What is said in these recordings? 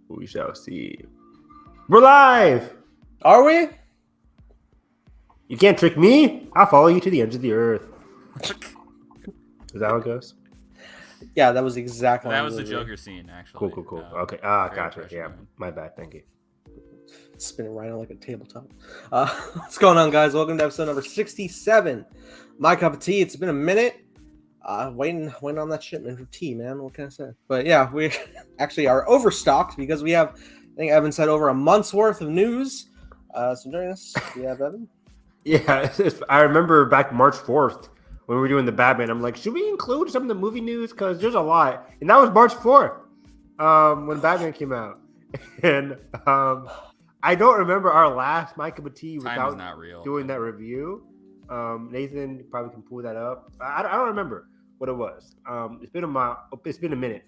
We shall see. We're live! Are we? You can't trick me. I'll follow you to the ends of the earth. Is that how it goes? Yeah, that was exactly. That was the Joker scene, actually. Cool. Okay. Gotcha. impression, Yeah, man. my bad. Thank you. Spinning right on like a tabletop. What's going on, guys? Welcome to episode number 67. My cup of tea. It's been a minute. Waiting on that shipment of tea, man. What can I say? But yeah, we actually are overstocked because we have, I think Evan said, over a month's worth of news. So joining us, we have Evan. Yeah, I remember back March 4th when we were doing the Batman. I'm like, should we include some of the movie news? Because there's a lot. And that was March 4th when Batman came out. And I don't remember our last My Cup of Tea without doing that review. Nathan probably can pull that up. I don't remember what it was. It's been a minute.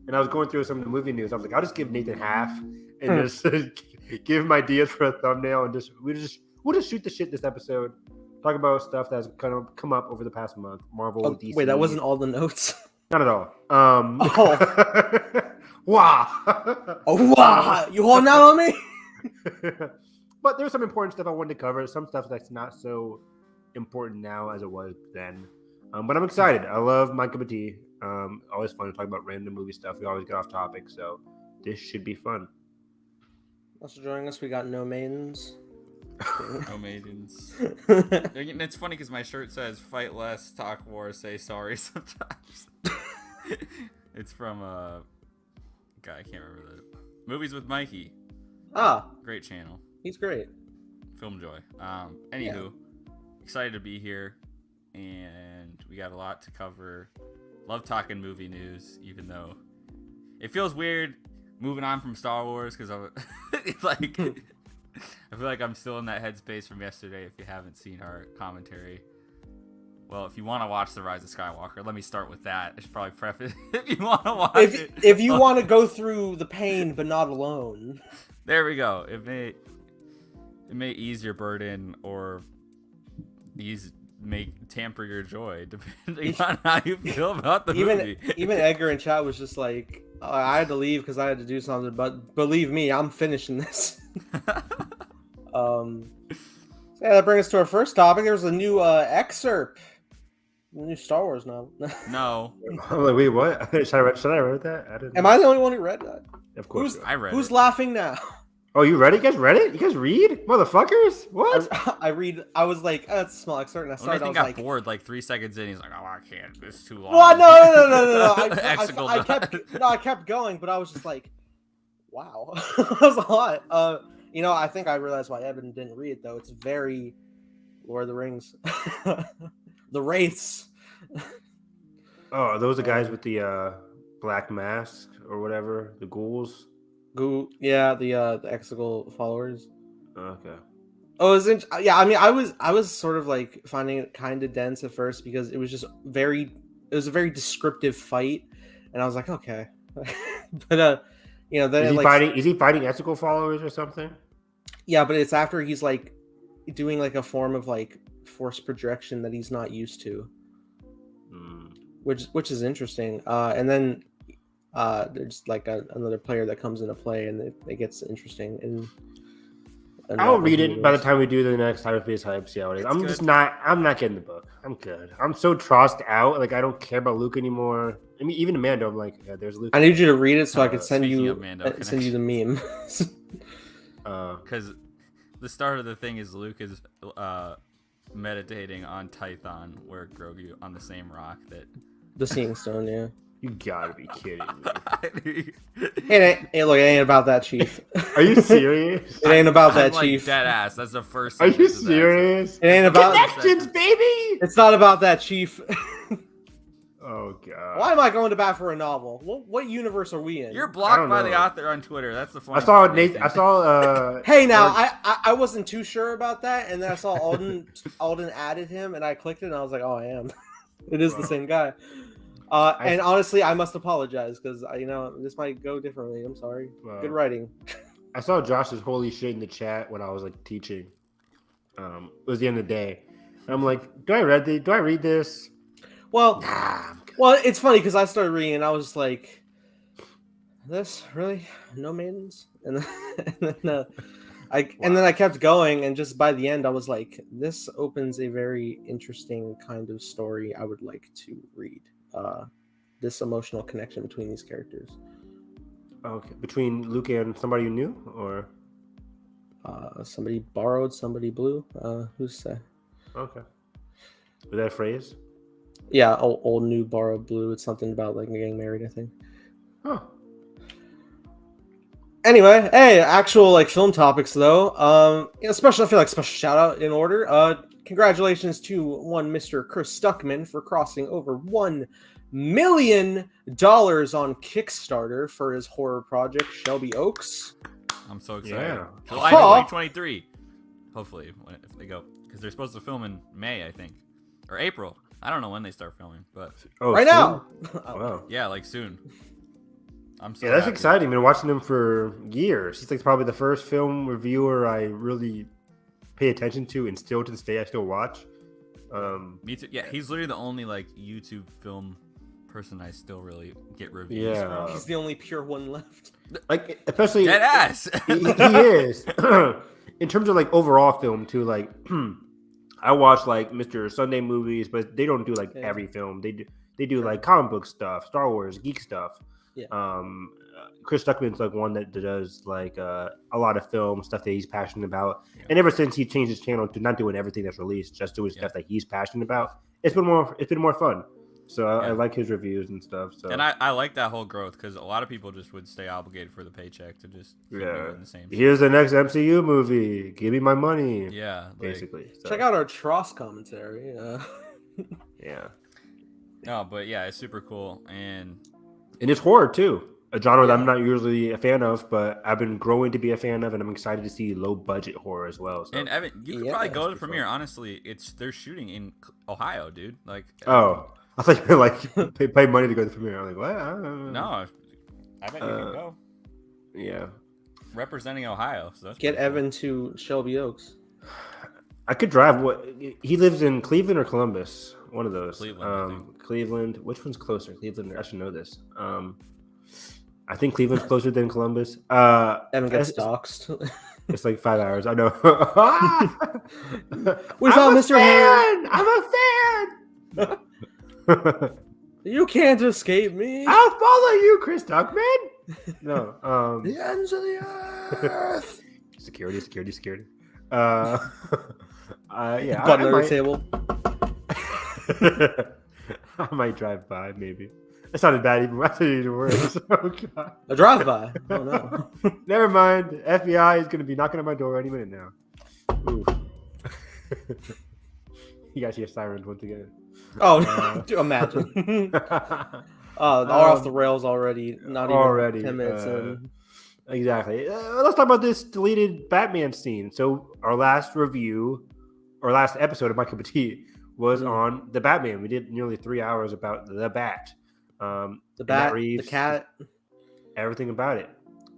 And I was going through some of the movie news. I was like, I'll just give Nathan half and just give him ideas for a thumbnail. And we'll just shoot the shit this episode. Talk about stuff that's kind of come up over the past month. Marvel, DC. Wait, that wasn't all the notes? Not at all. Wow. Oh, wow. You holding out on me? But there's some important stuff I wanted to cover. Some stuff that's not so important now as it was then. But I'm excited. I love My Cup of Tea. Always fun to talk about random movie stuff. We always get off topic, so this should be fun. Also joining us, we got No Maidens. No maidens. It's funny because my shirt says "Fight less, talk more, say sorry." Sometimes it's from guy I can't remember the movies with Mikey. Great channel. He's great. Film Joy. Anywho, excited to be here, and we got a lot to cover. Love talking movie news, even though it feels weird moving on from Star Wars because it's like. I feel like I'm still in that headspace from yesterday. If you haven't seen our commentary, well, if you want to watch The Rise of Skywalker, let me start with that. I should probably preface if you want to watch it. If you want to go through the pain, but not alone. There we go. It may ease your burden or tamper your joy, depending on how you feel about the movie. Even Edgar in chat was just like, I had to leave because I had to do something, but believe me, I'm finishing this. That brings us to our first topic. There's a new excerpt, a new Star Wars novel. No. I'm like, wait, what? Should I read that? I didn't. Am I the only one who read that? Of course. I read Who's it. laughing now? Oh, you read it? You guys read it? You guys read? Motherfuckers? What? I read. I was like, that's a small excerpt, and I started. I got bored like 3 seconds in. He's like, oh, I can't. This is too long. Well, no. I kept going, but I was just like, wow, that was a lot. I think I realized why Evan didn't read it though. It's very Lord of the Rings, the Wraiths. Oh, are those the guys with the black mask or whatever? The ghouls? Yeah, the Exegol followers. Okay. Oh, I was sort of like finding it kind of dense at first because it was just it was a very descriptive fight, and I was like, okay, but then is he fighting Exegol followers or something? Yeah, but it's after he's like doing like a form of like force projection that he's not used to, which is interesting. And then there's like another player that comes into play, and it gets interesting. And I'll read it by the time we do the next Hyperspace hype. See how it is. I'm not getting the book. I'm good. I'm so tossed out. Like I don't care about Luke anymore. I mean, even Amanda, I'm like, yeah, there's Luke. I need you to read it so I can send you the meme. Because the start of the thing is Luke is meditating on Tython, where Grogu on the same rock that the Seeing Stone. Yeah, you gotta be kidding me. Hey, look, it ain't about that, Chief. Are you serious? It ain't about that, like Chief. Dead ass. That's the first. Are you serious? It ain't about connections, baby. It's not about that, Chief. Oh god. Why am I going to bat for a novel? What universe are we in? You're blocked by the author on Twitter. That's the funny. I saw Nathan. I saw. Hey, now I wasn't too sure about that, and then I saw Alden added him, and I clicked it, and I was like, oh, I am. It is the same guy. And honestly, I must apologize because this might go differently. I'm sorry. Good writing. I saw Josh's holy shit in the chat when I was like teaching. It was the end of the day. And I'm like, do I read this? Well, it's funny because I started reading and I was like, this really no maidens, and then and then I kept going, and just by the end, I was like, this opens a very interesting kind of story I would like to read. This emotional connection between these characters. Okay, between Luke and somebody you knew, or Somebody borrowed, somebody blew. Who's say? okay, was that a phrase? Yeah, old new borrowed blue. It's something about like getting married, I think. Huh. Anyway, hey, actual like film topics though. Special. I feel like special shout out in order. Congratulations to one Mr. Chris Stuckman for crossing over $1 million on Kickstarter for his horror project Shelby Oaks. I'm so excited. Yeah. July 2023. Hopefully, if they go, because they're supposed to film in May, I think, or April. I don't know when they start filming, but Right soon? now. Wow. yeah, like soon. I'm so Yeah, that's happy. exciting. I've been watching him for years. He's like probably the first film reviewer I really pay attention to, and still to this day I still watch. Me too. Yeah, he's literally the only like YouTube film person I still really get reviews Yeah. from. He's the only pure one left. Like especially Dead ass. he is in terms of like overall film too. Like I watch like Mr. Sunday movies, but they don't do like every film. They do like comic book stuff, Star Wars, geek stuff. Yeah. Chris Stuckman's like one that does like a lot of film stuff that he's passionate about. Yeah. And ever since he changed his channel to not doing everything that's released, just doing stuff that he's passionate about, it's been more fun. So I like his reviews and stuff. So and I like that whole growth because a lot of people just would stay obligated for the paycheck to just keep doing the same. Here's the next MCU movie. Give me my money. Yeah, basically. So. Check out our Tross commentary. Yeah. No, but yeah, it's super cool and it's horror too. A genre that I'm not usually a fan of, but I've been growing to be a fan of, and I'm excited to see low budget horror as well. So. And Evan, you could probably go to the premiere. Fun. Honestly, they're shooting in Ohio, dude. Like I thought you were like pay money to go to the premiere. I'm like, what? No, I bet you can go. Yeah, representing Ohio. So that's get Evan to Shelby Oaks. I could drive. What he lives in Cleveland or Columbus? One of those. Cleveland. Cleveland. Which one's closer? Cleveland. I should know this. I think Cleveland's closer than Columbus. Evan gets doxxed. It's like 5 hours. I know. We found Mr. Fan. I'm a fan. You can't escape me. I'll follow you, Chris Tuckman. No. The ends of the earth. Security. Yeah. Butler table. I might drive by, maybe. That sounded bad even. I said even worse. Oh, God. A drive-by. Oh, no. Never mind. FBI is going to be knocking on my door any minute now. Ooh. You guys hear sirens once again. Oh, imagine. Off the rails already. Not even 10 minutes in. Exactly. Let's talk about this deleted Batman scene. So our last episode of My Cup of Tea was on the Batman. We did nearly 3 hours about the Bat. The Bat, Reeves, the cat. Everything about it.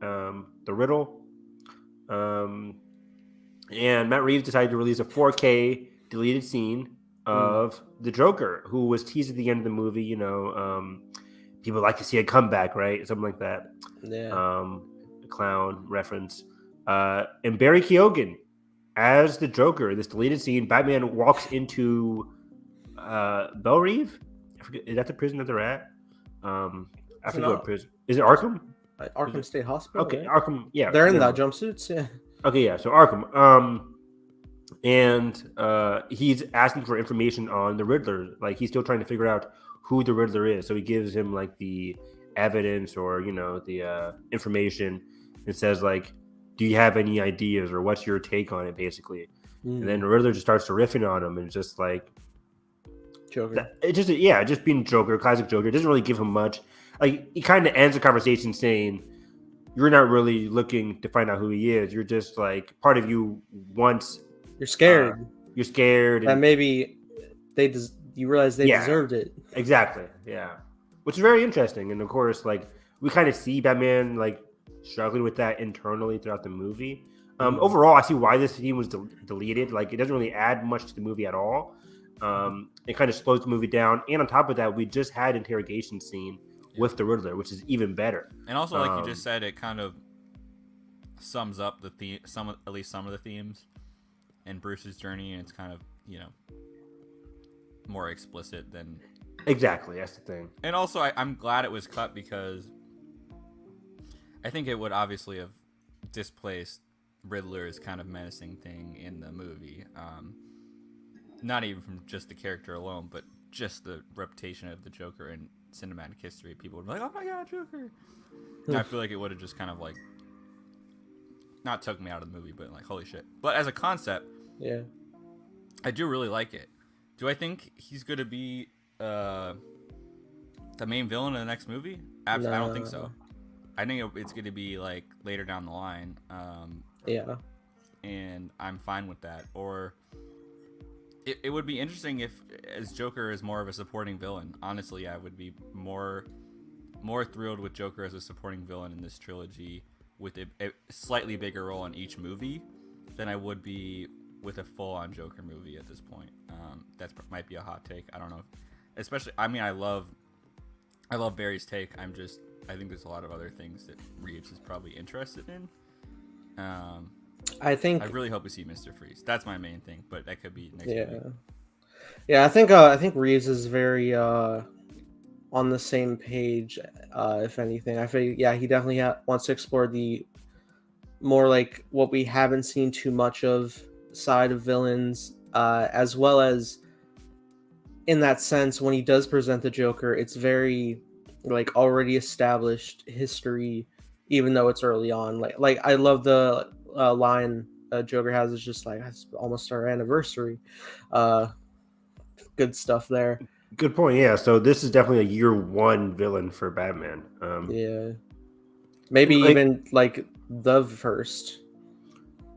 The riddle. And Matt Reeves decided to release a 4K deleted scene of the Joker, who was teased at the end of the movie. You know, people like to see a comeback, right? Something like that. Yeah. Clown reference. And Barry Keoghan as the Joker. This deleted scene, Batman walks into Belle Reve. I forget, is that the prison that they're at? I forget what prison. Is it Arkham? Arkham State Hospital. Okay, right? Arkham. Yeah, they're in the jumpsuits. Yeah. Okay, yeah. So Arkham. And he's asking for information on the Riddler. Like he's still trying to figure out who the Riddler is. So he gives him like the evidence or the information and says like, do you have any ideas or what's your take on it basically? And then the Riddler just starts to riffing on him and just like Joker. Just being Joker, classic Joker. It doesn't really give him much. Like he kind of ends the conversation saying, you're not really looking to find out who he is. You're just like part of you wants. You're scared. You're scared. And maybe you realize they deserved it. Exactly. Yeah. Which is very interesting. And of course, like we kind of see Batman like struggling with that internally throughout the movie. Overall, I see why this scene was deleted. Like it doesn't really add much to the movie at all. It kind of slows the movie down. And on top of that, we just had interrogation scene with the Riddler, which is even better. And also, like you just said, it kind of sums up the theme, at least some of the themes in Bruce's journey, and it's kind of, you know, more explicit than. Exactly, that's the thing. And also, I'm glad it was cut because I think it would obviously have displaced Riddler's kind of menacing thing in the movie. Not even from just the character alone, but just the reputation of the Joker in cinematic history. People would be like, "Oh my God, Joker!" And I feel like it would have just kind of like not took me out of the movie, but like, holy shit. But as a concept, yeah, I do really like it. Do I think he's going to be the main villain in the next movie? Absolutely, I don't think so. I think it's going to be like later down the line. Yeah. And I'm fine with that. Or it would be interesting if, as Joker is more of a supporting villain. Honestly, I would be more thrilled with Joker as a supporting villain in this trilogy with a slightly bigger role in each movie than I would be with a full-on Joker movie at this point. That might be a hot take. I don't know. Especially, I mean, I love Barry's take. I think there's a lot of other things that Reeves is probably interested in. I really hope we see Mr. Freeze. That's my main thing, but that could be next movie. Yeah, I think Reeves is very on the same page. If anything, I feel he definitely wants to explore the more like what we haven't seen too much of side of villains, as well as in that sense when he does present the Joker, it's very like already established history, even though it's early on. Like I love the line Joker has is just like, it's almost our anniversary. Good stuff there. Good point. Yeah, so this is definitely a year one villain for Batman. Yeah, maybe even like the first.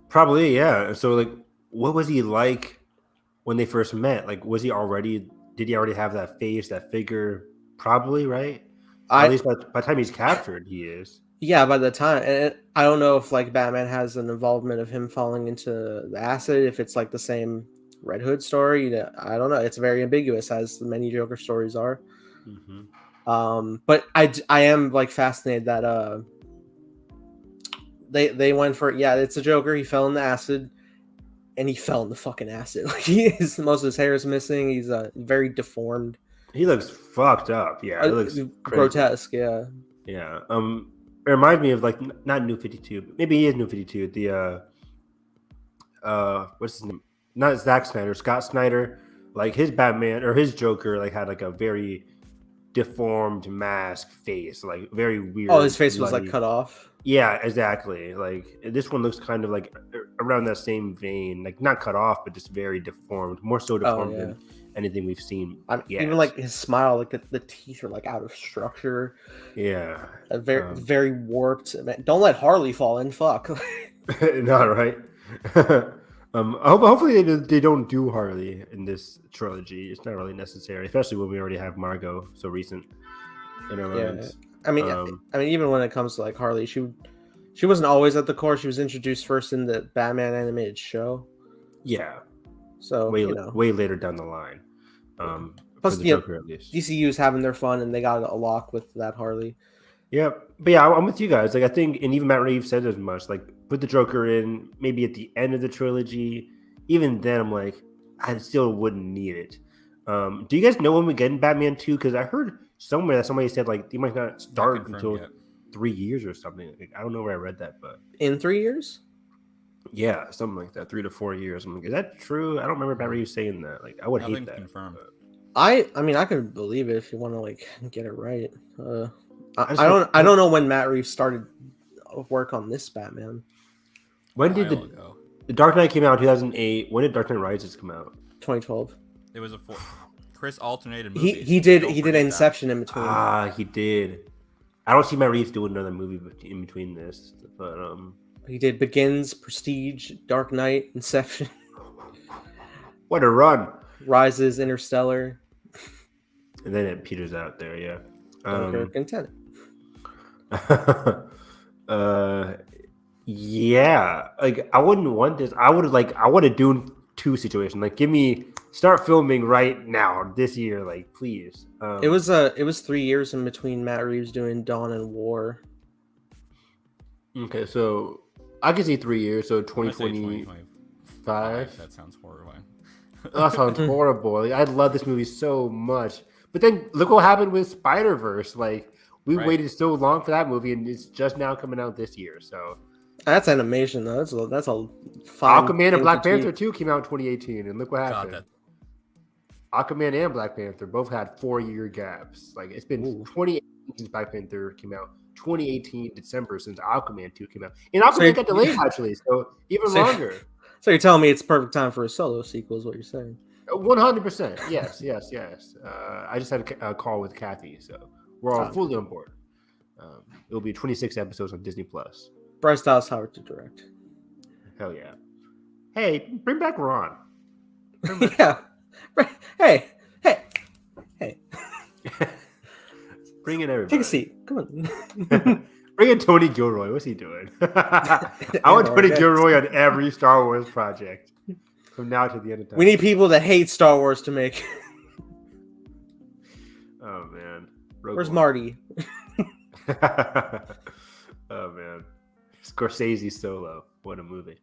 Probably, yeah. So like, what was he like when they first met? Like, did he already have that face, that figure? Probably, right? At least by the time he's captured, he is. Yeah, by the time, and I don't know if like Batman has an involvement of him falling into the acid, if it's like the same Red Hood story. I don't know. It's very ambiguous, as many Joker stories are. Mm-hmm. But I am like fascinated that they went for it's a Joker. He fell in the acid, and he fell in the fucking acid. Like most of his hair is missing. He's very deformed. He looks fucked up. Yeah, it looks grotesque. Yeah. Yeah. It reminds me of like not New 52. Maybe he is New 52. The what's his name? Not Zack Snyder, Scott Snyder. Like his Batman or his Joker like had like a very deformed mask face, like very weird. Oh, his face was like cut off. Yeah, exactly. Like this one looks kind of like around that same vein, like not cut off, but just very deformed, more so deformed than anything we've seen. Even like his smile, like the teeth are like out of structure. Yeah, very warped. Man, don't let Harley fall in. Fuck. Not right. Hopefully they don't do Harley in this trilogy. It's not really necessary, especially when we already have Margot so recent in our minds. I mean, even when it comes to like Harley, she wasn't always at the core. She was introduced first in the Batman animated show. Yeah. So way later down the line. Plus, the Joker, at least. DCU's having their fun, and they got a lock with that Harley. Yeah, but yeah, I'm with you guys. Like I think, and even Matt Reeves said as much. Like put the Joker in maybe at the end of the trilogy. Even then, I'm like, I still wouldn't need it. Do you guys know when we get in Batman 2? Because I heard somewhere that somebody said like they might not start until 3 years or something. Like, I don't know where I read that, but in 3 years. Yeah, something like that, 3 to 4 years. I'm like, is that true? I don't remember Matt Reeves saying that. Like, I would hate that. Confirmed. I mean, I can believe it if you want to like get it right. I don't know when Matt Reeves started work on this Batman. When did the Dark Knight came out in 2008? When did Dark Knight Rises come out? 2012. It was Chris alternated movies. He did Inception in between. He did. I don't see Matt Reeves doing another movie in between this, but he did Begins, Prestige, Dark Knight, Inception. What a run! Rises, Interstellar, and then it peters out there. Yeah. Dunkirk and Tenet. Yeah. Like I wouldn't want this. I want a Dune 2 situation. Like give me start filming right now this year, like please. It was 3 years in between Matt Reeves doing Dawn and War. Okay, so I can see 3 years, so I'm gonna say 2025. That sounds horrifying. That sounds horrible. Like, I love this movie so much, but then look what happened with Spider-Verse. Like we Right. waited so long for that movie, and it's just now coming out this year. So That's animation though. That's a fine Aquaman thing and Black to Panther tweak. 2 came out in 2018, and look what God, happened. that Aquaman and Black Panther both had 4-year gaps. Like it's been Ooh. 2018 since Black Panther came out, 2018 December since Aquaman 2 came out, and Aquaman got delayed actually, so even longer. So you're telling me it's perfect time for a solo sequel, is what you're saying? 100%. Yes. I just had a call with Kathy, so we're all fully on board. It'll be 26 episodes on Disney Plus. Bryce Dallas Howard to direct. Hell yeah! Hey, bring back Ron. Yeah. Hey. Bring in everybody. Take a seat. Come on. Bring in Tony Gilroy. What's he doing? I want Tony Gilroy on every Star Wars project from now to the end of time. We need people that hate Star Wars to make. Oh man, Rogue Where's One. Marty? Oh man, Scorsese Solo. What a movie.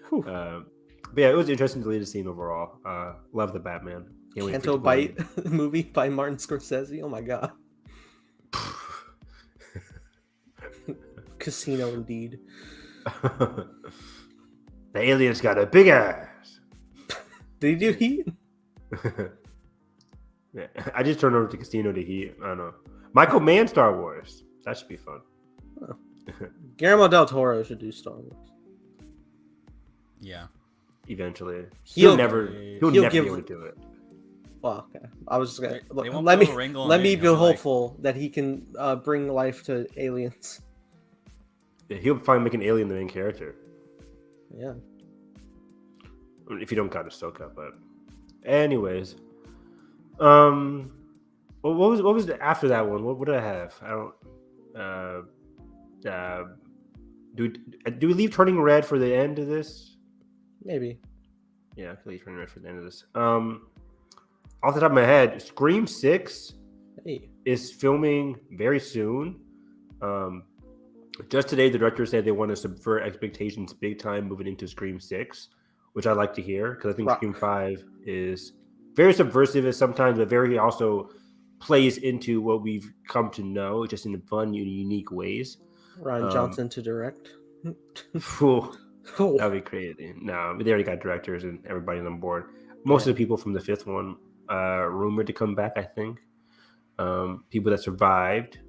Whew. But yeah, it was interesting to lead the scene overall. Love the Batman. Can't wait for it Canto to play. Bite movie by Martin Scorsese. Oh my god. Casino indeed. The alien's got a big ass. Did he do Heat? Yeah, I just turned over to Casino to Heat. I don't know. Michael Mann Star Wars. That should be fun. Oh. Guillermo del Toro should do Star Wars. yeah. Eventually, He'll he'll never be able to do it. Well, okay. I was just gonna They won't let be me able to wrangle let him me in. be He'll be like- hopeful that he can bring life to aliens. Yeah, he'll finally make an alien the main character. Yeah. If you don't count Ahsoka, but anyways, what was after that one? What did I have? I don't. Do we leave Turning Red for the end of this? Maybe. Yeah, I can leave Turning Red for the end of this. Off the top of my head, Scream 6 Hey. is filming very soon. Just today, the director said they want to subvert expectations big time moving into Scream 6, which I like to hear because I think Right. Scream 5 is very subversive at sometimes, but very also plays into what we've come to know just in fun, unique ways. Ryan Johnson to direct. Phew, Oh. that'd be crazy. No, they already got directors and everybody's on board. Most of the people from the fifth one rumored to come back, I think. People that survived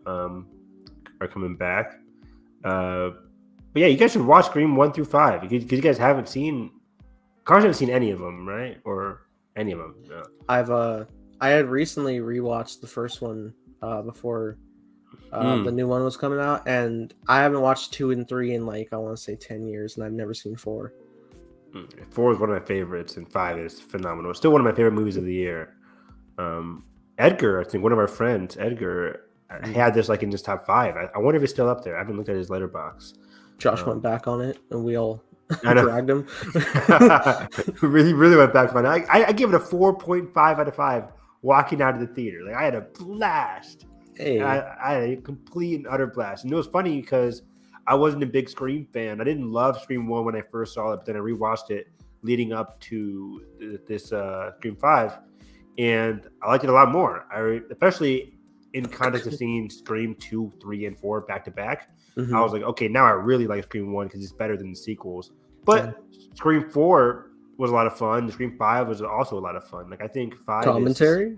are coming back. But yeah, you guys should watch Scream 1 through 5 because you guys haven't seen. Cars haven't seen any of them, right? Or any of them? No. I had recently rewatched the first one before the new one was coming out, and I haven't watched 2 and 3 in like I want to say 10 years, and I've never seen 4. 4 is one of my favorites, and 5 is phenomenal. It's still one of my favorite movies of the year. Edgar, I think one of our friends, Edgar, had this like in his top 5. I wonder if it's still up there. I haven't looked at his letterbox. Josh went back on it, and we all I know. dragged him. really went back on it. I give it a 4.5 out of 5 walking out of the theater. Like I had a blast. Hey, I had a complete and utter blast. And it was funny because I wasn't a big Scream fan. I didn't love Scream 1 when I first saw it, but then I rewatched it leading up to this Scream 5, and I liked it a lot more. Especially in context of seeing Scream 2, 3, and 4 back to back. mhm. I was like, okay, now I really like Scream 1 because it's better than the sequels. But Scream 4 was a lot of fun. Scream 5 was also a lot of fun. Like I think 5 Commentary.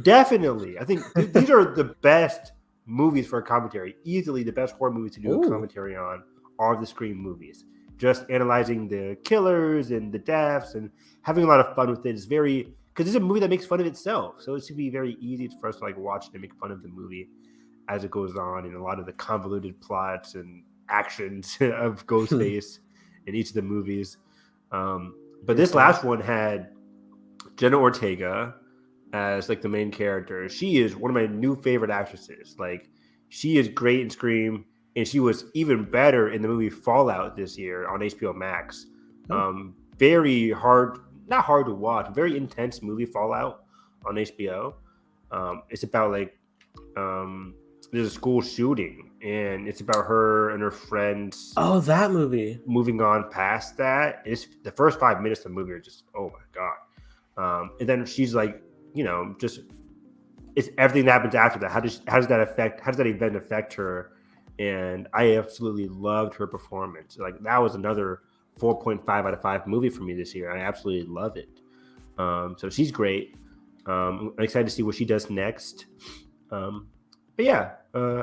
definitely. I think these are the best movies for a commentary. Easily the best horror movies to do a Ooh. commentary on are the Scream movies. Just analyzing the killers and the deaths and having a lot of fun with it is very because it's a movie that makes fun of itself. So it should be very easy for us to like watch and make fun of the movie as it goes on and a lot of the convoluted plots and actions of Ghostface in each of the movies. But this last one had Jenna Ortega as like the main character. She is one of my new favorite actresses. Like she is great in Scream, and she was even better in the movie Fallout this year on HBO Max. Very hard not hard to watch. Very intense movie, Fallout, on HBO. It's about like there's a school shooting, and it's about her and her friends. Oh, that movie. Moving on past that, it's the first 5 minutes of the movie are just oh my god. And then she's like, just it's everything that happens after that. How does that event affect her? And I absolutely loved her performance. Like that was another 4.5 out of 5 movie for me this year. I absolutely love it. So she's great. I'm excited to see what she does next. But yeah,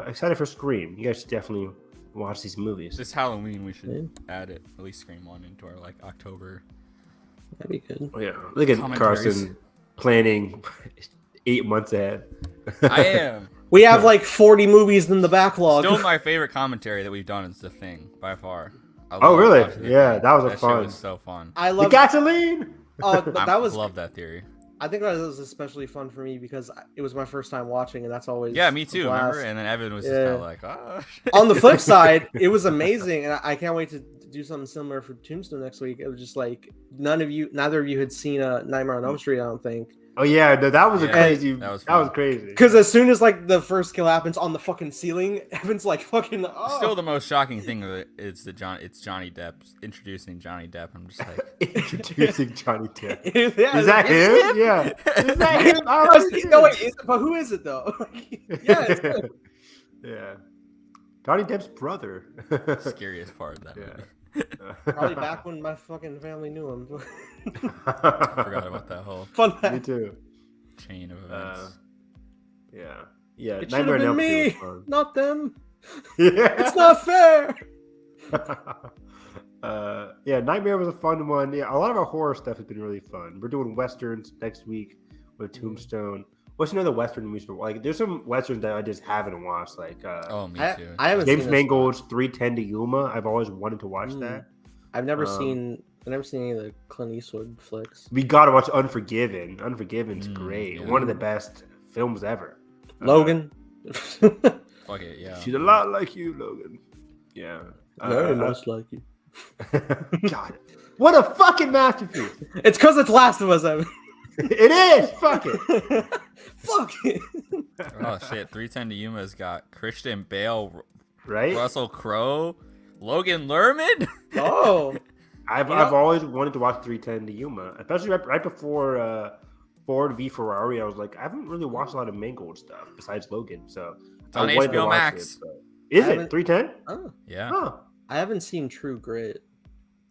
excited for Scream. You guys should definitely watch these movies. This Halloween, we should add it, at least Scream 1 into our like October. That'd be good. Oh, yeah, look at Carson planning 8 months ahead. I am. We have like 40 movies in the backlog. Still, my favorite commentary that we've done is The Thing by far. Oh really? Yeah, that was that fun. Shit was so fun. I love the gasoline. That was. Love that theory. I think that was especially fun for me because it was my first time watching, and that's always me too. Remember? And then Evan was just kind of like, oh. On the flip side, it was amazing, and I can't wait to do something similar for Tombstone next week. It was just like neither of you had seen a Nightmare on Elm Street, I don't think. Oh yeah, no, that was crazy. That was crazy. Because as soon as like the first kill happens on the fucking ceiling, Evan's like fucking. Oh. Still, the most shocking thing is it's Johnny Depp introducing Johnny Depp. I'm just like introducing Johnny Depp. Yeah, is that him? Yeah. Is that him? No, wait, but who is it though? Yeah, it's him. Yeah. Johnny Depp's brother. Scariest part of that movie. Probably back when my fucking family knew him. I forgot about that whole fun fact. Me too. Chain of events. Yeah. It should have been me, not them. Yeah. It's not fair. Nightmare was a fun one. Yeah, a lot of our horror stuff has been really fun. We're doing westerns next week with Tombstone. What's another western movie? Like, there's some westerns that I just haven't watched. Like, me too. I haven't James seen Mangold's 3:10 to Yuma. I've always wanted to watch that. I've never seen any of the Clint Eastwood flicks. We gotta watch Unforgiven. Unforgiven's great. Yeah. One of the best films ever. Logan. Fuck it, yeah. She's a lot like you, Logan. Yeah. Very much like you. God, what a fucking masterpiece! It's because it's Last of Us, Evan. It is. Fuck it. Fuck it. Oh shit! 3:10 to Yuma's got Christian Bale, right? Russell Crowe, Logan Lerman. Oh, I've always wanted to watch 3:10 to Yuma, especially right before Ford v Ferrari. I was like, I haven't really watched a lot of Mangold stuff besides Logan, so it's on HBO Max. Is it 3:10? Oh, yeah. Huh. I haven't seen True Grit.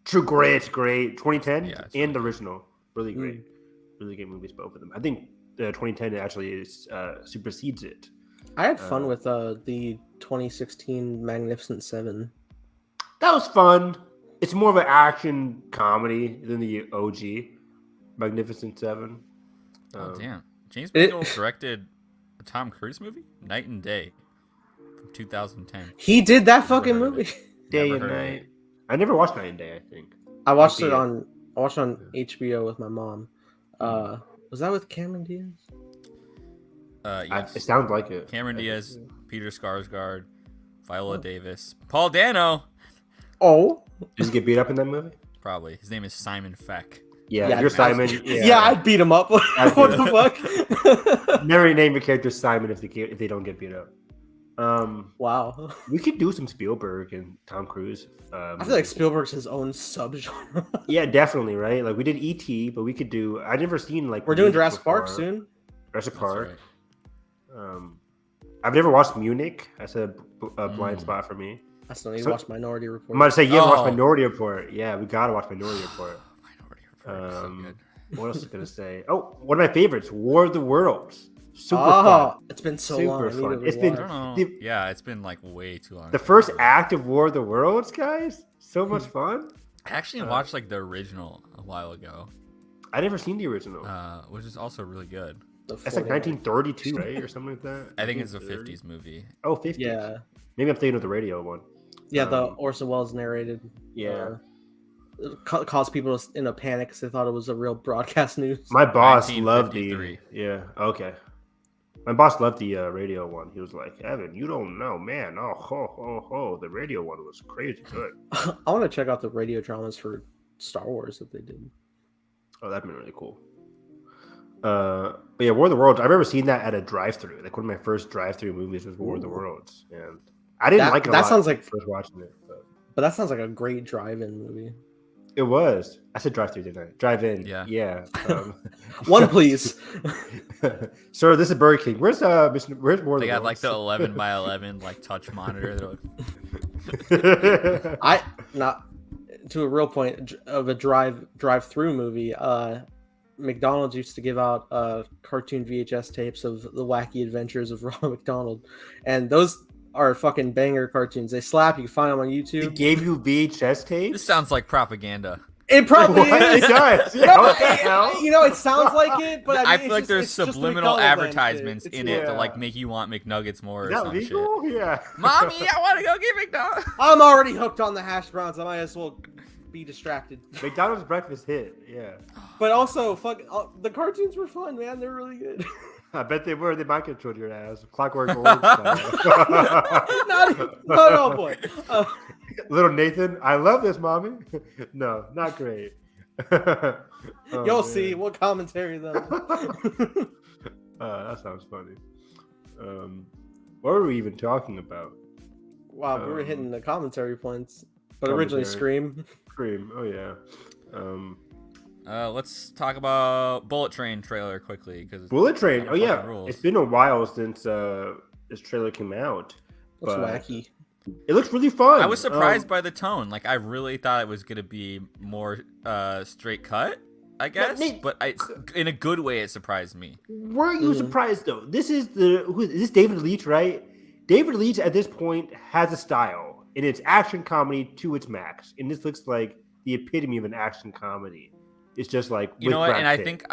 True Grit's great. 2010 and the really original, really great. Really great movies, both of them. I think 2010 actually supersedes it. I had fun with the 2016 Magnificent Seven. That was fun. It's more of an action comedy than the OG Magnificent Seven. Oh damn! James Mangold directed a Tom Cruise movie, Night and Day, from 2010. He did that fucking movie. Day and Night. I never watched Night and Day. I think I watched it on HBO with my mom. Was that with Cameron Diaz? Yes. It sounds like it. Cameron Diaz, Peter Skarsgård, Viola Davis, Paul Dano. Oh, does he get beat up in that movie? Probably. His name is Simon Feck. Yeah, you're Simon. Yeah, I'd beat him up. What the fuck? Never name your character Simon if they don't get beat up. Wow. We could do some Spielberg and Tom Cruise. I feel like Spielberg's his own subgenre. Yeah, definitely, right? Like we did E.T., but we could do. I've never seen like. We're doing Jurassic Park soon. Jurassic Park. Right. I've never watched Munich. That's a blind spot for me. I still need to watch Minority Report. I'm about to say, watch Minority Report. Yeah, we gotta watch Minority Report. Minority Report. So good. What else is gonna say? Oh, one of my favorites, War of the Worlds. Super fun. It's been so long. Fun. It's been it's been like way too long. The first act of War of the Worlds, guys, so much fun. I actually watched like the original a while ago. I never seen the original, which is also really good. That's like 1932, right, or something like that. I think it's a 50s movie. Oh, 50s. Yeah. Maybe I'm thinking of the radio one. Yeah, the Orson Welles narrated. Yeah. Caused people in a panic because they thought it was a real broadcast news. My boss loved the. Yeah. Okay. My boss loved the radio one. He was like, Evan, you don't know, man. Oh, ho. The radio one was crazy good. I want to check out the radio dramas for Star Wars that they did. Oh, that'd been really cool. But yeah, War of the Worlds. I remember seeing that at a drive-through. Like one of my first drive-through movies was War of the Worlds, and I didn't like it. That sounds like first watching it, but that sounds like a great drive-in movie. it was. I said drive-through, didn't I? Drive-in. Yeah. Yeah. One, please. Sir, this is Burger King. Where's War of They the got like Worlds? the 11 by 11 like touch monitor. They're like, Not to a real point of a drive-through movie. McDonald's used to give out cartoon VHS tapes of the wacky adventures of Ronald McDonald, and those are fucking banger cartoons. They slap. You can find them on They YouTube. gave you VHS tapes? this sounds like propaganda. It probably What? is. It does. Yeah, No, what the hell? it sounds like it, but I I, feel like there's it's just subliminal McDonald's advertisements shit. in it to like make you want McNuggets more or Is that some legal? shit. Yeah. Mommy, I want to go get McDonald's. I'm already hooked on the hash browns. I might as well be distracted. McDonald's breakfast hit. Yeah. But also, the cartoons were fun, man. They're really good. I bet they were. They might control your ass. Clockwork Orange style. not all, boy. Little Nathan, I love this, mommy. No, not great. Oh, You'll man. see. What commentary though? That sounds funny. What were we even talking about? Wow, we were hitting the commentary points, but originally Scream. Scream. Oh yeah. Let's talk about Bullet Train trailer quickly because Bullet Train. Oh yeah. rules. It's been a while since this trailer came out. Looks but wacky. It looks really fun. I was surprised by the tone. Like I really thought it was gonna be more straight cut, I guess. Nate- But in a good way, it surprised me. Weren't you surprised though? This is is this David Leitch, right? David Leitch at this point has a style, and it's action comedy to its max. And this looks like the epitome of an action comedy. It's just like You know what? And I think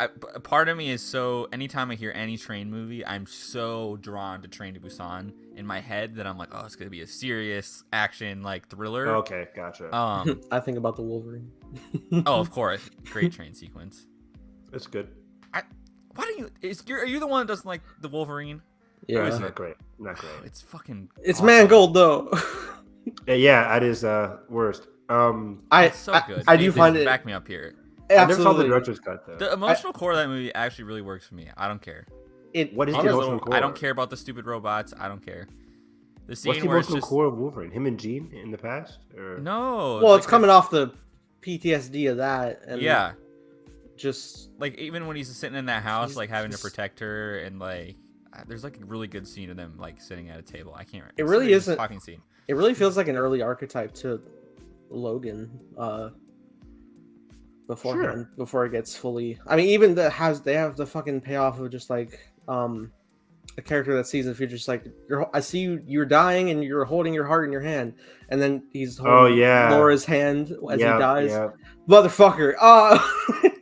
part of me is so. Anytime I hear any train movie, I'm so drawn to Train to Busan in my head that I'm like, oh, it's gonna be a serious action like thriller. Okay, gotcha. I think about the Wolverine. Oh, of course, great train sequence. It's good. Why do you? Are you the one that doesn't like the Wolverine? Yeah, It's not great. Not great. It's fucking. it's awful. Mangold though. Yeah, that is worst. It's so good. I do Nathan, find it back me up here. I never saw the absolutely. director's cut though. The emotional core of that movie actually really works for me. I don't care. What is the All those emotional little- core? I don't care about the stupid robots. I don't care. The scene What's the where it's emotional just core of Wolverine? Him and Jean in the past? Or... no. Well, it's like coming off the PTSD of that, and Yeah, just like even when he's sitting in that house, He's like having to just- protect her, and like there's like a really good scene of them like sitting at a table. I can't. It really it's a isn't- talking scene. it really feels like an early archetype to Logan. Before it gets fully. I mean, even they have the fucking payoff of just like a character that sees the future, just like I see you're dying and you're holding your heart in your hand, and then he's holding Laura's hand as he dies. Yeah. Motherfucker.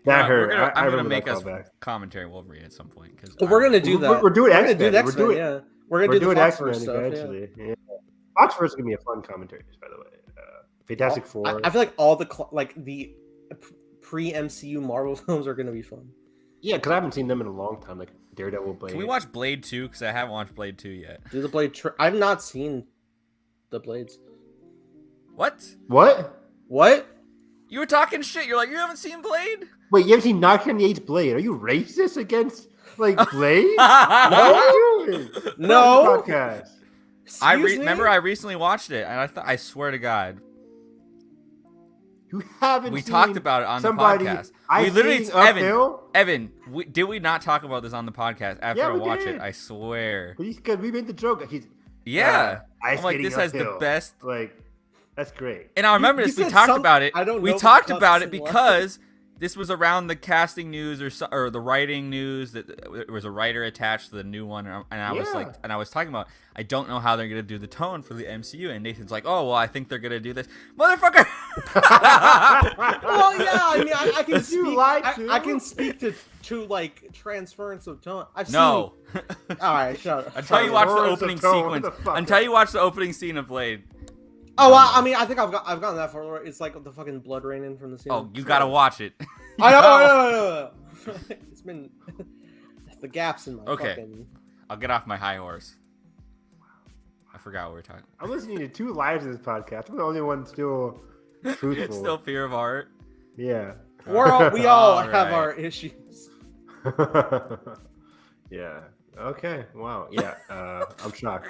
That hurt. I'm gonna remember make that us callback. commentary Wolverine at some point because We're gonna do that. We're doing We're gonna X-Men. do We're doing yeah. We're We're do the doing X-Men Foxverse stuff. Yeah. eventually. Yeah. Foxverse is gonna be a fun commentary, by the way. Fantastic Four. I feel like all the the pre-MCU Marvel films are gonna be fun. Yeah, because I haven't seen them in a long time. Like Daredevil, Blade. Can we watch Blade 2? Because I haven't watched Blade 2 yet. Do the Blade? I've not seen the Blades. What? What? You were talking shit. You're like, you haven't seen Blade? Wait, you haven't seen 1998's Blade? Are you racist against like Blade? What No. are you doing? No. Podcast. Remember I recently watched it, and I swear to God, You haven't. we seen talked about it on somebody the podcast. I We literally, think uphill? Evan, did we not talk about this on the podcast after Yeah, I we watch did. it? I swear. Because we made the joke. Yeah. Ice I'm like, skating this has the uphill. best. Like, that's great. And I remember You this. We said talked some- about it. I don't We know talked because about it it's because this was around the casting news or the writing news that there was a writer attached to the new one, and I was like, and I was talking about, I don't know how they're gonna do the tone for the MCU, and Nathan's like, oh well, I think they're gonna do this, motherfucker. Well, yeah. I mean, I can You speak. lied I to. can speak to like transference of tone. I've No. seen. All right, shut up. Until you watch the Words of opening tone, sequence. what the fuck? Until you watch the opening scene of Blade. Oh, well, I mean, I think I've gotten that far. It's like the fucking blood raining from the scene. Oh, you gotta watch it. I know. It's been the gaps in my Okay. fucking. I'll get off my high horse. I forgot what we were talking. I'm listening to two lives in this podcast. I'm the only one still truthful. It's still fear of art. Yeah. We all have Alright. our issues. Yeah. Okay. Wow. Yeah. I'm shocked.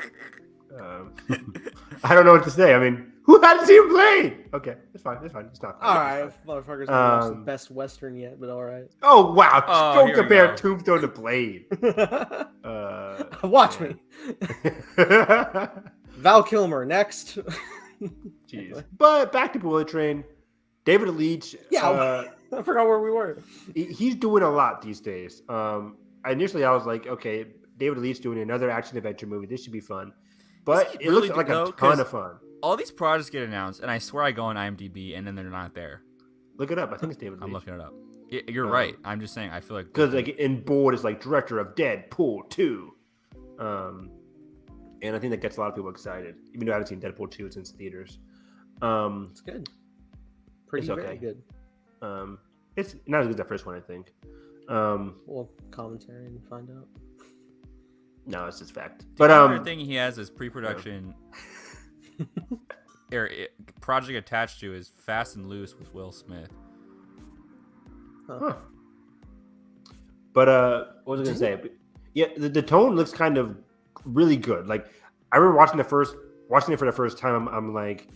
I don't know what to say. I mean, who hasn't seen Blade? Okay, it's fine. It's fine. It's not. All right, motherfuckers haven't watched the Um, best Western yet, but all right. Oh wow! Oh, Don't here we compare go. Tombstone to Blade. Watch yeah. me. Val Kilmer next. Jeez. But back to Bullet Train. David Leitch. Yeah, I forgot where we were. He's doing a lot these days. Initially, I was like, okay, David Leitch doing another action adventure movie. This should be fun. But it really looks like though? a ton 'Cause of fun. All these projects get announced, and I swear I go on IMDb, and then they're not there. Look it up. I think it's David Leitch. I'm looking it up. You're right. I'm just saying. I feel like Because like in bold is like director of Deadpool 2. And I think that gets a lot of people excited. Even though I haven't seen Deadpool 2 since theaters. It's good. Pretty It's okay. very good. It's not as good as the first one, I think. We'll commentary and find out. No, it's just fact. the But other thing he has is pre-production project attached to is Fast and Loose with Will Smith. Huh. But what was I gonna say? Yeah, the tone looks kind of really good. Like I remember watching it for the first time. I'm like,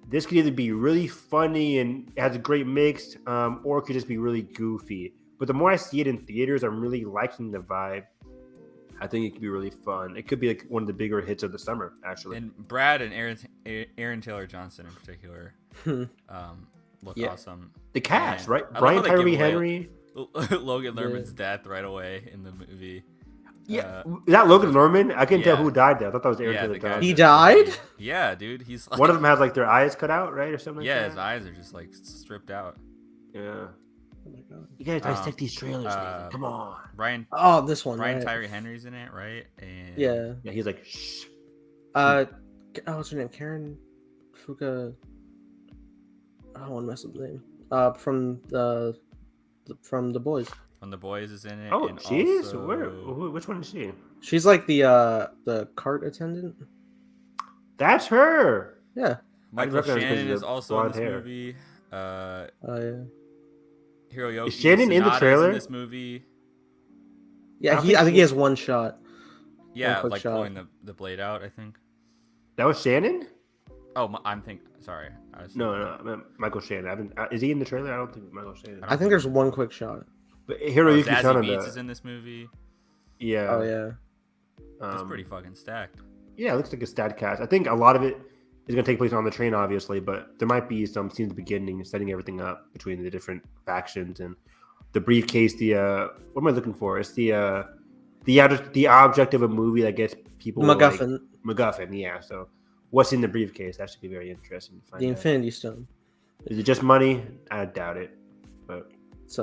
this could either be really funny and it has a great mix, or it could just be really goofy. But the more I see it in theaters, I'm really liking the vibe. I think it could be really fun. It could be like one of the bigger hits of the summer, actually. And Brad and Aaron Taylor Johnson in particular look awesome. The cast, And right? I love Brian how they give Tyree away Henry. Logan Lerman's death right away in the movie. Yeah, is that Logan Lerman? I couldn't tell yeah. who died there. I thought that was Aaron Yeah, Taylor the guy. Johnson. He died? Yeah, dude. He's like, One of them has like their eyes cut out, right, or something. yeah, like his that? eyes are just like stripped out. Yeah. Oh my god. You gotta dissect these trailers, Nathan. uh, Come on. Brian This one. Brian right. Tyree Henry's in it, right? And Yeah. Yeah, he's like, shh. What's her name? Karen Fuka. I don't want to mess up the name. From the boys. From The Boys is in it. Oh, and she is? also- Where? Which one is she? She's like the cart attendant. That's her. Yeah. Michael recognize Shannon because is of also in blonde this hair. movie. Yeah. Hiroyuki Is Shannon in the Sanada's trailer? in this movie. Yeah. I I think he has one shot. Yeah, quick like shot. pulling the blade out, I think. That was Shannon? Oh, I'm thinking. Sorry. No, I meant Michael Shannon. Is he in the trailer? I don't think Michael Shannon. I think there's one quick shot. But Hiroyuki Zazie Beetz Sanada. is in this movie. Yeah. Oh yeah. It's pretty fucking stacked. Yeah, it looks like a stat cast. I think a lot of it is going to take place on the train, obviously, but there might be some scenes at the beginning, setting everything up between the different factions and the briefcase. What am I looking for? It's the object of a movie that gets people MacGuffin. Like, MacGuffin, yeah. So what's in the briefcase? That should be very interesting to find The out. Infinity Stone. Is it just money? I doubt it. But It's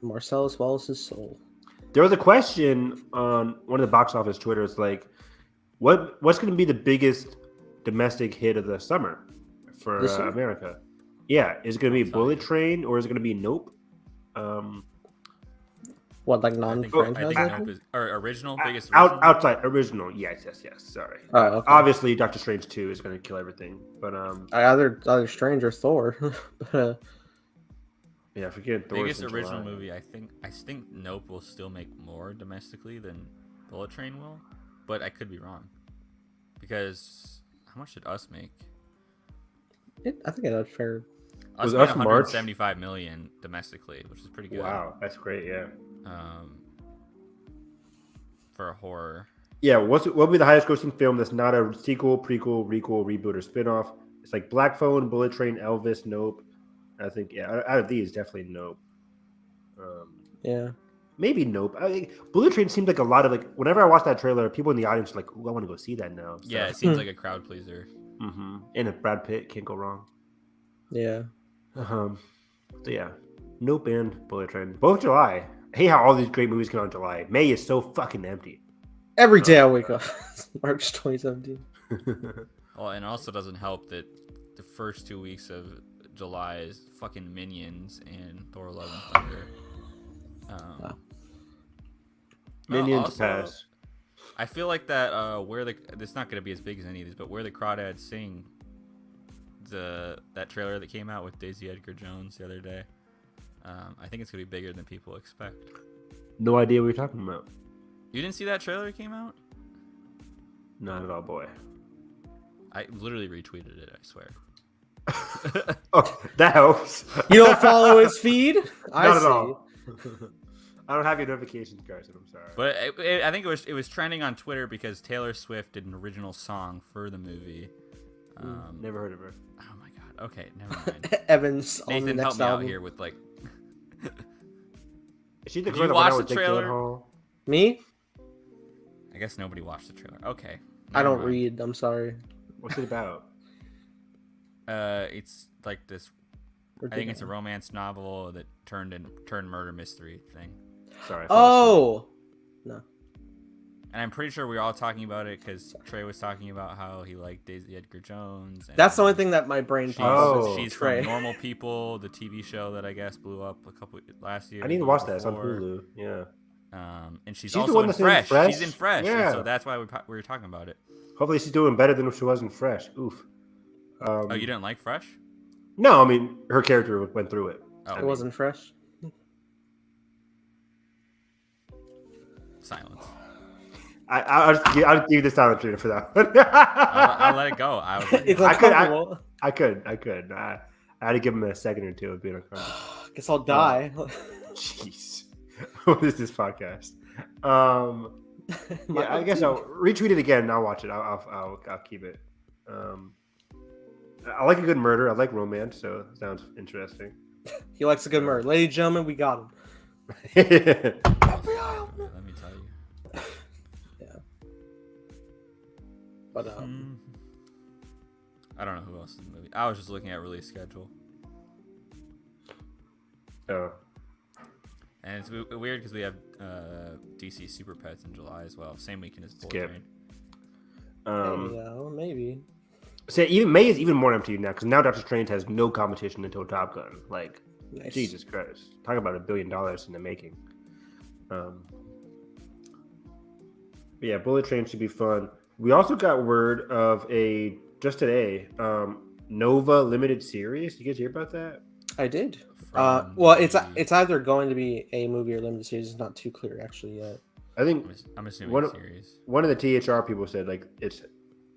Marcellus Wallace's soul. there was a question on one of the box office Twitters, like, what's going to be the biggest domestic hit of the summer for This year? America? Yeah, is it going to be Bullet Train or is it going to be Nope? What, like I think non-franchise? Nope is or original biggest original? Outside original, yes. Sorry. Oh, okay. Obviously, Doctor Strange 2 is going to kill everything, but Either Strange or Thor. But, yeah, forget Thor's biggest in original July. movie. I think Nope will still make more domestically than Bullet Train will, but I could be wrong because how much did Us make? I think it had fair. Us Was made Us March? 175 million domestically, which is pretty good. Wow, that's great. Yeah. For a horror. Yeah, what will be the highest grossing film that's not a sequel, prequel, requel, reboot, or spinoff? It's like Black Phone, Bullet Train, Elvis, Nope. I think, yeah, out of these, definitely Nope. Yeah. Maybe Nope. I think Bullet Train seems like a lot of, like, whenever I watch that trailer, people in the audience are like, ooh, I want to go see that now. So, Yeah, it seems like a crowd pleaser. And if Brad Pitt can't go wrong. Yeah. So, yeah, Nope and Bullet Train. Both July. I hate how all these great movies come out in July. May is so fucking empty. Every day I wake up. March 2017. Well, and it also doesn't help that the first 2 weeks of July is fucking Minions and Thor: Love and Thunder. Minions also, pass. I feel like that it's not going to be as big as any of these, but Where the Crawdads Sing, that trailer that came out with Daisy Edgar Jones the other day. I think it's gonna be bigger than people expect. No idea what you're talking about. You didn't see that trailer that came out? Not at all, boy. I literally retweeted it. I swear. Oh, that helps. You don't follow his feed? Not at all. I don't have your notifications, Carson. I'm sorry. But I think it was trending on Twitter because Taylor Swift did an original song for the movie. Never heard of her. Oh my god. Okay, never mind. Evans on the Nathan, next help me album. out here with like. Is she the Did girl you that watch went out the with Jake trailer? Gyllenhaal? Me? I guess nobody watched the trailer. Okay. I never don't mind. read. I'm sorry. What's it about? It's like this. I think it's a romance novel that turned murder mystery thing. Sorry. I fell asleep. Oh! No. And I'm pretty sure we were all talking about it because Trey was talking about how he liked Daisy Edgar Jones. And That's the only thing that my brain She's, thought of. she's Trey. from Normal People, the TV show that I guess blew up last year. I need to watch that. It's on Hulu. Yeah. And she's the also one in that's in Fresh. Fresh? She's in Fresh. Yeah. And so that's why we were talking about it. Hopefully she's doing better than she was in Fresh. Oof. Oh, you didn't like Fresh? No, I mean her character went through it. Oh, It wasn't fresh. silence. I'll give you the silent treatment for that one. I'll let it go. I was like, It's I could- uncomfortable. I could. I had to give him a second or two of being uncomfortable. Guess I'll die. Jeez. What is this podcast? Yeah, I guess I'll retweet it again and I'll watch it. I'll keep it. I like a good murder. I like romance, so it sounds interesting. He likes a good murder. Ladies and gentlemen, we got him. let me tell you. Yeah. But I don't know who else is in the movie. I was just looking at release schedule. Oh. And it's weird because we have DC Super Pets in July as well. Same weekend as Bullet Skip. Train. maybe. So even May is even more empty now because now Doctor Strange has no competition until Top Gun. Like, Nice. Jesus Christ, talk about $1 billion in the making. But yeah, Bullet Train should be fun. We also got word of just today Nova limited series. Did you guys hear about that? I did. From Well, the- it's either going to be a movie or limited series. It's not too clear actually yet. I think I'm assuming One- series. one of the THR people said like it's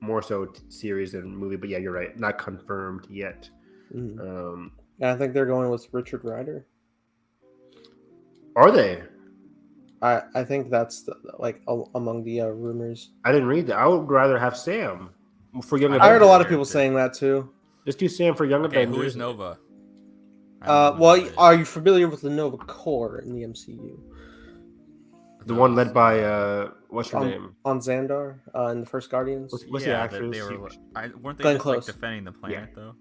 more so series than movie. But yeah, you're right, not confirmed yet. Mhm. And I think they're going with Richard Rider. Are they? I think that's among the rumors. I didn't read that. I would rather have Sam for Young I I heard a lot of character. people saying that too. Let's do Sam for Young Okay, Avengers. who is Nova? I don't know Well, who that is. are you familiar with the Nova Corps in the MCU? The No, one led by what's her on, name? on Xandar in the first Guardians. What's the yeah, actress? they were. Weren't they Glenn just Close. like defending the planet though?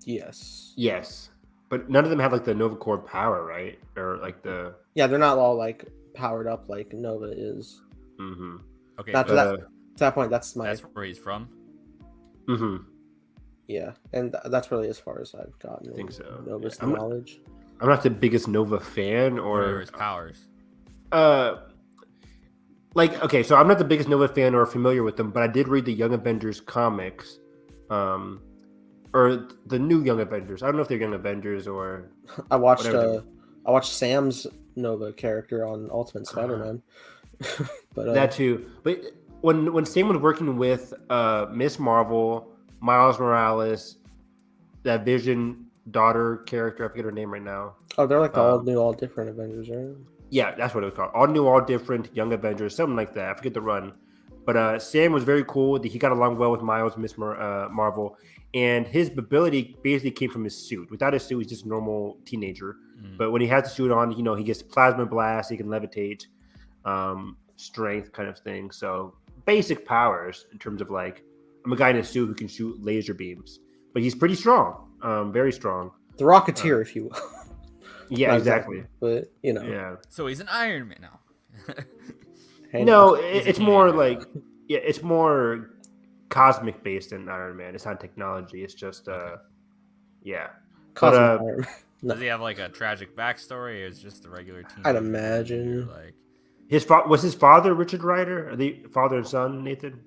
Yes. Yes, but none of them had like the Nova Corps power, right? Or like the. Yeah, they're not all like powered up like Nova is. Mm-hmm. Okay, Not to but To that point, that's my that's where he's from. Mm-hmm. yeah, and that's really as far as I've gotten. I think so. Nova's Yeah, I'm not- knowledge. I'm not the biggest Nova fan, Or or his powers. like okay, so I'm not the biggest Nova fan or familiar with them, but I did read the Young Avengers comics, or the new Young Avengers. I don't know if they're Young Avengers or I watched whatever. I watched Sam's Nova character on Ultimate Spider-Man. But that too. But when Sam was working with Miss Marvel, Miles Morales, that Vision daughter character, I forget her name right now. oh, they're like the all new, all different Avengers, right? Yeah, that's what it was called. All new, all different, Young Avengers, something like that. I forget the run. But Sam was very cool. He got along well with Miles, Miss Marvel, and his ability basically came from his suit. Without his suit, he's just a normal teenager. But when he has the suit on, he gets plasma blast, he can levitate, strength kind of thing. So basic powers in terms of like, I'm a guy in a suit who can shoot laser beams. But he's pretty strong, very strong. The Rocketeer, if you will. Yeah, Not exactly. But Yeah. So he's an Iron Man now. hey, No, He's a it's more teenager. like it's more cosmic based than Iron Man. It's not technology. It's just yeah. Cosmic but, Iron. No. Does he have like a tragic backstory, or is just the regular team? I'd imagine. Like, Was his father Richard Rider? Are they father and son, Nathan?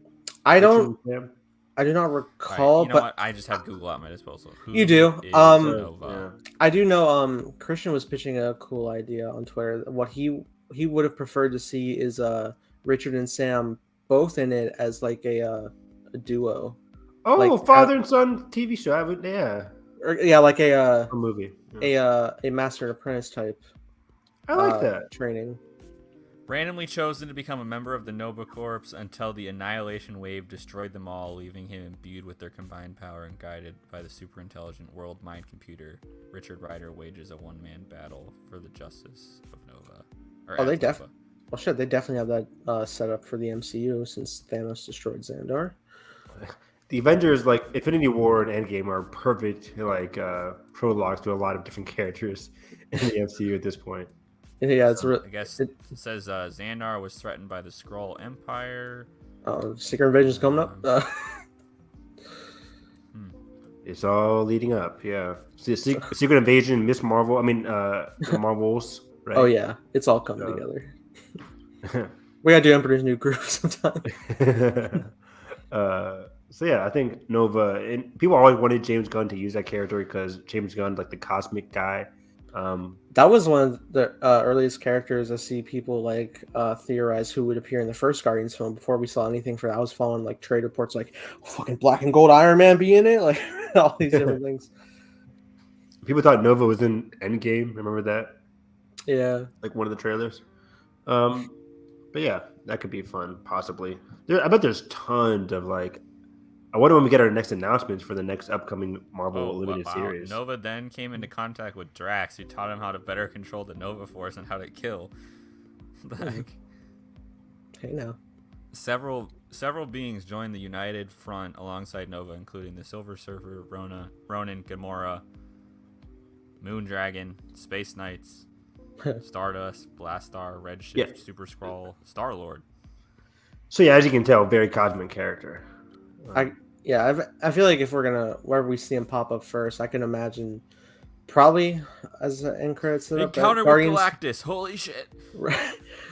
I don't. Richard and Sam? I do not All right, recall, you know but what? I just have Google at my disposal. Who You do. is So, Nova? I do know Christian was pitching a cool idea on Twitter. What he would have preferred to see is Richard and Sam both in it as like a duo. Oh, Like father and son TV show. I would, yeah, like a movie. Yeah. a master and apprentice type I like that. training. Randomly chosen to become a member of the Nova Corps until the Annihilation Wave destroyed them all, leaving him imbued with their combined power and guided by the super-intelligent world mind computer. Richard Rider wages a one-man battle for the justice of Nova. Oh, they definitely. Well, shit, they definitely have that set up for the MCU since Thanos destroyed Xandar. The Avengers, like Infinity War and Endgame, are perfect like prologues to a lot of different characters in the MCU at this point. Yeah, it's I guess it says Xandar was threatened by the Skrull Empire. Secret Invasion's coming up. It's all leading up, yeah. Secret Invasion, Miss Marvel. I mean, the Marvels. Right? Oh yeah, it's all coming together. We gotta do Emperor's New Groove sometime. So yeah, I think Nova, and people always wanted James Gunn to use that character because James Gunn, like the cosmic guy. That was one of the earliest characters I see people like theorize who would appear in the first Guardians film before we saw anything for that. I was following like trade reports like fucking black and gold Iron Man be in it, like all these different things. People thought Nova was in Endgame. Remember that? Yeah, like one of the trailers. But yeah, that could be fun, possibly. I bet there's tons of like. I wonder when we get our next announcements for the next upcoming Marvel limited series. Nova then came into contact with Drax, who taught him how to better control the Nova Force and how to kill. Like, hey now. Several beings joined the United Front alongside Nova, including the Silver Surfer, Ronan, Gamora, Moondragon, Space Knights, Stardust, Blastar, Redshift, Super Skrull, Star-Lord. So yeah, as you can tell, very cosmic character. I feel like if we're gonna wherever we see him pop up first, I can imagine probably as an end credits Encounter with Galactus. Holy shit!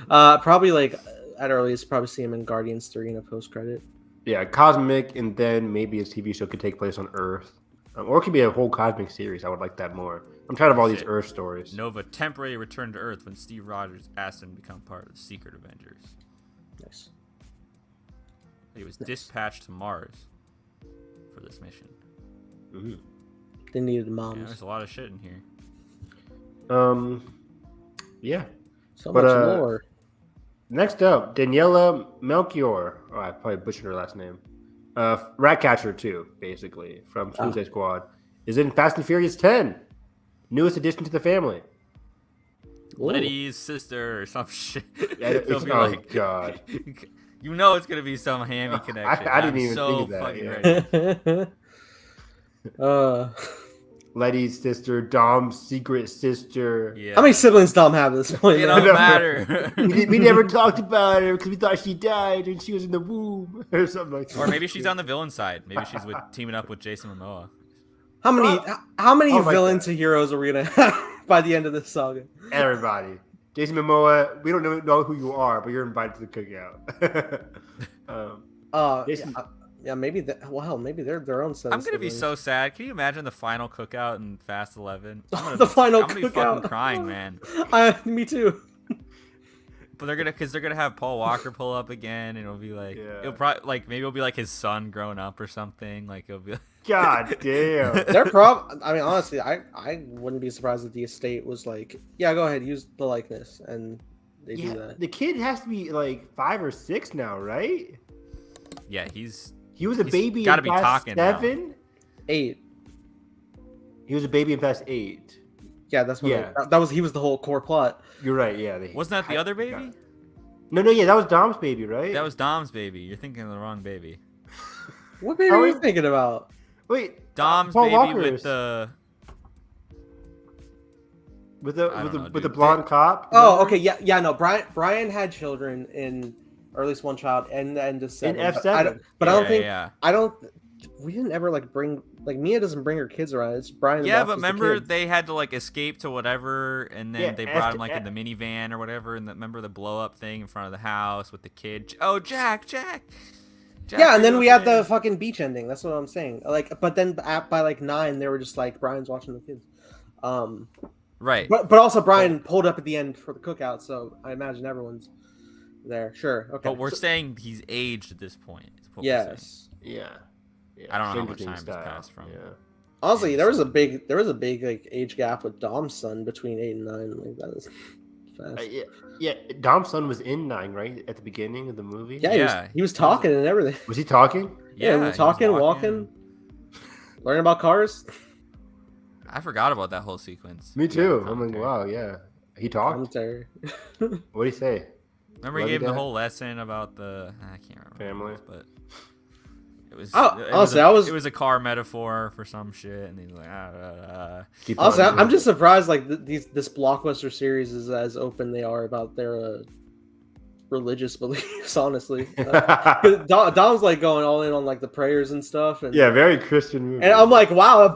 Probably like at earliest, probably see him in Guardians 3 in a post credit. Yeah, cosmic, and then maybe his TV show could take place on Earth, or it could be a whole cosmic series. I would like that more. I'm tired of all these Earth stories. Nova temporarily returned to Earth when Steve Rogers asked him to become part of the Secret Avengers. Nice. He was dispatched to Mars for this mission. Mm-hmm. They needed moms. Yeah, there's a lot of shit in here. Yeah. So much lore. Next up, Daniela Melchior. Oh, I probably butchered her last name. Ratcatcher 2, basically, from Suicide Squad, is in Fast and Furious 10. Newest addition to the family. Letty's sister or some shit. Yeah, oh, God. You know it's going to be some hammy connection. I didn't even think of that. Ready. Letty's sister, Dom's secret sister. Yeah. How many siblings Dom have at this point? It don't matter. we never talked about her because we thought she died and she was in the womb or something like that. Or maybe she's on the villain side. Maybe she's teaming up with Jason Momoa. How many like villains that. and heroes are we gonna have by the end of this saga? Everybody. Jason Momoa, we don't know who you are, but you're invited to the cookout. Jason, yeah, maybe maybe they're their own set. I'm gonna be so sad. Can you imagine the final cookout in Fast 11? The final I'm gonna be cookout. fucking crying, man. Me too. But they're gonna have Paul Walker pull up again, and it'll be like it'll probably like maybe it'll be like his son grown up or something. Like it'll be. God damn. I mean, honestly, I wouldn't be surprised if the estate was like, yeah, go ahead, use the likeness, and they do that. The kid has to be like 5 or 6 now, right? Yeah, he was a baby gotta in be Fast talking 7? now. 8. He was a baby in Fast 8. Yeah, that's what he was the whole core plot. You're right, yeah. Wasn't that the other baby? No, yeah, that was Dom's baby, right? That was Dom's baby. You're thinking of the wrong baby. What baby are you thinking about? Wait, Dom's Paul baby Walker's. with the blonde cop. Oh, okay, yeah, no. Brian had children or at least one child, and then just in F7. I don't. We didn't ever like bring Mia doesn't bring her kids around. It's Brian. Yeah, but remember they had to like escape to whatever, and then they brought him like in the minivan or whatever, and remember the blow up thing in front of the house with the kid. Oh, Jack. Yeah, and then we had the fucking beach ending. That's what I'm saying. Like, but then by like 9, they were just like Brian's watching the kids. Right. But also Brian pulled up at the end for the cookout, so I imagine everyone's there. Sure. Okay. But we're saying he's aged at this point. Is what we're yes. Yeah. I don't know how much time has passed from. Yeah. Honestly, there was a big like age gap with Dom's son between 8 and 9. Like that is fast. Yeah. Dom's son was in 9, right? At the beginning of the movie. Yeah, he was talking and everything. Was he talking? Yeah, he was talking, walking, learning about cars. I forgot about that whole sequence. Me too. I'm like, wow, yeah. He talked. Commentary. What did he say? Remember, he gave him the whole lesson about the I can't remember family, but it was. Honestly, it was a car metaphor for some shit, and he's like, Honestly, I'm just surprised. Like this blockbuster series is as open they are about their religious beliefs. Honestly, Dom's like going all in on like the prayers and stuff. And yeah, very Christian movie. And I'm like, wow,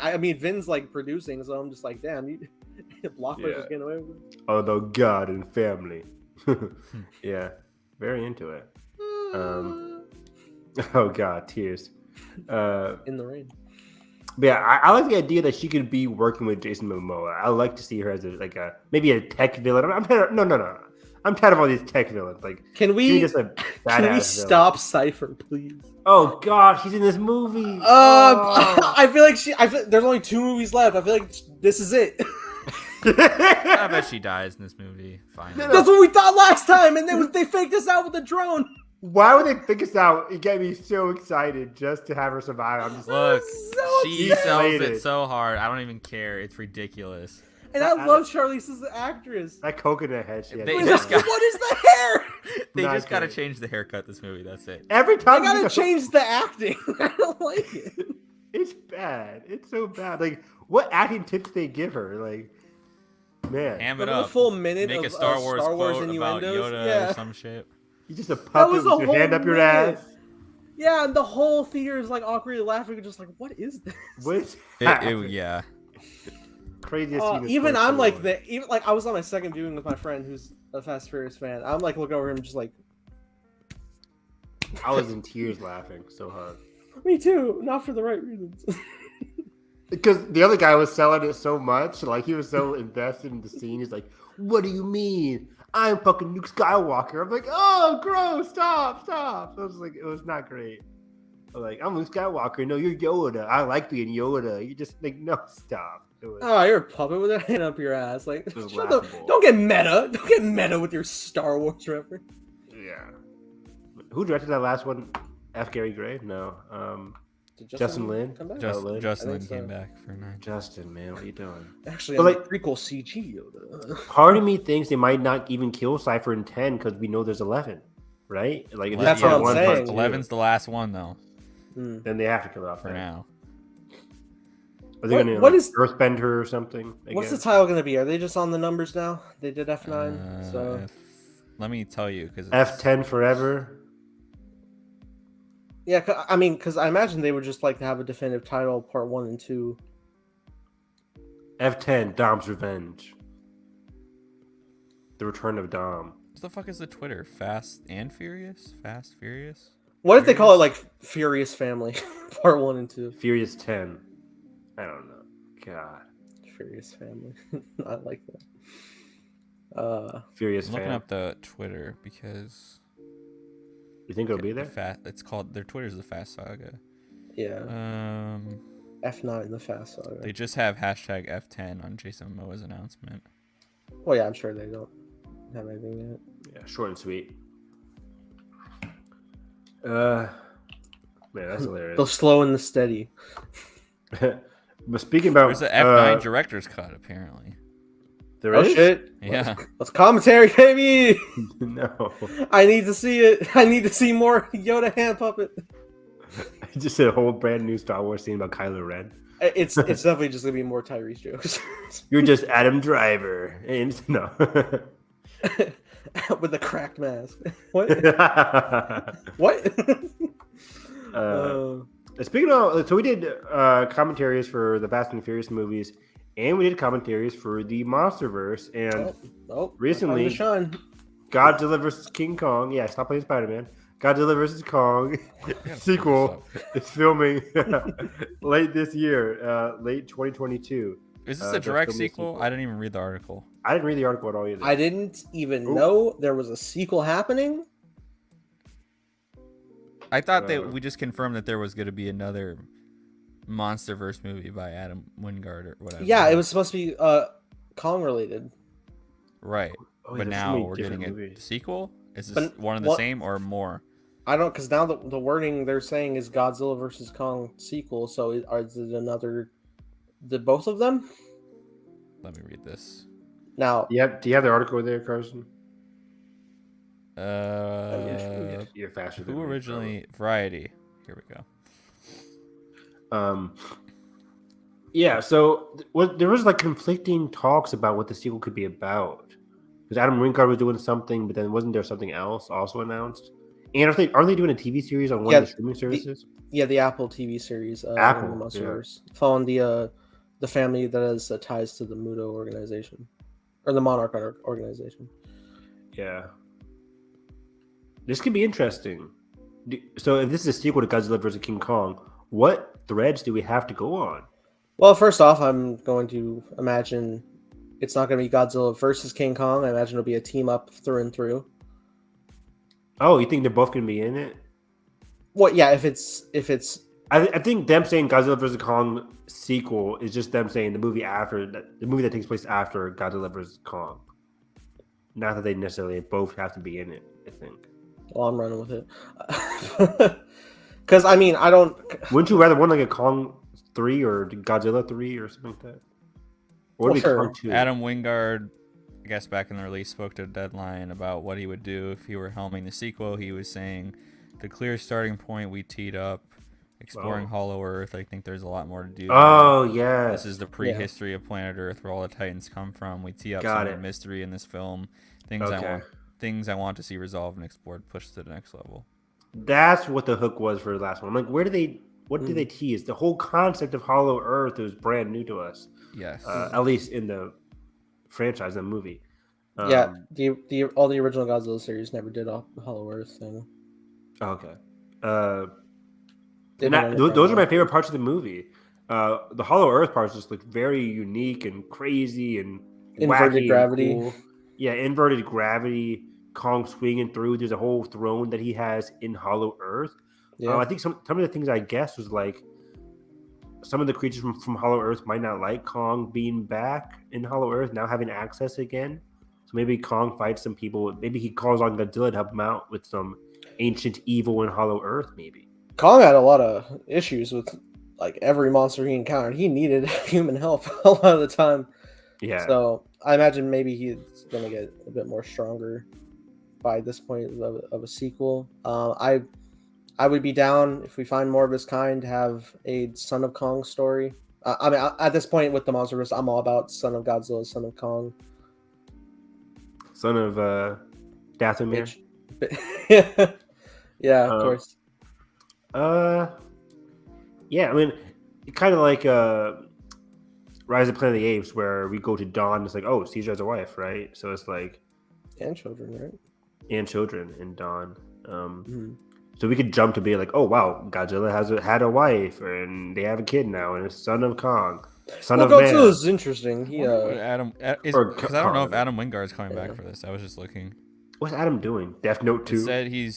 I mean, Vin's like producing, so I'm just like, damn, blockbuster's getting away with it. Although God and family. Yeah, very into it. Oh God, tears. In the rain. But yeah, I like the idea that she could be working with Jason Momoa. I like to see her as maybe a tech villain. No. I'm tired of all these tech villains. Like, can we just a can we stop Cypher, please? Oh God, she's in this movie. I feel like there's only 2 movies left. I feel like this is it. I bet she dies in this movie. Finally. That's what we thought last time, and they faked us out with the drone. Why would they fake us out? It got me so excited just to have her survive. I'm just look. She sells it so hard. I don't even care. It's ridiculous. And I love Charlize as the actress. That coconut head she has. What is the hair? They just gotta change the haircut this movie. That's it. Every time they gotta change the acting. I don't like it. It's bad. It's so bad. Like, what acting tips they give her? Like, man, ham it up. A full minute Make of a Star Wars quote about Yoda or some shit. You're just a puppet with your hand up your ass. Yeah, and the whole theater is like awkwardly laughing, just like, what is this? What is yeah. Craziest scene. Even I'm like I was on my second viewing with my friend who's a Fast and Furious fan. I'm like looking over him just like I was in tears laughing so hard. Me too, not for the right reasons. Because the other guy was selling it so much, like he was so invested in the scene. He's like, "What do you mean? I'm fucking Luke Skywalker." I'm like, "Oh, gross! Stop!" I was like, it was not great. I'm like, "I'm Luke Skywalker. No, you're Yoda. I like being Yoda." You just like, no, stop. You're a puppet with a hand up your ass. Like, don't get meta. Don't get meta with your Star Wars reference. Yeah. Who directed that last one? F. Gary Gray? No. Justin Lin? Justin Lin came back for 9. Justin, man, what are you doing? Actually, I'm like prequel CG Yoda. Part of me thinks they might not even kill Cypher in 10 because we know there's 11, right? Like that's what I'm saying. 11's the last one though. Then they have to kill it off for now. Are they going to Earthbender or something? What's the title going to be? Are they just on the numbers now? They did F9, so let me tell you, because F10 forever. Yeah, I mean, because I imagine they would just like to have a definitive title, part 1 and 2. F10, Dom's Revenge. The Return of Dom. What the fuck is the Twitter? Fast and Furious? Fast, Furious? What if they call it like Furious Family, part 1 and 2? Furious 10. I don't know. God. Furious Family. I like that. Furious I'm looking up the Twitter because... You think it'll be there? It's called, their Twitter's the Fast Saga. Yeah. F9, the Fast Saga. They just have hashtag F10 on Jason Momoa's announcement. Well, yeah, I'm sure they don't have anything yet. Yeah, short and sweet. Man, that's hilarious. They'll slow and the steady. But speaking about... There's an F9 director's cut, apparently. There is? Shit. Yeah. Let's commentary, baby! No. I need to see it. I need to see more Yoda hand puppet. I just said a whole brand new Star Wars scene about Kylo Ren. It's definitely just going to be more Tyrese jokes. You're just Adam Driver. And no. With a cracked mask. What? What? Speaking of, so we did commentaries for the Fast and Furious movies, and we did commentaries for the MonsterVerse. And recently, Godzilla vs. King Kong. Yeah, stop playing Spider-Man. Godzilla vs. Kong sequel is filming late this year, late 2022. Is this a direct sequel? I didn't even read the article. I didn't read the article at all either. I didn't even know there was a sequel happening. I thought that we just confirmed that there was going to be another MonsterVerse movie by Adam Wingard or whatever. Yeah, it was supposed to be Kong related. Right. Oh, but now we're getting a sequel? Is this one and the same or more? I don't, because now the wording they're saying is Godzilla vs. Kong sequel. So is it another, the both of them? Let me read this. Now, do you have the article there, Carson? You're faster than who me, originally Variety. Here we go. Yeah, so there was like conflicting talks about what the sequel could be about. Because Adam Wingard was doing something, but then wasn't there something else also announced? And aren't they doing a TV series on one of the streaming services? The Apple TV series, Apple, the MonsterVerse, following the family that has ties to the Muto organization or the Monarch organization. Yeah, this could be interesting. So, if this is a sequel to Godzilla vs. King Kong, what threads do we have to go on? Well, first off, I'm going to imagine it's not going to be Godzilla versus King Kong. I imagine it'll be a team up through and through. Oh, you think they're both going to be in it? Well, yeah. If it's, I think them saying Godzilla vs. Kong sequel is just them saying the movie that takes place after Godzilla vs. Kong. Not that they necessarily both have to be in it. I think. Well, I'm running with it. Because I mean, I don't. Wouldn't you rather one like a Kong 3 or Godzilla 3 or something like that? Or would it be Kong 2? Adam Wingard, I guess back in the release, spoke to Deadline about what he would do if he were helming the sequel. He was saying, the clear starting point we teed up, exploring Hollow Earth. I think there's a lot more to do. Oh, yeah. This is the prehistory of planet Earth where all the Titans come from. We tee up some of the mystery in this film. Things I want to see resolved and explored, pushed to the next level. That's what the hook was for the last one. I'm like, what did they tease? The whole concept of Hollow Earth was brand new to us. Yes. At least in the franchise, the movie. Yeah, all the original Godzilla series never did a Hollow Earth thing. Okay. Those are my favorite parts of the movie. The Hollow Earth parts just look very unique and crazy and inverted wacky gravity. And cool. Yeah, inverted gravity. Kong swinging through. There's a whole throne that he has in Hollow Earth. Yeah. I think some of the things I guess was like some of the creatures from Hollow Earth might not like Kong being back in Hollow Earth, now having access again. So maybe Kong fights some people. Maybe he calls on Godzilla to help him out with some ancient evil in Hollow Earth, maybe. Kong had a lot of issues with like every monster he encountered. He needed human help a lot of the time. Yeah. So I imagine maybe he's going to get a bit more stronger by this point of a sequel. I would be down if we find more of his kind to have a Son of Kong story. I mean, at this point with the MonsterVerse, I'm all about Son of Godzilla, Son of Kong. Son of Dathomir. Yeah, of course. Yeah, I mean, kind of like Rise of Planet of the Apes, where we go to Dawn. It's like, oh, Caesar has a wife, right? So it's like, and children, right? And children in Dawn. So we could jump to be like, oh wow, Godzilla had a wife, and they have a kid now, and it's Son of Kong, son of man. Godzilla is interesting. Because I don't know if Adam Wingard is coming back for this. I was just looking. What's Adam doing? Death Note 2? It said he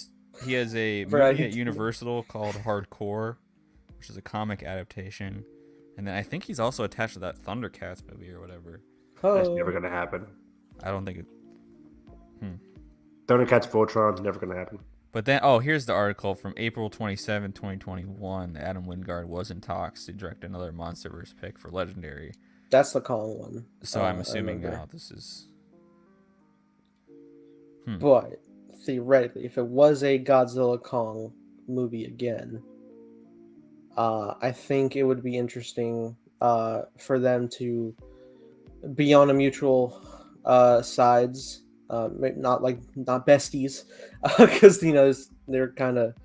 has a movie at Universal called Hardcore, which is a comic adaptation, and then I think he's also attached to that Thundercats movie or whatever. That's never gonna happen. I don't think it. Thundercats Voltron's never gonna happen. But then, here's the article from April 27, 2021. Adam Wingard was in talks to direct another MonsterVerse pick for Legendary. That's the Kong one. So I'm assuming now this is... But theoretically, if it was a Godzilla Kong movie again, I think it would be interesting for them to be on a mutual sides. Not besties, because they're kind of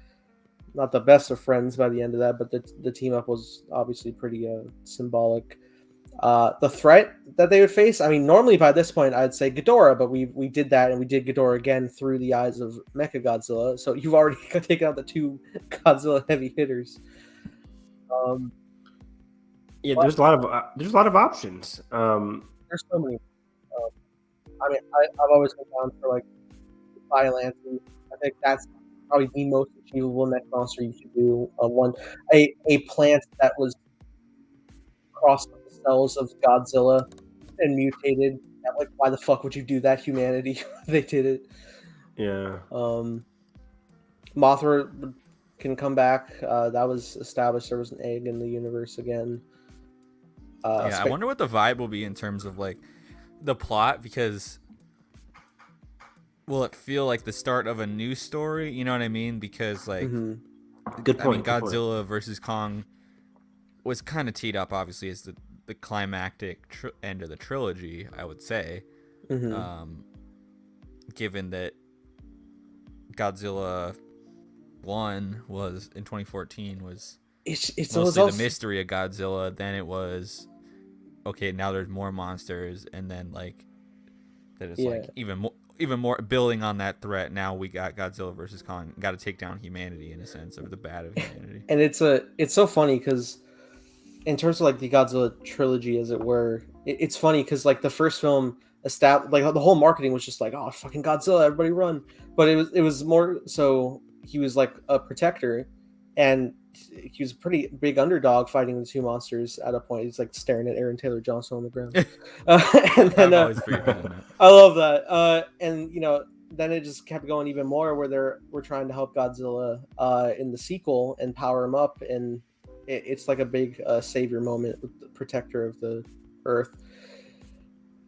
not the best of friends by the end of that. But the team up was obviously pretty symbolic. The threat that they would face, I mean, normally by this point I'd say Ghidorah, but we did that, and we did Ghidorah again through the eyes of Mechagodzilla. So you've already taken out the two Godzilla heavy hitters. Yeah, But there's a lot of options. there's so many. Um, I mean, I've always been down for like violence. And I think that's probably the most achievable neck monster you should do. A plant that was crossed with the cells of Godzilla and mutated. Like, why the fuck would you do that, humanity? They did it. Yeah. Mothra can come back. That was established. There was an egg in the universe again. I wonder what the vibe will be in terms of like the plot, because will it feel like the start of a new story? You know what I mean? Because like, Good point. Godzilla versus Kong was kind of teed up, obviously, as the climactic end of the trilogy, I would say. Given that Godzilla 1 was in 2014 was it's mostly also the mystery of Godzilla. Then it was okay. Now there's more monsters, and then like that is like even more building on that threat. Now we got Godzilla versus Kong. Got to take down humanity in a sense, or the bad of humanity. And it's so funny because in terms of like the Godzilla trilogy, as it were, it's funny because like the first film like the whole marketing was just like, oh fucking Godzilla, everybody run. But it was more so he was like a protector, and he was a pretty big underdog fighting the two monsters at a point. He's like staring at Aaron Taylor Johnson on the ground. And then I love that. And you know, then it just kept going even more where we're trying to help Godzilla in the sequel and power him up, and it's like a big savior moment with the protector of the Earth.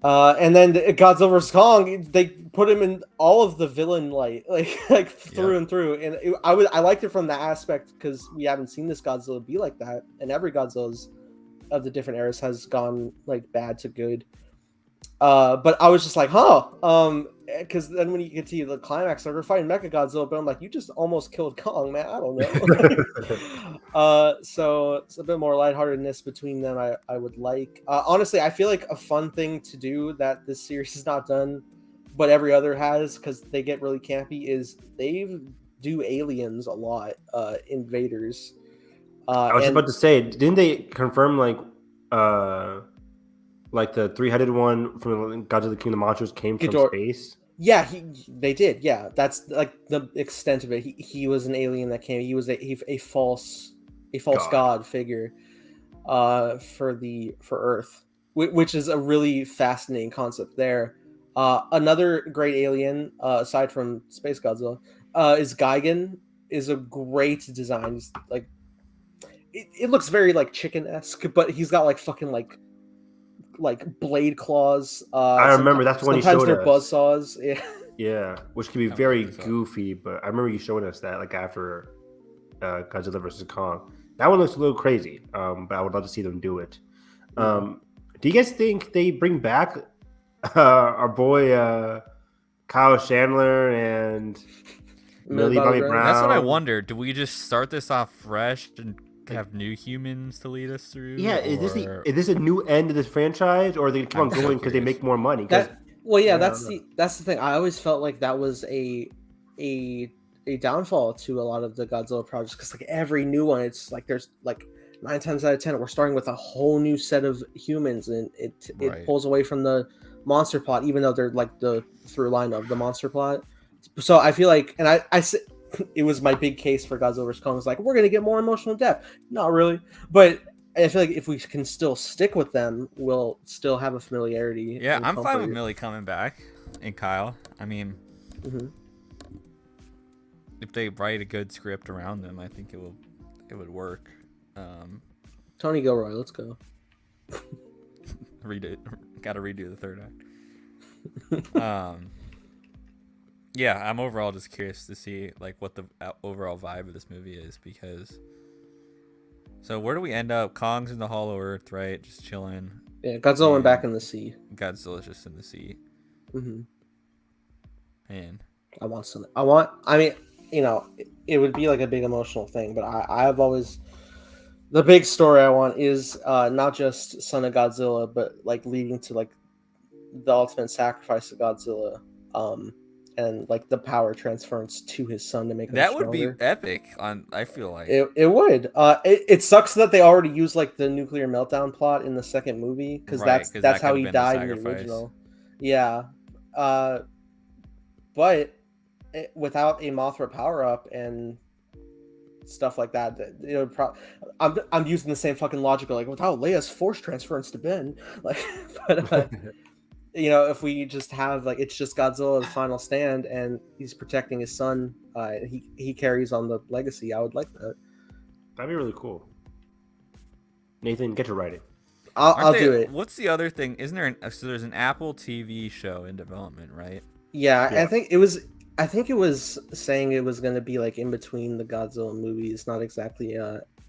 And then Godzilla vs. Kong, they put him in all of the villain light, like through and through. And I liked it from that aspect because we haven't seen this Godzilla be like that, and every Godzilla's of the different eras has gone like bad to good. But I was just like, because then when you get to the climax, like we're fighting Mechagodzilla, but I'm like, you just almost killed Kong, man. I don't know. So it's a bit more lightheartedness between them. I would like. Honestly, I feel like a fun thing to do that this series has not done, but every other has, because they get really campy, is they do aliens a lot, invaders. I was about to say, didn't they confirm like the three-headed one from Godzilla King of the Monsters came from space? Yeah, they did. Yeah, that's like the extent of it. He was an alien that came. He was a false god figure for Earth, which is a really fascinating concept there. Another great alien aside from Space Godzilla is Gigan. Is a great design. He's like it looks very like chicken-esque, but he's got like fucking like blade claws. I remember that's when he showed us. Sometimes they're buzzsaws. Yeah. Yeah, which can be very goofy, but I remember you showing us that like after Godzilla vs. Kong. That one looks a little crazy, but I would love to see them do it. Do you guys think they bring back our boy Kyle Chandler and Millie Bobby Brown? That's what I wonder. Do we just start this off fresh and have new humans to lead us through? Yeah, is this a new end of this franchise, or are they keep on going because they make more money? That's the thing. I always felt like that was a downfall to a lot of the Godzilla projects, because like every new one, it's like there's like 9 times out of 10 we're starting with a whole new set of humans, and it pulls away from the monster plot, even though they're like the through line of the monster plot. So I feel like, and I it was my big case for Godzilla vs. Kong. Was like, we're gonna get more emotional depth. Not really, but I feel like if we can still stick with them, we'll still have a familiarity. Yeah, I'm fine with Millie coming back and Kyle. I mean, if they write a good script around them, I think it would work. Tony Gilroy, let's go. Got to redo the third act. Yeah, I'm overall just curious to see like what the overall vibe of this movie is, because. So where do we end up? Kong's in the Hollow Earth, right? Just chilling. Yeah, Godzilla went back in the sea. Godzilla's just in the sea. Man, I mean, you know, it would be like a big emotional thing, but I've always The big story I want is not just Son of Godzilla, but like leading to like the ultimate sacrifice of Godzilla, and like the power transference to his son to make him That would be stronger. epic. I feel like. It would. It sucks that they already used like the nuclear meltdown plot in the second movie because Right, 'cause that's that how could've he been the died in the sacrifice. original. Yeah, but without a Mothra power up and stuff like that, it would I'm using the same fucking logic like without Leia's force transference to Ben, like, but. If we just have like it's just Godzilla's final stand and he's protecting his son, he carries on the legacy. I would like that. That'd be really cool. Nathan, get to writing. I'll do it. What's the other thing? Isn't there so there's an Apple TV show in development, right? Yeah, I think it was saying it was going to be like in between the Godzilla movies, not exactly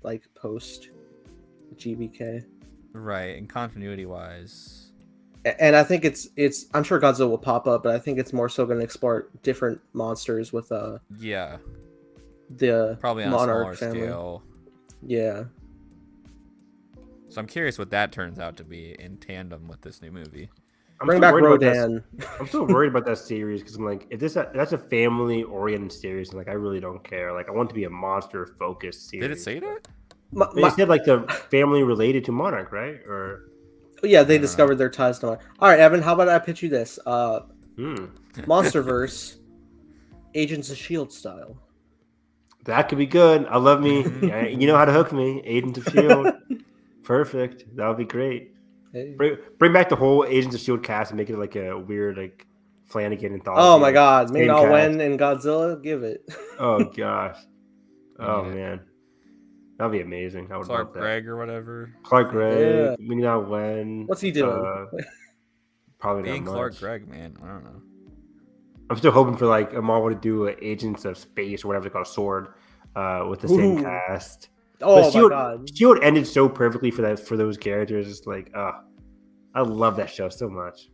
like post GBK. Right, and continuity wise. And I think it's I'm sure Godzilla will pop up, but I think it's more so going to explore different monsters with the probably on Monarch a smaller family. scale. Yeah. So I'm curious what that turns out to be in tandem with this new movie. Bring back Rodan. I'm still worried about that series because I'm like, if that's a family-oriented series, and like I really don't care. Like I want it to be a monster-focused series. Did it say that? They said like the family related to Monarch, right? Or yeah, they discovered their ties to Monarch. All right, Evan, how about I pitch you this? Monsterverse, Agents of S.H.I.E.L.D. style. That could be good. I love me. You know how to hook me. Agents of S.H.I.E.L.D. Perfect. That would be great. Hey. Bring back the whole Agents of S.H.I.E.L.D. cast and make it like a weird like Flanagan anthology. Oh my god, Ming-Na cast. Wen and Godzilla, give it. Oh gosh. Oh man. That'd be amazing. I would Clark love that. Gregg or whatever. Clark Gregg, Yeah. Ming-Na Wen. What's he doing? Probably Being not much. Clark Gregg, man. I don't know. I'm still hoping for like a Marvel to do Agents of Space or whatever they call Sword, with the same cast. Oh but my god. S.H.I.E.L.D. ended so perfectly for those characters. It's like, I love that show so much.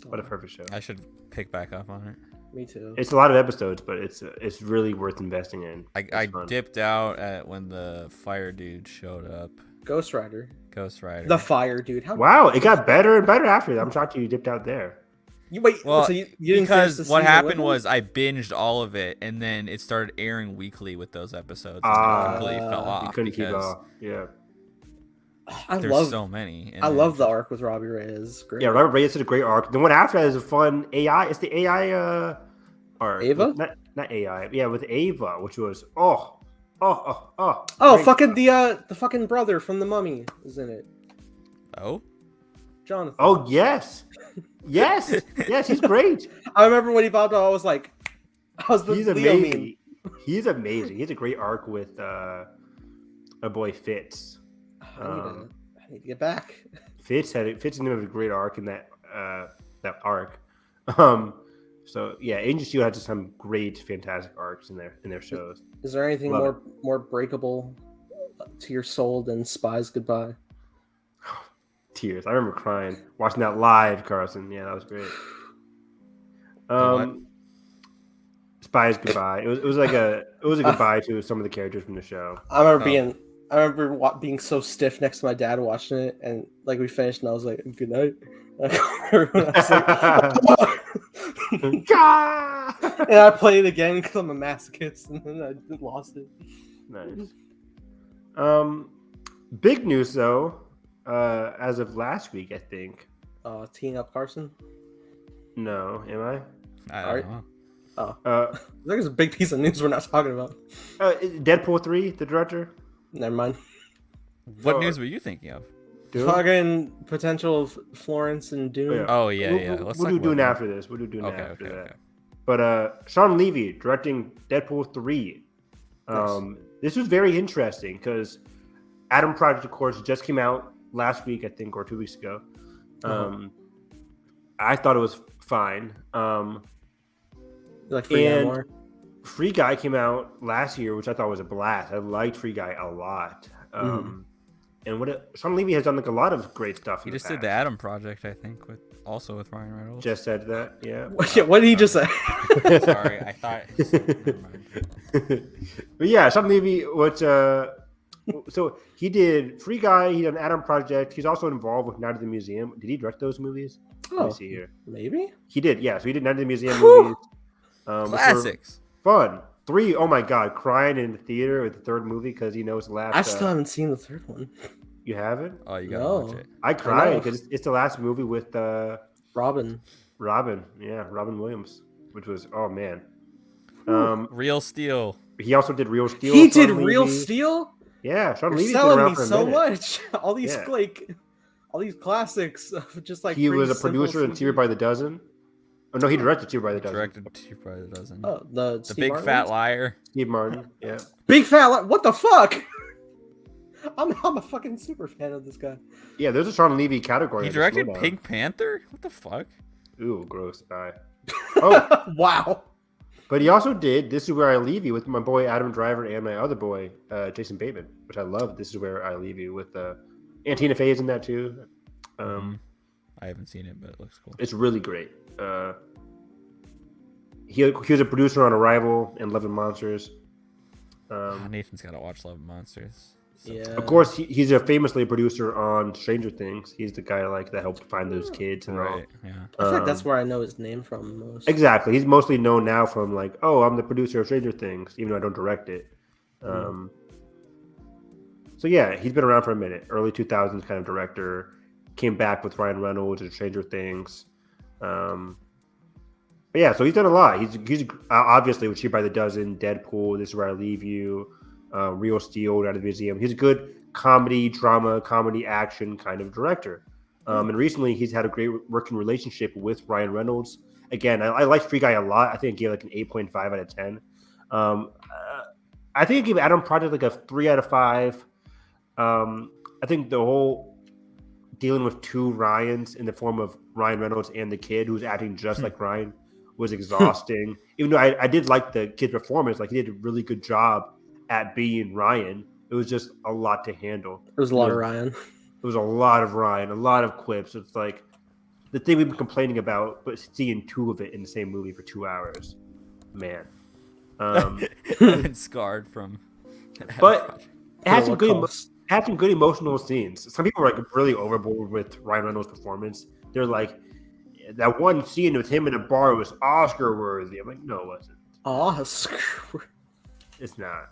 What a perfect show. I should pick back up on it. Me too. It's a lot of episodes, but it's really worth investing in. I dipped out at when the fire dude showed up. Ghost Rider. The fire dude. Wow, it got better and better after that. I'm shocked you dipped out there. Well, so you didn't because what happened was I binged all of it, and then it started airing weekly with those episodes. And I completely fell off. You couldn't keep up. Yeah. There's so many. I love the arc with Robbie Reyes. Great. Yeah, Robert Reyes did a great arc. The one after that is a fun AI. It's the AI arc. Ava? Not AI. Yeah, with Ava, which was Oh, great. fucking the fucking brother from the Mummy is in it. Oh? Jonathan. Oh yes. Yes, he's great. I remember when he popped up, I was like, He's amazing. He's amazing. He has a great arc with a boy Fitz. I need to get back. Fitz in him a great arc in that arc. So yeah, Agents of S.H.I.E.L.D. had just some great, fantastic arcs in their shows. Is there anything more breakable to your soul than Spies Goodbye? Tears. I remember crying watching that live, Carson. Yeah, that was great. Spies Goodbye. It was a goodbye to some of the characters from the show. I remember being so stiff next to my dad watching it, and like we finished, and I was like, "Good night." And I played it again because I'm a masochist, and then I lost it. Nice. Big news though. As of last week, I think. Teeing up Carson? No, am I? I don't know. I think it's a big piece of news we're not talking about. Deadpool 3, the director. Never mind. What news were you thinking of? Dune? Fucking potential of Florence and Dune. Oh yeah. We'll do Dune after this. We'll do Dune after that. Okay. But Sean Levy directing Deadpool 3. Nice. This was very interesting because Adam Project, of course, just came out last week, I think, or 2 weeks ago. I thought it was fine. Like Free Guy more? Free Guy came out last year, which I thought was a blast. I liked Free Guy a lot. And Sean Levy has done like a lot of great stuff. He just did the Adam Project, I think, with Ryan Reynolds. Just said that, yeah. What did he just say? Sorry, I thought. Never mind. But yeah, Sean Levy, which No, So he did Free Guy. He did an Adam Project. He's also involved with Night at the Museum. Did he direct those movies? Let me see here. Maybe. He did. Yeah. So he did Night at the Museum Whew. movies. Which were Classics. fun. 3. Oh my God, crying in the theater with the third movie because he knows the last. I still haven't seen the third one. You haven't? Oh, you gotta No. watch it. I cried because it's the last movie with Robin. Yeah, Robin Williams, which was man. Real Steel. He also did Real Steel. He did Sean Real Levy. Steel. Yeah, Sean You're Levy's been selling around me for a so minute. much. All these Yeah. all these classics of just like He was pretty a producer in simple Cheaper by the Dozen. Oh no, he directed Cheaper by the Dozen. Directed Cheaper by the Dozen. Oh, the The Steve Big Martin Fat ones? Liar. Steve Martin. Yeah. Big fat. What the fuck? I'm a fucking super fan of this guy. Yeah, there's a Sean Levy category. He on the directed Slowdown. Pink Panther? What the fuck? Ooh, gross guy. Oh, Wow. but he also did This Is Where I Leave You with my boy Adam Driver and my other boy Jason Bateman, which I love. This Is Where I Leave You with Tina Fey's in that too. I haven't seen it, but it looks cool. It's really great. He was a producer on Arrival and Love and Monsters. Nathan's gotta watch Love and Monsters. So- Yeah. Of course, he's a famously a producer on Stranger Things. He's the guy that helped find those kids and all. Right. Yeah. I feel like that's where I know his name from most. Exactly. He's mostly known now from I'm the producer of Stranger Things, even though I don't direct it. So yeah, he's been around for a minute. Early 2000s kind of director. Came back with Ryan Reynolds and Stranger Things. But yeah, so he's done a lot. He's obviously with Cheaper by the Dozen, Deadpool, This Is Where I Leave You, Real Steel, Night at the Museum. He's a good comedy, drama, comedy, action kind of director. And recently he's had a great working relationship with Ryan Reynolds. Again, I like Free Guy a lot. I think I gave an 8.5 out of 10. I think I gave Adam Project a 3 out of 5. I think the whole dealing with two Ryans in the form of Ryan Reynolds and the kid who's acting just like Ryan was exhausting. Even though I did like the kid's performance, he did a really good job at being Ryan. It was just a lot to handle. There was a lot of Ryan. It was a lot of Ryan, a lot of quips. It's like the thing we've been complaining about, but seeing 2 of it in the same movie for 2 hours, man. And scarred from. But it had some What good. cost? Had some good emotional scenes. Some people were really overboard with Ryan Reynolds' performance. They're like, that one scene with him in a bar was Oscar worthy. I'm like, no, it wasn't. Oscar. It's not.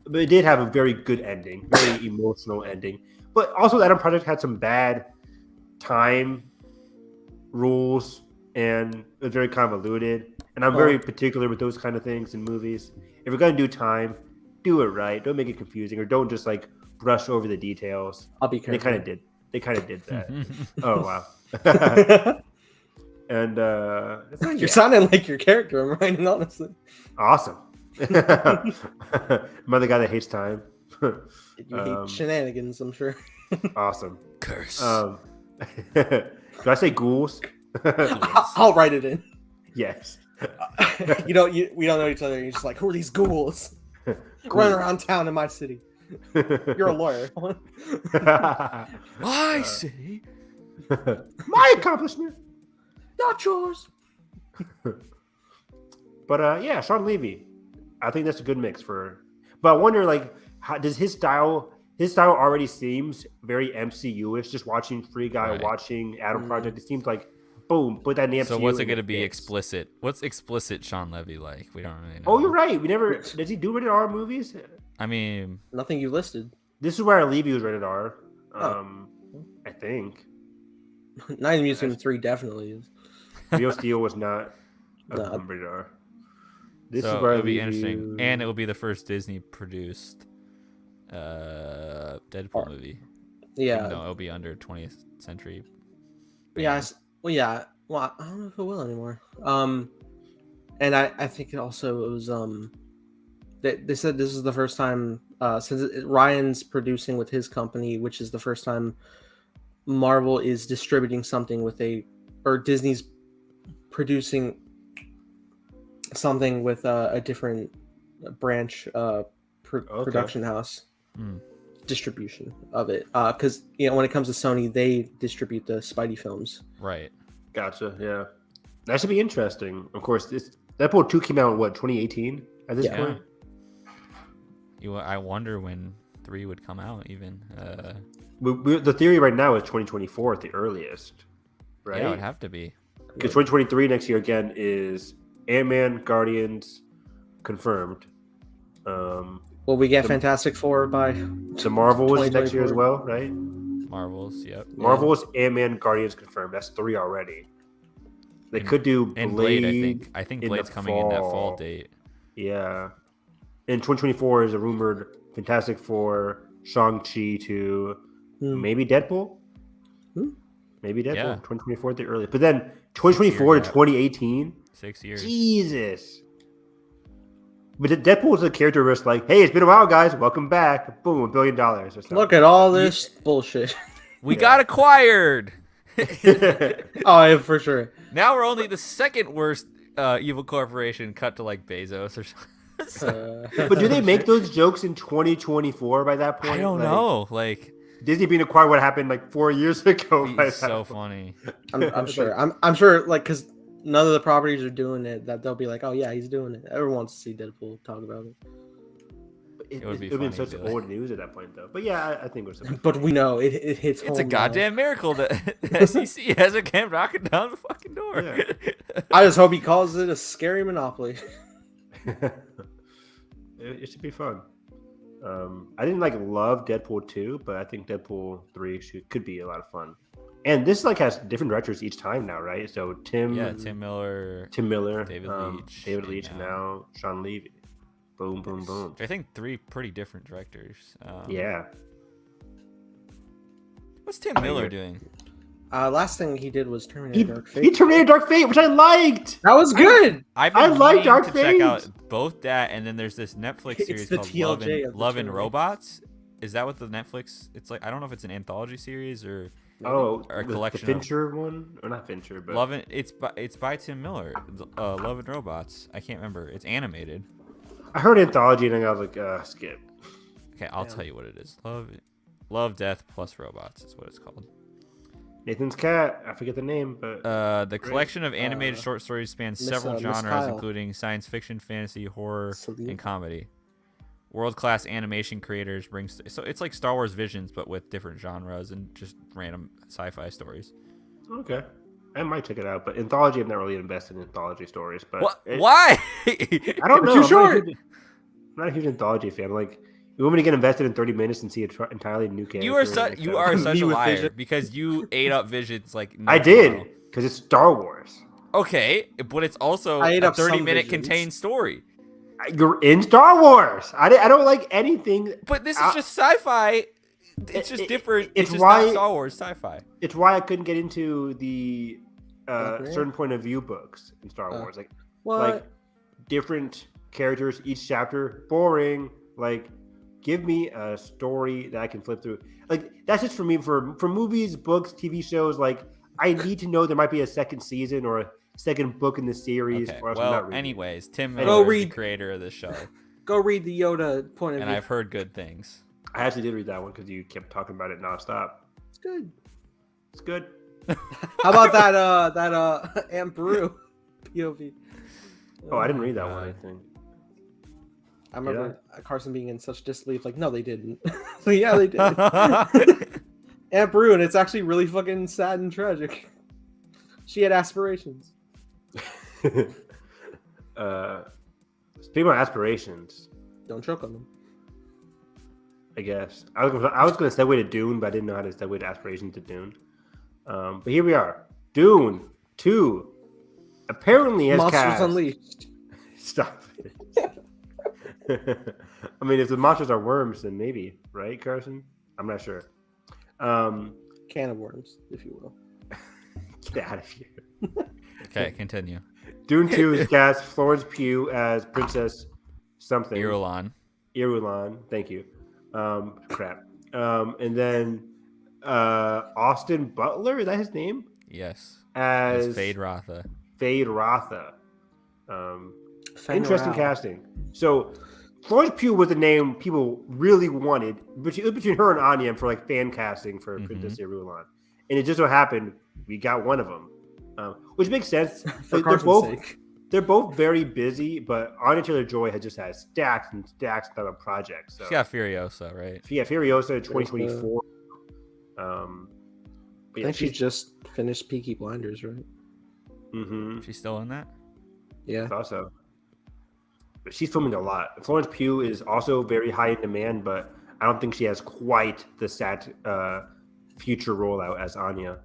But it did have a very good ending, very emotional ending. But also, the Adam Project had some bad time rules, and it was very convoluted. And I'm very particular with those kind of things in movies. If you're gonna do time, do it right. Don't make it confusing, or don't just brush over the details. I'll be They careful. kind of did that. Oh wow. And You're sounding like your character, I'm writing, honestly. awesome. I'm the guy that hates time. You hate shenanigans, I'm sure. Awesome. Curse. Do I say ghouls? I'll write it in. Yes. We don't know each other. You're just like, who are these ghouls? Running around town in my city. You're a lawyer. My city. My accomplishment. Not yours. But yeah, Sean Levy. I think that's a good mix for. But I wonder, how does his style? His style already seems very MCU-ish. Just watching Free Guy, Right. watching Adam Project, it seems like boom. Put that in the MCU. So what's it and going to be fits. explicit? What's explicit Sean Levy like? We don't really know. Oh, you're right. We never. Does he do rated R movies? I mean, Nothing you listed. This Is Where I Leave You is rated R. I think. Night in the Museum 3 definitely is. Real Steel was not No. rated R. This so is where it'll be I leave interesting, you. and it will be the first Disney produced Deadpool movie. Yeah. No, it'll be under 20th century. Yeah. band. Yeah. Well, I don't know if it will anymore. And I think it was they said this is the first time since Ryan's producing with his company, which is the first time Marvel is distributing something or Disney's producing something with a different branch production house distribution of it. Because when it comes to Sony, they distribute the Spidey films. Right. Gotcha. Yeah, that should be interesting. Of course, this Deadpool 2 came out in 2018 at this Yeah. point. I wonder when 3 would come out even. The theory right now is 2024 at the earliest, right? Yeah, it would have to be. Because 2023 next year again is Ant-Man, Guardians, confirmed. Will we get Fantastic Four by The Marvels next year as well, right? Marvels, yep. Marvels, Ant-Man, Guardians confirmed. That's 3 already. They could do Blade. And Blade, I think Blade's coming in that fall date. Yeah. And 2024 is a rumored Fantastic Four, Shang-Chi 2, maybe Deadpool? Maybe Deadpool. Yeah. 2024 at the earliest. But then 2024 to 2018? 6 years. Jesus. But Deadpool is a character where it's like, hey, it's been a while, guys. Welcome back. Boom, $1 billion. Or something. Look at all this bullshit. We got acquired. Oh, yeah, for sure. Now we're only the second worst evil corporation, cut to like Bezos or something. But do they make those jokes in 2024 by that point? I don't know. Like Disney being acquired, what happened like 4 years ago? it's so funny. I'm sure. I'm sure. Like, because none of the properties are doing it, that they'll be like, oh yeah, he's doing it. Everyone wants to see Deadpool talk about it. It would be been funny such to, old news at that point, though. But yeah, I think it was. But we know it hits. It's a home goddamn miracle that SEC hasn't came knocking down the fucking door. Yeah. I just hope he calls it a scary monopoly. It should be fun. I didn't love Deadpool 2, but I think Deadpool 3 could be a lot of fun. And this has different directors each time now, right? So Tim Miller, David Leitch, and now Sean Levy. Boom, boom, boom. I think 3 pretty different directors. Yeah. What's Tim Miller doing? Last thing he did was Terminator Dark Fate. He Terminated Dark Fate, which I liked. That was good. I like Dark to Fate. check out both that, and then there's this Netflix series the called TLJ of the Love and Terminator. Robots. Is that what the Netflix? It's like I don't know if it's an anthology series or Oh, or a collection the Fincher one, or not Fincher, but Love and it's by Tim Miller. Love and Robots. I can't remember. It's animated. I heard anthology and I was like, skip. Okay, I'll tell you what it is. Love, Death plus Robots is what it's called. Nathan's cat. I forget the name, but The collection of animated short stories spans several Miss genres, Kyle. including science fiction, fantasy, horror, Celine. and comedy. World-class animation creators so it's like Star Wars Visions, but with different genres and just random sci-fi stories. okay. I might check it out, but anthology, I'm not really invested in anthology stories. But What? Why? I don't know. Too I'm short. not a huge anthology fan. Like, you want me to get invested in 30 minutes and see an entirely new character? You are such Me a with liar Vision. because you ate up Visions like no I tomorrow. did, because it's Star Wars. Okay, but it's also I ate a up some 30-minute Visions. contained story. You're in Star Wars. I don't like anything. But this is just sci-fi. It's just different. it's It's just why- not Star Wars sci-fi. It's why I couldn't get into the Okay. certain point of view books in Star Wars. What? Like different characters, each chapter, boring. Like, give me a story that I can flip through. Like, that's just for me. For movies, books, TV shows, like, I need to know there might be a second season or a second book in the series. Okay. Or else I'm not Well, reading. anyways, Tim Go Miller is the read- creator of this show, Go read the Yoda point of and view. I've heard good things. I actually did read that one because you kept talking about it nonstop. It's good. It's good. How about that Aunt Beru POV? Oh, I didn't read that God. one. I think. I remember Carson being in such disbelief, like, no, they didn't. So yeah, they did. Aunt Beru, and it's actually really fucking sad and tragic. She had aspirations. Speaking of aspirations, Don't choke on them. I guess I was going to segue to Dune, but I didn't know how to segue to aspirations to Dune. But here we are, Dune 2. Apparently has Monsters cast. Unleashed. Stop it. I mean, if the monsters are worms, then maybe, right, Carson? I'm not sure. Can of worms, if you will. Get out of here. Okay, continue. Dune 2 is cast Florence Pugh as Princess something. Irulan. Thank you. Crap. And then Austin Butler, is that his name? Yes. As It's Fade Rotha. Fade Rotha. Interesting casting. So Florence Pugh was the name people really wanted, but it was between her and Anya for like fan casting for Princess Irulan. And it just so happened we got one of them, which makes sense. For They're Carson's both sake. they're both very busy, but Anya Taylor-Joy has just had stacks and stacks of projects. So She got Furiosa, right? yeah, Furiosa in 2024. But I yeah, think she just finished Peaky Blinders, right? Mm-hmm. She's still in that? Yeah. I thought so. But she's filming a lot. Florence Pugh is also very high in demand, but I don't think she has quite the future rollout as Anya.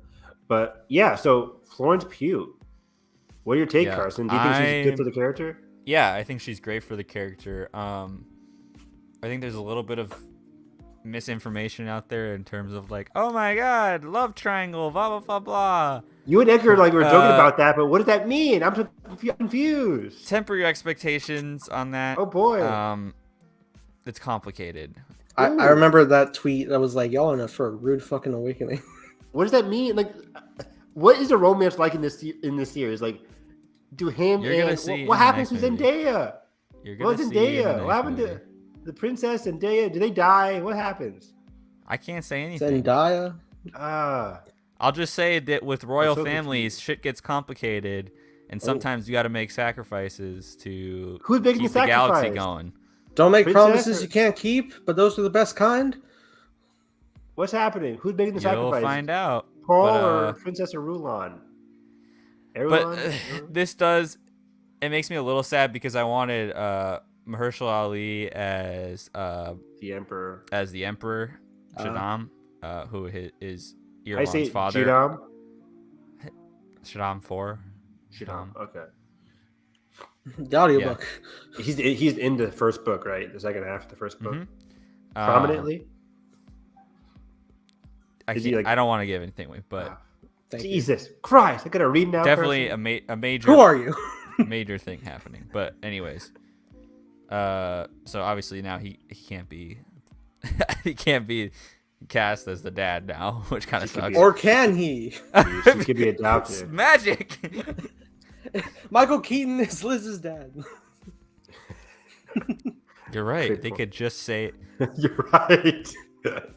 But yeah, so Florence Pugh. What are your take, Carson? Do you think she's good for the character? Yeah, I think she's great for the character. I think there's a little bit of misinformation out there in terms of like, oh my god, love triangle, blah blah blah blah. You and Edgar were joking about that, but what does that mean? I'm so confused. Temper your expectations on that. Oh boy. It's complicated. I remember that tweet that was like, y'all in it for a rude fucking awakening. What does that mean? Like, what is the romance like in this series? Like, do him and what happens to Zendaya? What happened to the princess and Zendaya? Do they die? What happens? I can't say anything. Zendaya. I'll just say that with royal families, shit gets complicated, and sometimes you got to make sacrifices to keep the galaxy going. Don't make promises you can't keep, but those are the best kind. What's happening? Who's making the sacrifice? You'll find out. Paul or Princess Irulan? But it makes me a little sad because I wanted Mahershala Ali as the Emperor. Shaddam, who is Irulan's father. Shaddam 4. Shaddam. Okay. The audiobook. Yeah. He's in the first book, right? The second half of the first book. Prominently. I don't want to give anything away, but Jesus Christ, I gotta read now. Definitely a major. Who are you? Major thing happening. But anyways, so obviously now he can't be he can't be cast as the dad now, which kind of sucks. Or can he? She could be adopted. Magic. Michael Keaton is Liz's dad. You're right. They could just say. You're right.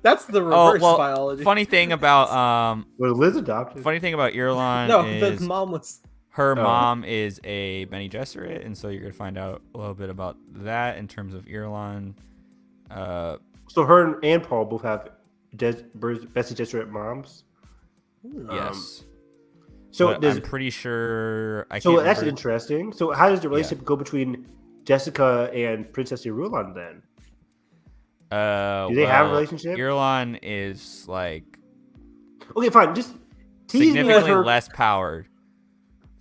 That's the reverse biology. Funny thing about was Liz adopted? Funny thing about Irulan is the mom was. Her mom is a Bene Gesserit, and so you're gonna find out a little bit about that in terms of Irulan. So her and Paul both have Bene Gesserit moms. Yes. So I'm pretty sure. That's interesting. So how does the relationship go between Jessica and Princess Irulan then? Do they have a relationship? Irulan is like okay, fine. Just significantly less powered.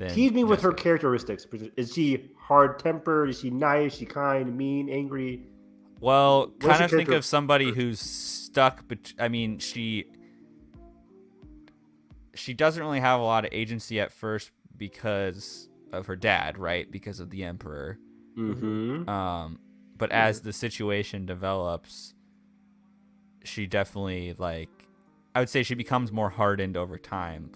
Tease me with her characteristics. Is she hard-tempered? Is she nice? Is she kind, mean, angry? Well, kind of think of somebody who's stuck. I mean, she doesn't really have a lot of agency at first because of her dad, right? Because of the Emperor. Mm-hmm. But as the situation develops, she definitely I would say she becomes more hardened over time,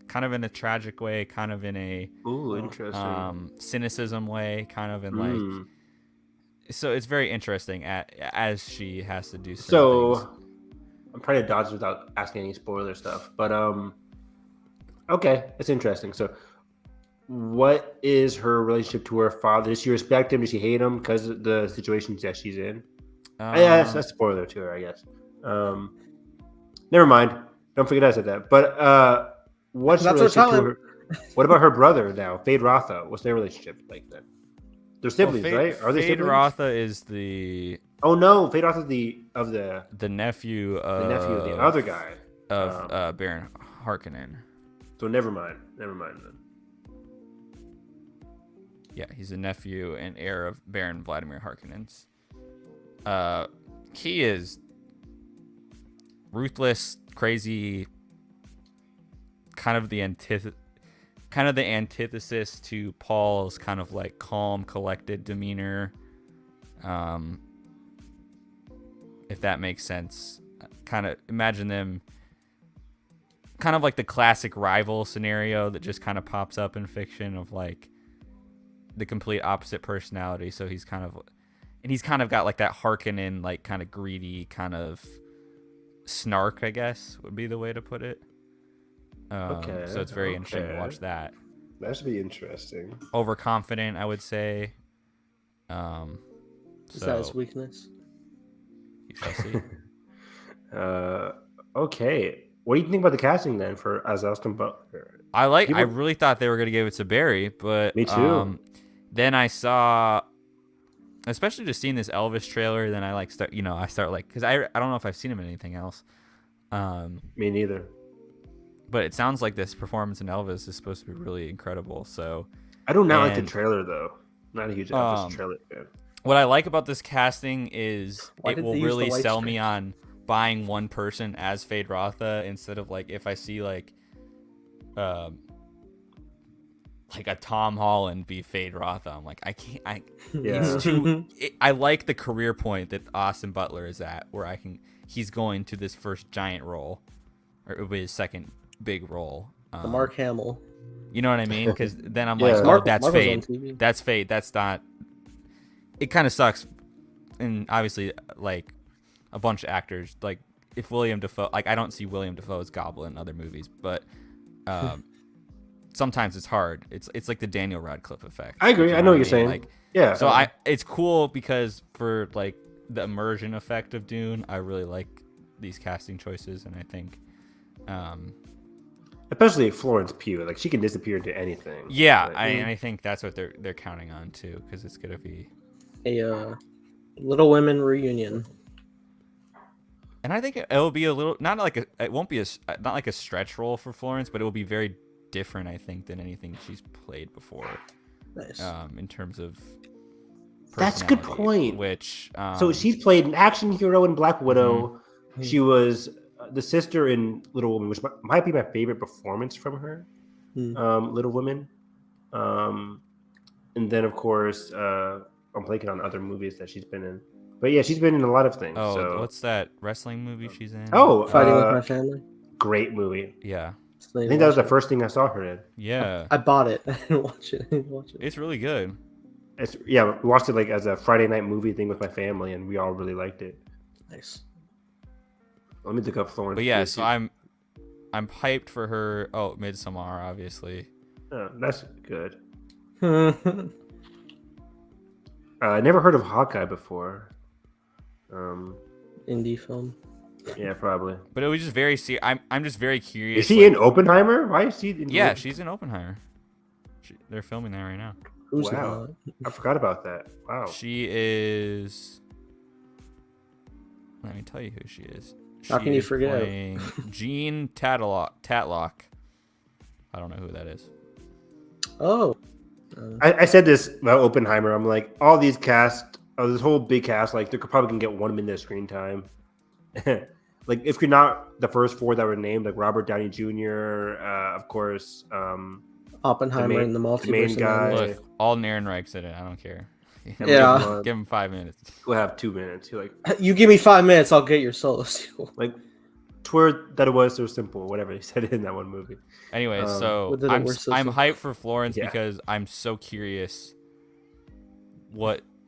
kind of in a tragic way, kind of in a interesting cynicism way, kind of in so it's very interesting as she has to do certain things. I'm trying to dodge without asking any spoiler stuff, but okay, it's interesting. So what is her relationship to her father? Does she respect him? Does she hate him because of the situations that she's in? Yeah, that's a spoiler to her, I guess. Never mind. Don't forget I said that. But what's her relationship to her? What about her brother now, Fade Rotha? What's their relationship like then? They're siblings, right? Are they siblings? Fade Rotha is the. Oh no, Fade Rotha is the nephew of the other guy of Baron Harkonnen. So never mind then. Yeah, he's a nephew and heir of Baron Vladimir Harkonnens. He is ruthless, crazy, kind of the antithesis to Paul's kind of calm, collected demeanor. If that makes sense. Kind of imagine them kind of like the classic rival scenario that just kind of pops up in fiction of the complete opposite personality. So he's kind of got that Harkonnen, kind of greedy, kind of snark, I guess would be the way to put it. Okay. So it's very interesting to watch that. That should be interesting. Overconfident, I would say. Is that his weakness? You shall see. Okay. What do you think about the casting then for as Austin Butler? I really thought they were gonna give it to Barry, but Me too. Then I saw, especially just seeing this Elvis trailer, then I start because I don't know if I've seen him in anything else. Me neither. But it sounds like this performance in Elvis is supposed to be really incredible. So I do not like the trailer though. Not a huge Elvis trailer fan. What I like about this casting is it will really the white sell strip? me on buying one person as Fade Rotha instead of like if I see like a Tom Holland be Fade Rotha. I'm like, I can't. It's too. I like the career point that Austin Butler is at, where he's going to this first giant role, or it will be his second big role. The Mark Hamill. You know what I mean? Because then I'm Yeah. like, oh, Mark- that's Mark was on Fade. TV. That's Fade. That's not. It kind of sucks, and obviously, like a bunch of actors, like if William Dafoe, like I don't see William Dafoe as Goblin in other movies, but sometimes it's hard. It's like the Daniel Radcliffe effect. I agree. You I know what you're I saying. Like, Yeah. so it's cool because for like the immersion effect of Dune, I really like these casting choices, and I think, especially Florence Pugh, like she can disappear into anything. yeah, But- I think that's what they're counting on too, because it's gonna be. A Little Women reunion. And I think it'll be a little it won't be not like a stretch role for Florence, but it will be very different, I think, than anything she's played before. Nice. In terms of That's a good personality, point. Which So she's played an action hero in Black Widow. Mm-hmm. She was the sister in Little Women, which might be my favorite performance from her. Little Women. And then, of course, I'm blanking on other movies that she's been in. But yeah, she's been in a lot of things. So. what's that wrestling movie she's in? Oh, Fighting with My Family. Great movie. Yeah. I think that was the first thing I saw her in. Yeah. I bought it. I didn't watch it. It's really good. We watched it like as a Friday night movie thing with my family, and we all really liked it. Nice. Let me look up Florence. But yeah, Pugh. so I'm hyped for her. Oh, Midsommar, obviously. Oh, that's good. I never heard of Hawkeye before. Indie film. Yeah, probably. But it was just very I'm just very curious. Is she in Oppenheimer? Why is she in? Yeah, she's in Oppenheimer. They're filming that right now. Who's Wow. not? I forgot about that. Wow. She is. Let me tell you who she is. How can you forget? Playing Jean Tatlock. I don't know who that is. Oh. I said this about Oppenheimer. I'm like, all these cast, this whole big cast, like they're probably gonna get 1 minute of screen time. Like if you're not the first four that were named, like Robert Downey Jr., of course. Oppenheimer in the multiverse. main guy. Look, all Ehrenreich's in it. I don't care. Yeah. Give him 5 minutes. We'll have 2 minutes. You're like, You give me 5 minutes, I'll get your solo sequel. like, toward that it was so simple. Whatever he said in that one movie. Anyway, so What did it I'm work so I'm simple? hyped for Florence Yeah. because I'm so curious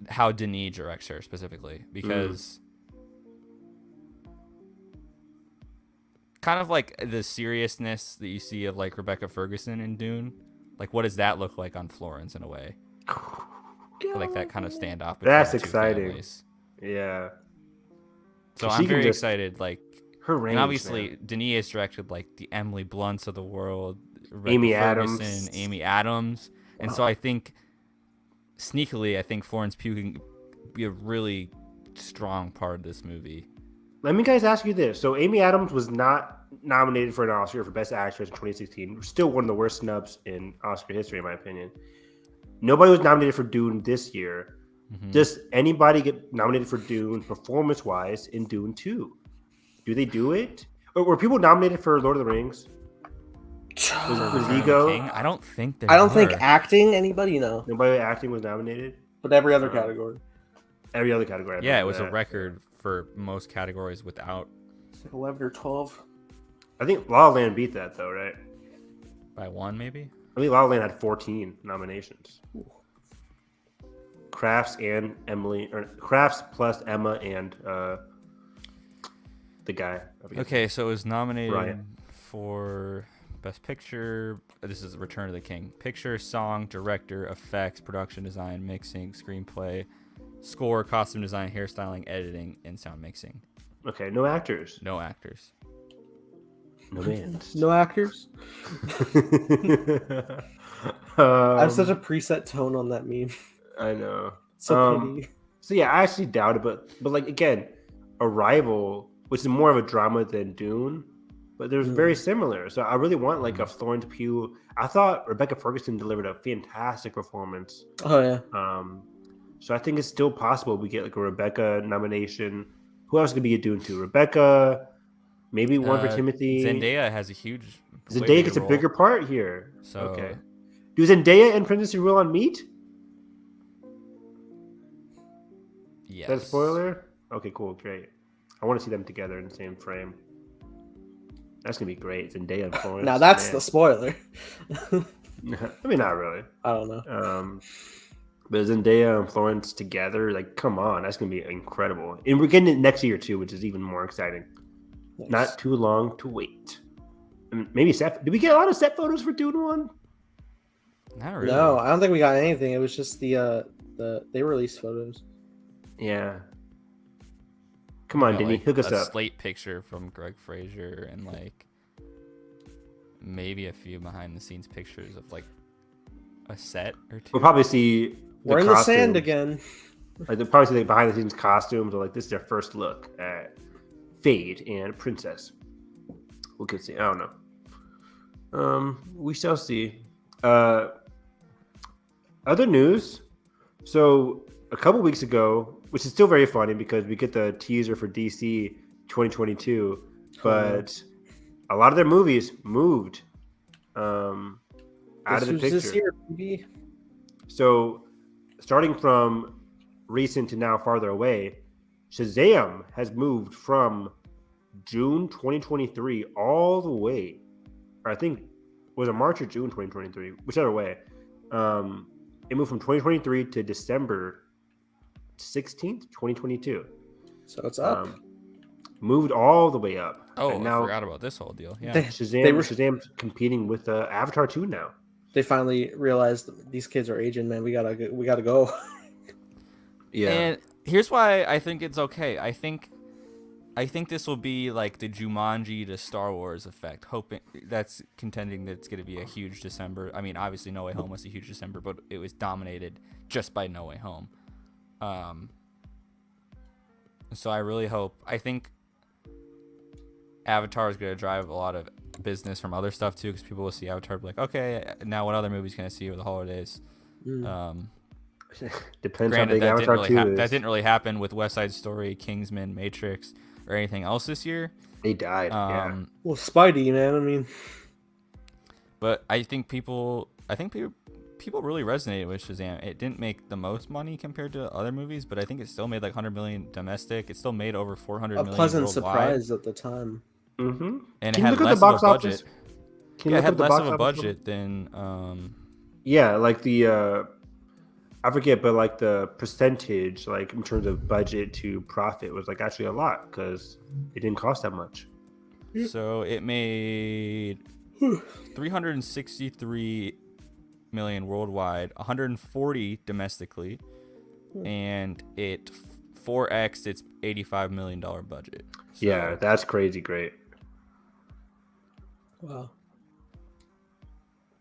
how Denis directs her specifically, because kind of like the seriousness that you see of like Rebecca Ferguson in Dune, like what does that look like on Florence in a way? Like that kind of standoff. between That's the two exciting. families. Yeah. So She I'm can very just- excited. Like, Her range. and obviously man. Denis has directed like the Emily Blunts of the world, Rebecca Amy Ferguson, Adams. Amy Adams, and so I think sneakily, I think Florence Pugh can be a really strong part of this movie. Let me guys ask you this. So Amy Adams was not nominated for an Oscar for Best Actress in 2016. Still one of the worst snubs in Oscar history, in my opinion. Nobody was nominated for Dune this year. Mhm. Does anybody get nominated for Dune performance-wise in Dune 2? Do they do it? Or were people nominated for Lord of the Rings? Was Return of the Ego? King? I don't think there I don't think were. acting, anybody, no. Nobody acting was nominated? But every other category. Every other category. I Yeah, it think was a that. record for most categories without It's like 11 or 12. I think La La Land beat that, though, right? by one, maybe. I think La La Land had 14 nominations. Crafts plus Emma and the guy. I forget. Okay, so it was nominated Ryan. for Best Picture. This is Return of the King. Picture, song, director, effects, production design, mixing, screenplay, score, costume design, hairstyling, editing, and sound mixing. Okay, no actors. No actors. No bands. No actors. I have such a preset tone on that meme. I know. So petty. So yeah, I actually doubt it, but like again, Arrival, which is more of a drama than Dune, but they're very similar. So I really want like a Florence Pugh. I thought Rebecca Ferguson delivered a fantastic performance. Oh yeah. So I think it's still possible we get like a Rebecca nomination. Who else could be a Dune too? Rebecca, maybe one for Timothy. Zendaya has a huge. Zendaya gets a bigger part here. So okay. Do Zendaya and Princess Irulan meet? Yes. Is that a spoiler? Okay, cool, great. I want to see them together in the same frame. That's gonna be great. Zendaya and Florence. Now that's the spoiler. I mean, not really. I don't know. But Zendaya and Florence together, like, come on, that's gonna be incredible. And we're getting it next year too, which is even more exciting. Nice. Not too long to wait. And maybe set. Did we get a lot of set photos for Dune 1? Not really. No, I don't think we got anything. It was just the they released photos. Yeah. Come on, Denny, hook us a up. Slate picture from Greg Fraser and like maybe a few behind the scenes pictures of like a set or two. We'll probably see. We're in the sand again. Like they'll probably see the behind the scenes costumes, or like this is their first look at Fade and Princess. We could see. I don't know. We shall see. Other news. So a couple weeks ago, which is still very funny because we get the teaser for DC 2022, but a lot of their movies moved out of the picture. This year, maybe. So starting from recent to now farther away, Shazam has moved from June 2023 all the way, or I think was it March or June 2023, whichever way. It moved from 2023 to December 16th, 2022. So it's up. Moved all the way up. Oh, and now I forgot about this whole deal. Yeah, Shazam's competing with Avatar 2 now. They finally realized these kids are aging, man. We gotta go. Yeah. And here's why I think it's okay. I think this will be like the Jumanji to Star Wars effect. Hoping that's contending that it's going to be a huge December. I mean, obviously No Way Home was a huge December, but it was dominated just by No Way Home. So I really hope. I think Avatar is going to drive a lot of business from other stuff too, because people will see Avatar and be like, okay, now what other movies can I see over the holidays? Depends granted, how big Avatar 2 is. That didn't really happen with West Side Story, Kingsman, Matrix, or anything else this year. They died. Yeah. Well, Spidey, man. I mean, but I think people really resonated with Shazam. It didn't make the most money compared to other movies, but I think it still made like 100 million domestic. It still made over 400 million. A pleasant worldwide. surprise at the time. Mm-hmm. And it had less of a budget. It had less of a budget than. Yeah, like the I forget, but like the percentage, like in terms of budget to profit, was like actually a lot because it didn't cost that much. So it made 363 million worldwide, 140 domestically, and it 4x'd its $85 million budget. So, yeah, that's crazy great. Wow.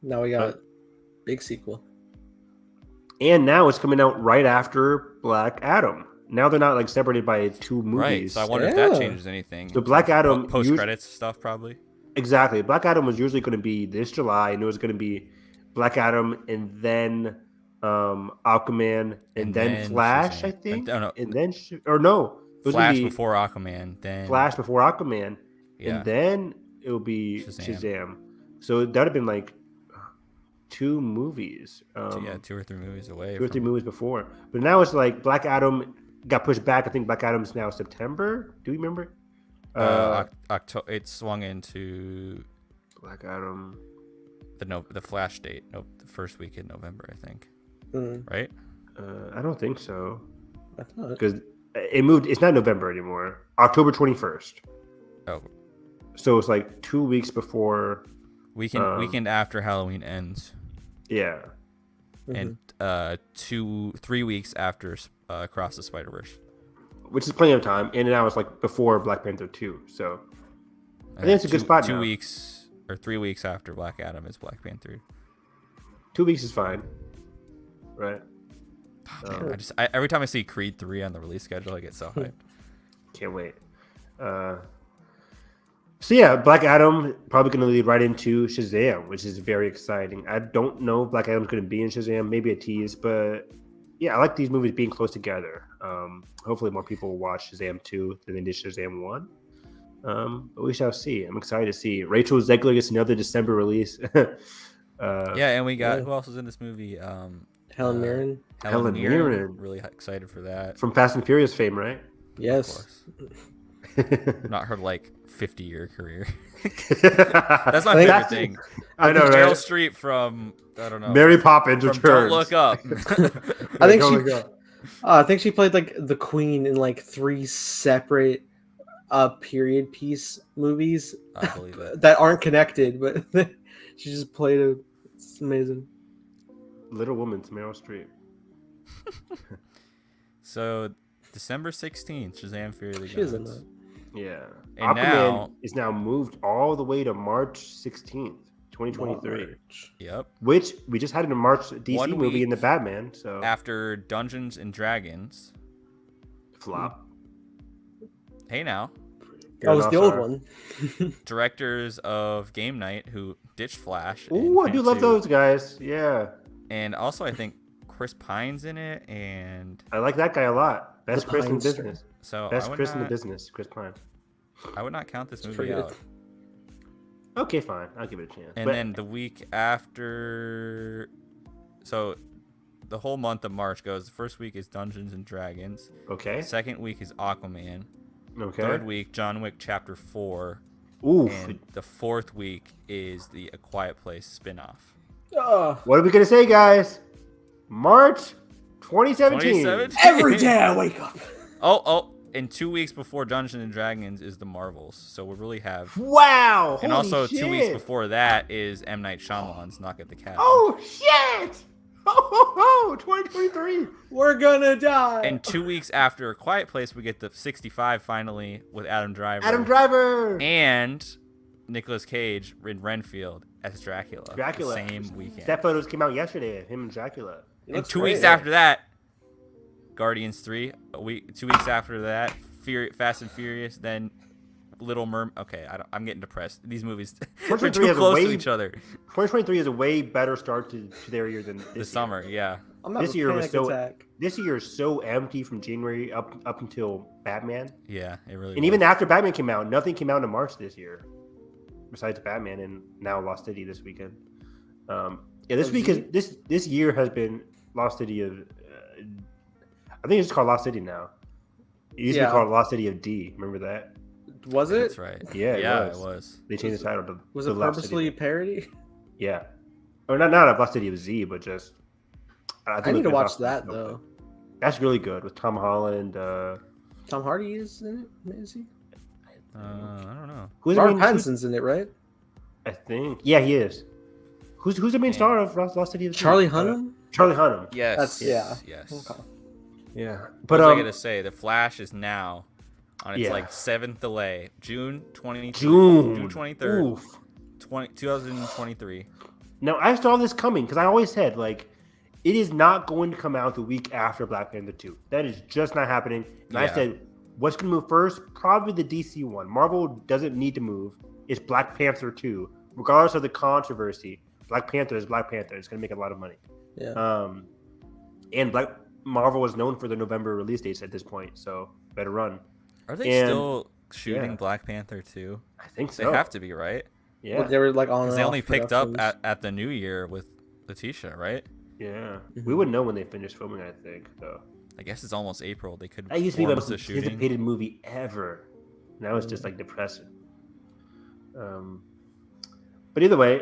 Now we got a big sequel. And now it's coming out right after Black Adam. Now they're not like separated by two movies. Right. So I wonder if that changes anything. So Black Adam post credits stuff probably. Exactly. Black Adam was usually going to be this July, and it was going to be Black Adam and then Aquaman and then Flash, I think. No. And then or no, it was Flash before Aquaman, then Flash before Aquaman, yeah. And then it will be Shazam. So that would have been like 2 movies. 2 or 3 movies away. 2 or 3 movies before. But now it's like Black Adam got pushed back. I think Black Adam's now September. Do you remember? October. It swung into Black Adam. The Flash date. Nope, the first week in November, I think. Right? I don't think so. I thought because it moved. It's not November anymore. October 21st. Oh. So it's like 2 weeks before Weekend after Halloween ends, Yeah. and 3 weeks after Across the Spider-Verse. Which is plenty of time, and that was like before Black Panther 2. So I think it's a good spot. 2 now. weeks or 3 weeks after Black Adam is Black Panther. 2 weeks is fine, right? Oh, man, every time I see Creed 3 on the release schedule, I get so hyped. Can't wait. So yeah, Black Adam probably going to lead right into Shazam, which is very exciting. I don't know if Black Adam's going to be in Shazam, maybe a tease, but yeah, I like these movies being close together. Hopefully more people will watch Shazam 2 than they did Shazam 1. But we shall see. I'm excited to see. Rachel Zegler gets another December release. Yeah, and we got who else was in this movie? Helen Mirren. Helen Mirren. Really excited for that. From Fast and Furious fame, right? Yes. Not her like 50-year career. That's my favorite thing. I know, Meryl right? Streep from I don't know. Mary Poppins from returns. Don't Look Up. I think she played like the Queen in like 3 separate period piece movies I believe it. that aren't connected, but she just played it. It's amazing. Little Woman's Meryl Streep. So December 16th, Shazam Fury of the She is in Gods. that. Yeah. And Aquaman now is now moved all the way to March 16th, 2023. March. Yep. Which we just had in a March DC 1 movie week in the Batman, so After Dungeons and Dragons. flop. Hey now. That was the old one. Directors of Game Night who ditched Flash. Ooh, I do love 2. those guys. Yeah. And also I think Chris Pine's in it, and I like that guy a lot. Best The Chris in Pine Star. business. so Best Chris in the business, Chris Pine. I would not count this movie pretty good. out. Okay, fine. I'll give it a chance. And But then the week after, so the whole month of March goes. The first week is Dungeons and Dragons. okay. Second week is Aquaman. Okay. Third week, John Wick Chapter 4. Ooh. And the fourth week is the A Quiet Place spinoff. What are we gonna say, guys? March 2017. 2017? Every day I wake up. And 2 weeks before Dungeons and Dragons is the Marvels. So we really have. Wow. And holy also shit. 2 weeks before that is M. Night Shyamalan's Knock at the Cabin. Oh shit! Oh, 2023. We're gonna die. And 2 weeks after A Quiet Place, we get the 65 finally with Adam Driver. Adam Driver. And Nicolas Cage in Renfield as Dracula. Dracula. The same weekend. That photos came out yesterday of him and Dracula. And 2 weeks after that, Guardians 3. 2 weeks after that, Fast and Furious. Then Little Mermaid. Okay, I'm getting depressed. These movies are too 2023 close to each other. 2023 is a way better start to their year than The summer, yeah. I'm having This a year was panic so. attack. This year is so empty from January up until Batman, Yeah, it really and was. even after Batman came out, nothing came out in March this year, besides Batman and now Lost City this weekend. This week is this year has been Lost City of. I think it's called Lost City now. It used to be called Lost City of D. Remember that? Was it? That's right. Yeah, it was. They changed the title to. Was to it Lost purposely City. parody? Yeah, or not of Lost City of Z, but just. I need to watch that though. That's really good with Tom Holland. Tom Hardy is in it, is he? I don't know. Who's the Robert main? Pattinson's in it, right? I think. Yeah, he is. Who's the main star of Lost City of Z? Charlie Hunnam? Charlie Hunnam. Yes. That's- yeah. Yes. Okay. Yeah, But but I gotta say, the Flash is now on its Yeah. like 7th delay, June 23rd. June 23rd, Oof. 2023. Now I saw this coming because I always said like, it is not going to come out the week after Black Panther 2. That is just not happening. And I Yeah. said, what's going to move first? Probably the DC one. Marvel doesn't need to move. It's Black Panther 2, regardless of the controversy. Black Panther is Black Panther. It's going to make a lot of money. Yeah. And Marvel is known for the November release dates at this point, so better run. Are they And- still shooting yeah. Black Panther 2? I think They so. have to be, right? Yeah. Well, they were like on. Because and they off only picked up productions. at the New Year with Letitia, right? Yeah. Mhm. We would know when they finished filming, I think, though. I guess it's almost April. They could That used to be my force most the shooting. anticipated movie ever. Now it's just like depressing. But either way,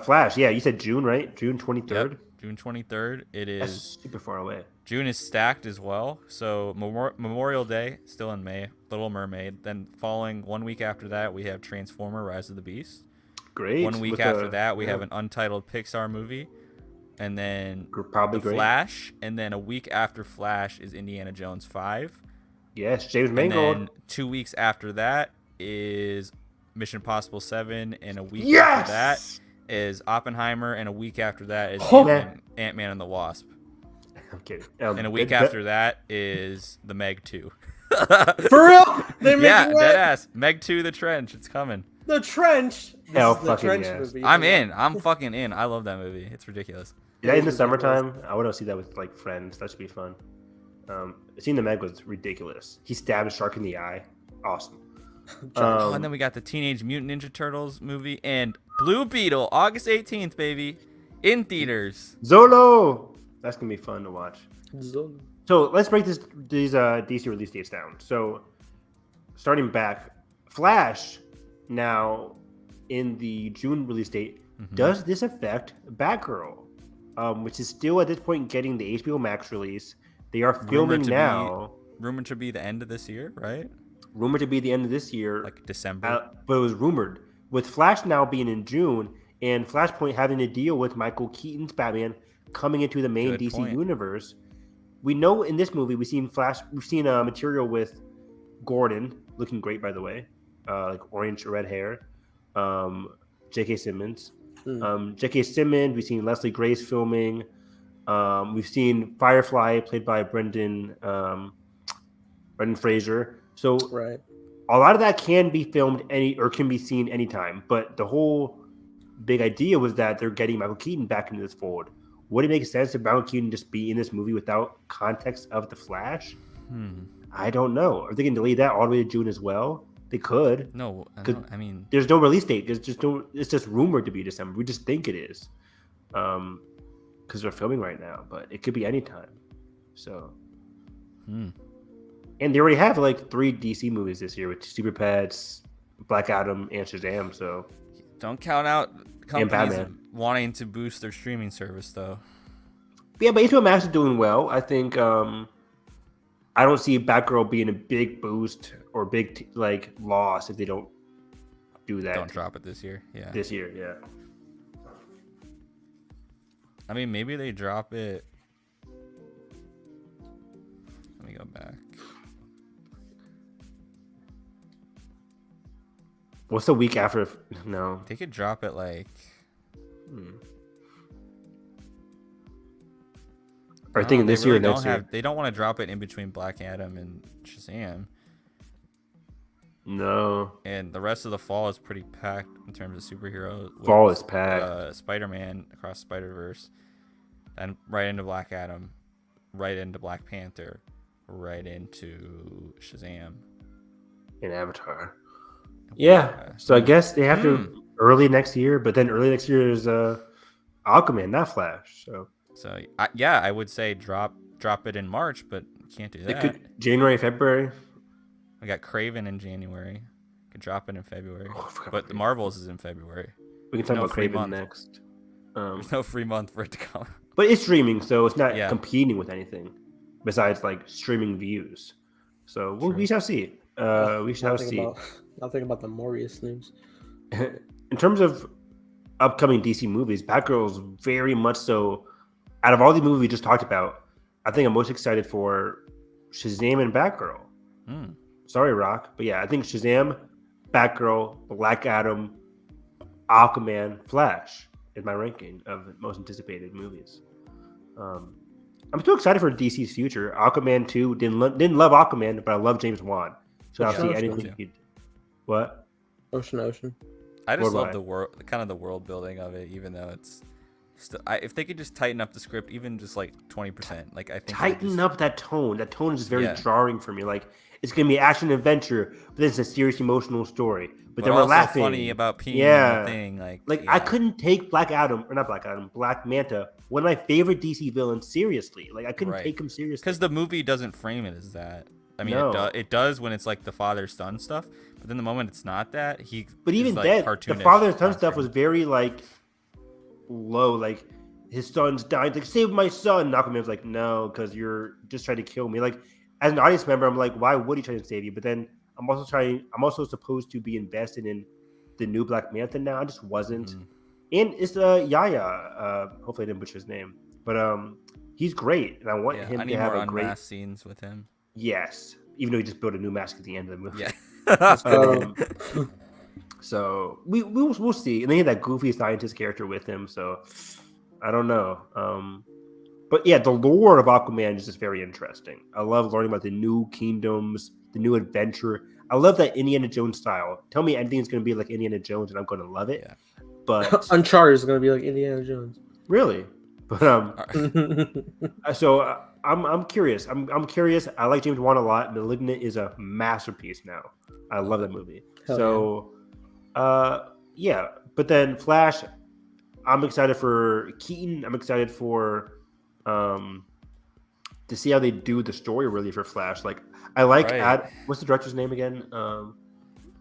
Flash. Yeah, you said June, right? June 23rd. Yep, June 23rd. It That's is. super far away. June is stacked as well. So Memorial Day, still in May. Little Mermaid. Then following 1 week after that, we have Transformer: Rise of the Beast. Great. 1 week With after that, we yeah, have an untitled Pixar movie, and then probably The great. Flash, and then a week after Flash is Indiana Jones 5, Yes, James and Mangold. then 2 weeks after that is Mission Impossible 7, and a week after that Yes. is Oppenheimer, and a week after that is Oh. Ant-Man and the Wasp, Okay. and a week that- after that is The Meg 2. For real? They Yeah, making dead that? ass. Meg 2, The Trench, it's coming. The Trench. This Hell is the fucking Trench yes. movie. I'm in. I'm fucking in. I love that movie. It's ridiculous. Yeah, in the Ridiculous. summertime, I want to see that with like friends. That should be fun. Seeing the Meg was ridiculous. He stabbed a shark in the eye. Awesome. Oh, and then we got the Teenage Mutant Ninja Turtles movie and Blue Beetle, August 18th, baby, in theaters. Zolo. That's gonna be fun to watch. Zone. So let's break these DC release dates down. So starting back, Flash now in the June release date. Mhm. Does this affect Batgirl, which is still at this point getting the HBO Max release? They are filming now. Rumored to be the end of this year, right? Rumored to be the end of this year, Like December. but it was rumored. With Flash now being in June and Flashpoint having to deal with Michael Keaton's Batman coming into the main Good DC point. universe, we know in this movie we've seen material with Gordon looking great, by the way, like orange red hair, J.K. Simmons. J.K. Simmons, we've seen Leslie Grace filming. We've seen Firefly played by Brendan Fraser. So Right. a lot of that can be filmed can be seen anytime. But the whole big idea was that they're getting Michael Keaton back into this fold. Would it make sense if Michael Keaton just be in this movie without context of the Flash? I don't know. Are they going to delay that all the way to June as well? They could. No, I mean, There's no release date. There's just no. It's just rumored to be December. We just think it is, because they're filming right now. But it could be anytime. So, and they already have like 3 DC movies this year with Super Pets, Black Adam, and Shazam. So don't count out companies Batman. wanting to boost their streaming service, though. yeah, but HBO Max is doing well. I think. I don't see Batgirl being a big boost or big loss if they don't do that. Don't drop it this year. Yeah. This year, yeah. I mean, maybe they drop it. Let me go back. What's the week after? No. They could drop it like. Are thinking they this year or really next year? They don't want to drop it in between Black Adam and Shazam. No. And the rest of the fall is pretty packed in terms of superheroes. Fall is packed. Spider-Man Across Spider-Verse, and right into Black Adam, right into Black Panther, right into Shazam. In Avatar. Yeah. So I guess they have to early next year, but then early next year is Aquaman, not Flash. So I would say drop it in March, but you can't do they that. could January, February. We got Craven in January. Could drop it in February. Oh, I forgot But about the Marvels is in February. We can talk no about free Craven month. next. There's no free month for it to come. But it's streaming, so it's not Yeah. competing with anything besides like streaming views. So we shall see. We shall see. Nothing about the Morbius news. In terms of upcoming DC movies, Batgirl is very much so. Out of all the movies we just talked about, I think I'm most excited for Shazam and Batgirl. Sorry, Rock, but yeah, I think Shazam, Batgirl, Black Adam, Aquaman, Flash is my ranking of most anticipated movies. I'm still excited for DC's future. Aquaman 2 didn't love Aquaman, but I love James Wan, so I'll see anything. What? Ocean. I just love Worldwide. the world, the world building of it, even though it's still. If they could just tighten up the script, even just like 20%, like I think Tighten up that tone. That tone is just very Yeah. jarring for me. Like it's gonna be action adventure, but then it's a serious emotional story. But then also we're laughing. funny about peeing Yeah. in the thing, like I yeah. couldn't take Black Manta, one of my favorite DC villains, seriously. Like I couldn't Right. take him seriously. Because the movie doesn't frame it as that. I mean, No. it does when it's like the father-son stuff, but then the moment it's not that, But even is, like, then, the cartoonish father and son on stuff screen. was very like low. Like his son's dying. Like save my son. Aquaman's like no, because you're just trying to kill me. Like as an audience member, I'm like, why would he try to save you? But then I'm also supposed to be invested in the new Black Manta now. I just wasn't. Mhm. And it's Yaya. Hopefully I didn't butcher his name, but he's great, and I want Yeah, him I to need have more a great unmasked scenes with him. yes. Even though he just built a new mask at the end of the movie. Yeah. Let's go. Um, so we'll see. And they had that goofy scientist character with him, so I don't know. But yeah, the lore of Aquaman is just very interesting. I love learning about the new kingdoms, the new adventure. I love that Indiana Jones style. Tell me anything's going to be like Indiana Jones, and I'm going to love it. Yeah. But Uncharted is gonna be like Indiana Jones. really, but so I'm curious. I'm curious. I like James Wan a lot. Malignant is a masterpiece now. I love that movie. Hell So, yeah. But then Flash, I'm excited for Keaton. I'm excited for to see how they do the story really for Flash. Like I like Right. what's the director's name again?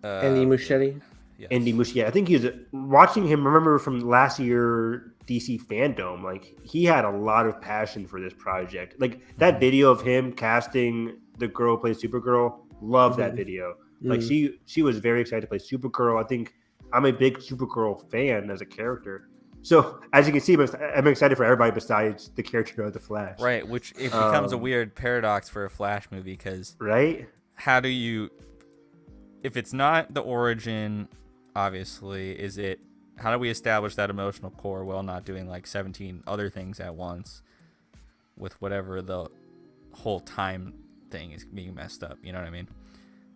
Andy Muschietti. Yes. Andy Muschietti. I think he's watching him. Remember from last year DC fandom, like he had a lot of passion for this project. Like that video of him casting the girl who plays Supergirl. Love that video. Like she was very excited to play Supergirl. I think I'm a big Supergirl fan as a character. So as you can see, I'm excited for everybody besides the character of the Flash. Right, which it becomes a weird paradox for a Flash movie because Right? how do you, if it's not the origin, obviously, is it, how do we establish that emotional core while not doing like 17 other things at once with whatever the whole time thing is being messed up? You know what I mean?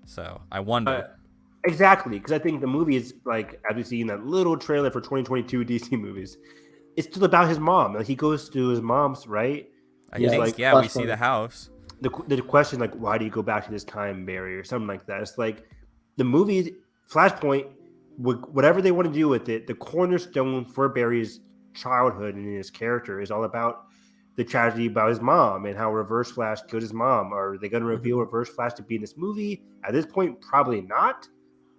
So I wonder. Exactly, because I think the movie is like, as we see in that little trailer for 2022 DC movies, it's still about his mom. Like he goes to his mom's, right? I Yeah, think, like, yeah, we Flash see movie. the house. The question, like, why do you go back to this time barrier or something like that? It's like the movie Flashpoint, whatever they want to do with it, the cornerstone for Barry's childhood and his character is all about the tragedy about his mom and how Reverse Flash killed his mom. Are they going to reveal Reverse Flash to be in this movie? At this point, probably not,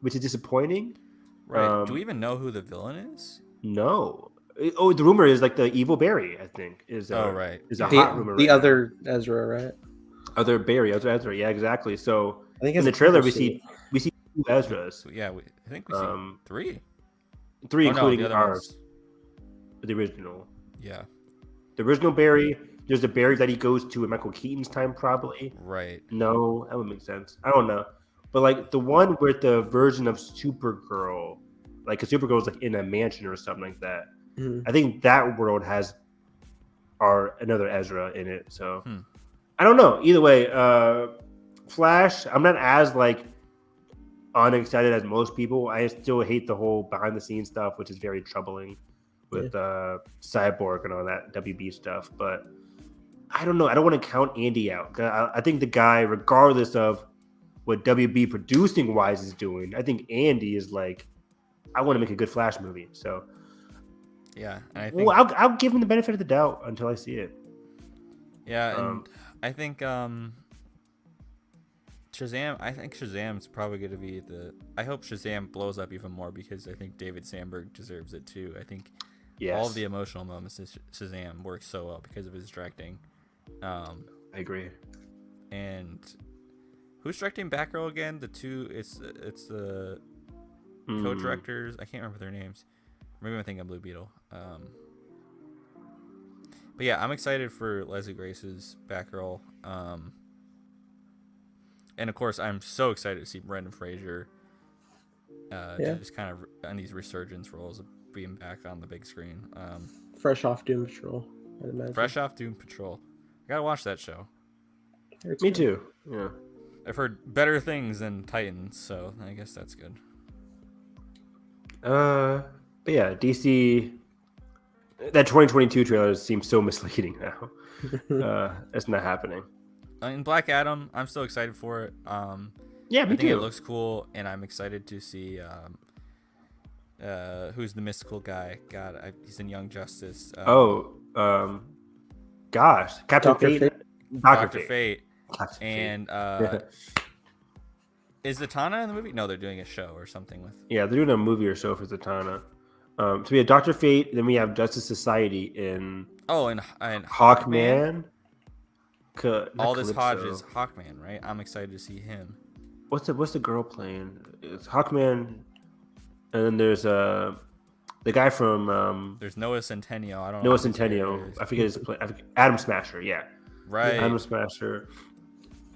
which is disappointing. Right. Do we even know who the villain is? No. Oh, the rumor is like the evil Barry, I think, is Oh, right. is a Yeah. hot rumor. The right other Ezra, right? now. Other Barry, other Ezra, yeah, exactly. So I think in it's the a trailer purple suit. we see two Ezras, Yeah, I think we see 3. three Oh, no, including the other ours, one's, the original. yeah, The original Barry. There's the Barry that he goes to in Michael Keaton's time, probably. right. No, that would make sense. I don't know, but like the one with the version of Supergirl, like a Supergirl's like in a mansion or something like that. Mhm. I think that world has another Ezra in it. So I don't know. Either way, Flash. I'm not as like unexcited as most people. I still hate the whole behind the scenes stuff, which is very troubling with Cyborg and all that WB stuff. But I don't know. I don't want to count Andy out. I think the guy, regardless of what WB producing wise is doing, I think Andy is like, I want to make a good Flash movie. So Yeah, and I think I'll give him the benefit of the doubt until I see it. yeah, and I think Shazam. I think Shazam's probably going to be the. I hope Shazam blows up even more because I think David Sandberg deserves it too. I think all of the emotional moments in Shazam work so well because of his directing. I agree. And who's directing Batgirl again? The two. It's the co-directors. I can't remember their names. Maybe I'm thinking Blue Beetle. But yeah, I'm excited for Leslie Grace's Batgirl. And of course, I'm so excited to see Brendan Fraser just kind of on these resurgence roles of being back on the big screen. Fresh off Doom Patrol, I'd imagine. Fresh off Doom Patrol. I gotta watch that show. Me too. Yeah. I've heard better things than Titans, so I guess that's good. But yeah, DC. That 2022 trailer seems so misleading now. It's not happening. In Black Adam, I'm still excited for it. Yeah, I me think too. it looks cool, and I'm excited to see who's the mystical guy. God, he's in Young Justice. Gosh, Captain Dr. Fate. Fate. Dr. Fate. Captain Fate. And is Zatanna in the movie? No, they're doing a show or something with. Yeah, they're doing a movie or show for Zatanna. So we have Dr. Fate, then we have Justice Society in Oh, and Hawkman. Aldous Hodge is Hawkman, right? I'm excited to see him. What's the girl playing? It's Hawkman. And then there's the guy from There's Noah Centineo. I don't know Noah whose Centineo. character it is. I forget his play. Adam Smasher. Yeah, Right. Adam Smasher.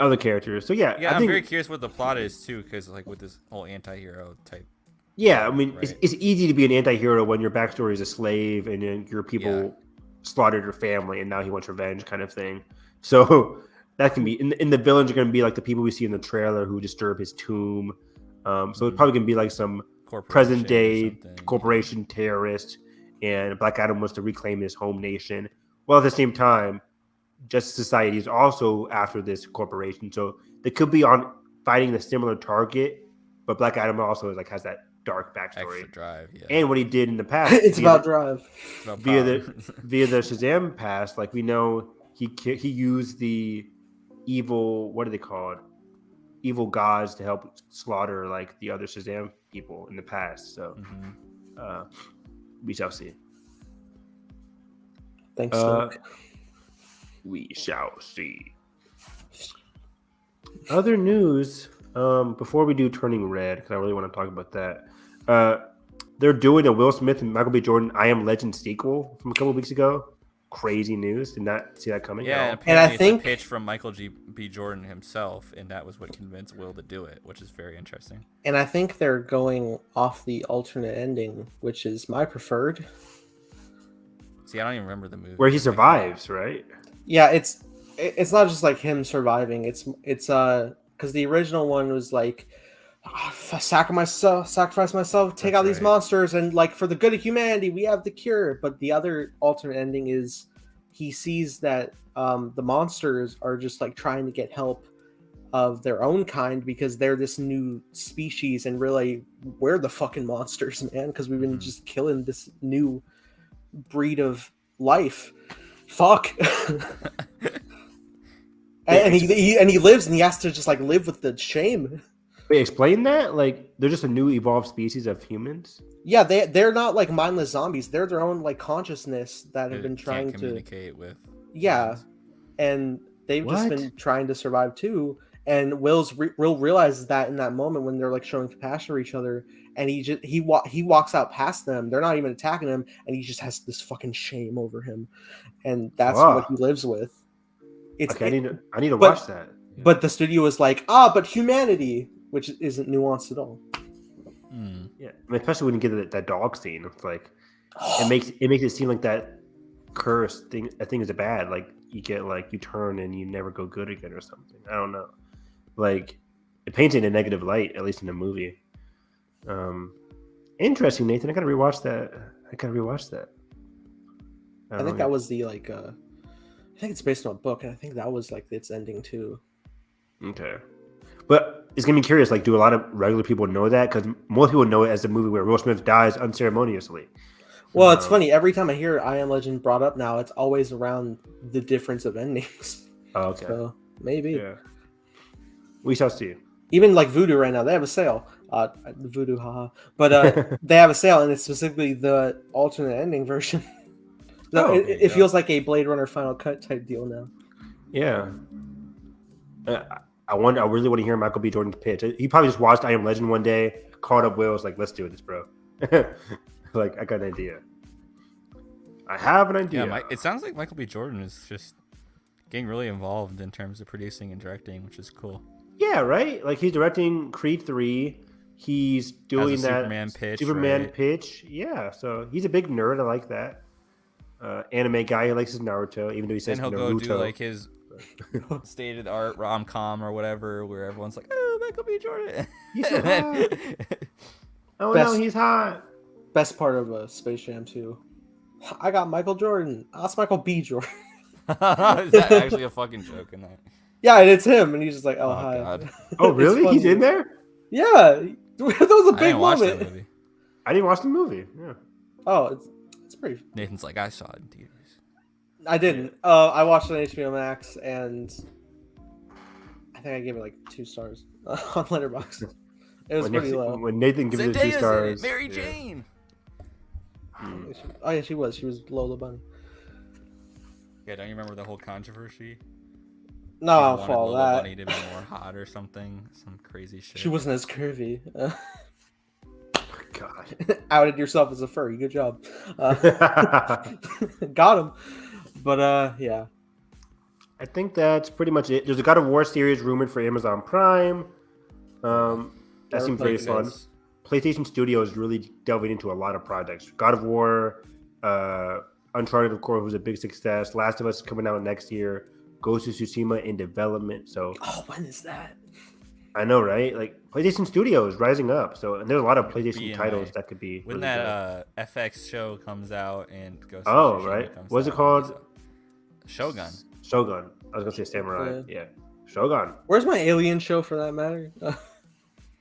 Other characters. So yeah, Yeah, I I'm think very curious what the plot is too, because like with this whole anti-hero type. yeah. I mean, Right. it's easy to be an anti-hero when your backstory is a slave and then your people slaughtered your family and now he wants revenge, kind of thing. So that can be. And the villains are going to be like the people we see in the trailer who disturb his tomb. So it's probably going to be like some present day corporation terrorist, and Black Adam wants to reclaim his home nation. Well, at the same time, Justice Society is also after this corporation, so they could be on fighting a similar target. But Black Adam also is like has that dark backstory Extra drive, yeah. and what he did in the past. It's about drive. via the Shazam past. Like we know he used the evil, what do they call it? Evil gods to help slaughter like the other Shazam people in the past. So we shall see. Thanks, Luke. We shall see. Other news, before we do Turning Red, because I really want to talk about that. They're doing a Will Smith and Michael B. Jordan I Am Legend sequel from a couple of weeks ago. Crazy news. Did not see that coming. Yeah, and I think it's a pitch from Michael B. Jordan himself, and that was what convinced Will to do it, which is very interesting. And I think they're going off the alternate ending, which is my preferred. See, I don't even remember the movie. Where he survives, right? Yeah, it's not just like him surviving. It's because the original one was like sacrifice myself, take out these monsters, and like for the good of humanity, we have the cure. But the other alternate ending is he sees that the monsters are just like trying to get help of their own kind because they're this new species, and really we're the fucking monsters, man, because we've been just killing this new breed of life. Fuck. and he lives, and he has to just like live with the shame. Wait, explain that? Like they're just a new evolved species of humans? Yeah, they're not like mindless zombies. They're their own like consciousness that have been trying to communicate with. Yeah, humans. And they've just been trying to survive too. And Will realizes that in that moment when they're like showing compassion for each other, and he walks out past them. They're not even attacking him, and he just has this fucking shame over him, and that's what he lives with. I need to watch that. But the studio was like, but humanity, which isn't nuanced at all. Yeah, I mean, especially when you get that dog scene. It's like it makes it seem like that curse thing. That thing is bad. Like you get like you turn and you never go good again or something. I don't know. Like it paints it in a negative light, at least in the movie. Interesting, Nathan. I gotta rewatch that. I think that was the like. I think it's based on a book, and I think that was like its ending too. Okay, but it's gonna be curious. Like, do a lot of regular people know that? Because most people know it as a movie where Will Smith dies unceremoniously. Well, it's funny. Every time I hear I Am Legend brought up now, it's always around the difference of endings. Oh, okay. So maybe. Yeah. We shall see. Even like Voodoo right now, they have a sale. Voodoo, haha. But they have a sale, and it's specifically the alternate ending version. So it feels like a Blade Runner Final Cut type deal now. Yeah. I really want to hear Michael B. Jordan's pitch. He probably just watched I Am Legend one day, called up Will, was like, let's do this, bro. Like, I got an idea. I have an idea. Yeah, it sounds like Michael B. Jordan is just getting really involved in terms of producing and directing, which is cool. Yeah, right? Like, he's directing Creed 3. He's doing that Superman pitch. Yeah, so he's a big nerd. I like that. Anime guy who likes his Naruto, even though he says and he'll Naruto. go do like his state-of-the-art rom-com or whatever, where everyone's like, "Oh, Michael B. Jordan, he's so hot." Oh no, he's hot. Best part of Space Jam 2. I got Michael Jordan. That's Michael B. Jordan. Is that actually a fucking joke in that? Yeah, and it's him, and he's just like, "Oh, hi." God. Oh, really? He's in there? Yeah, that was a big moment. I didn't watch the movie. Yeah. Oh, it's pretty. Nathan's like, I saw it in theaters. I didn't. I watched it on HBO Max, and I think I gave it like 2 stars on Letterboxd. It was pretty low. When Nathan gives it 2 stars, Mary Jane. Oh yeah, she was Lola Bunny. Yeah, don't you remember the whole controversy? No, I'll follow Lola that. Bunny to be more hot or something, some crazy shit. She wasn't as curvy. God. Outed yourself as a furry. Good job. Got him. But yeah. I think that's pretty much it. There's a God of War series rumored for Amazon Prime. That Never seems very played fun. This. PlayStation Studios is really delving into a lot of projects. God of War, Uncharted, of course, was a big success. Last of Us is coming out next year. Ghost of Tsushima in development. So When is that? I know, right? Like PlayStation Studios rising up. So and there's a lot of Be PlayStation in titles my- that could be When really good. that FX show comes out and Ghost Oh, of Tsushima right. comes What's it out, called? Shogun. Shogun. I was gonna say Samurai. Yeah. Shogun. Where's my Alien show for that matter?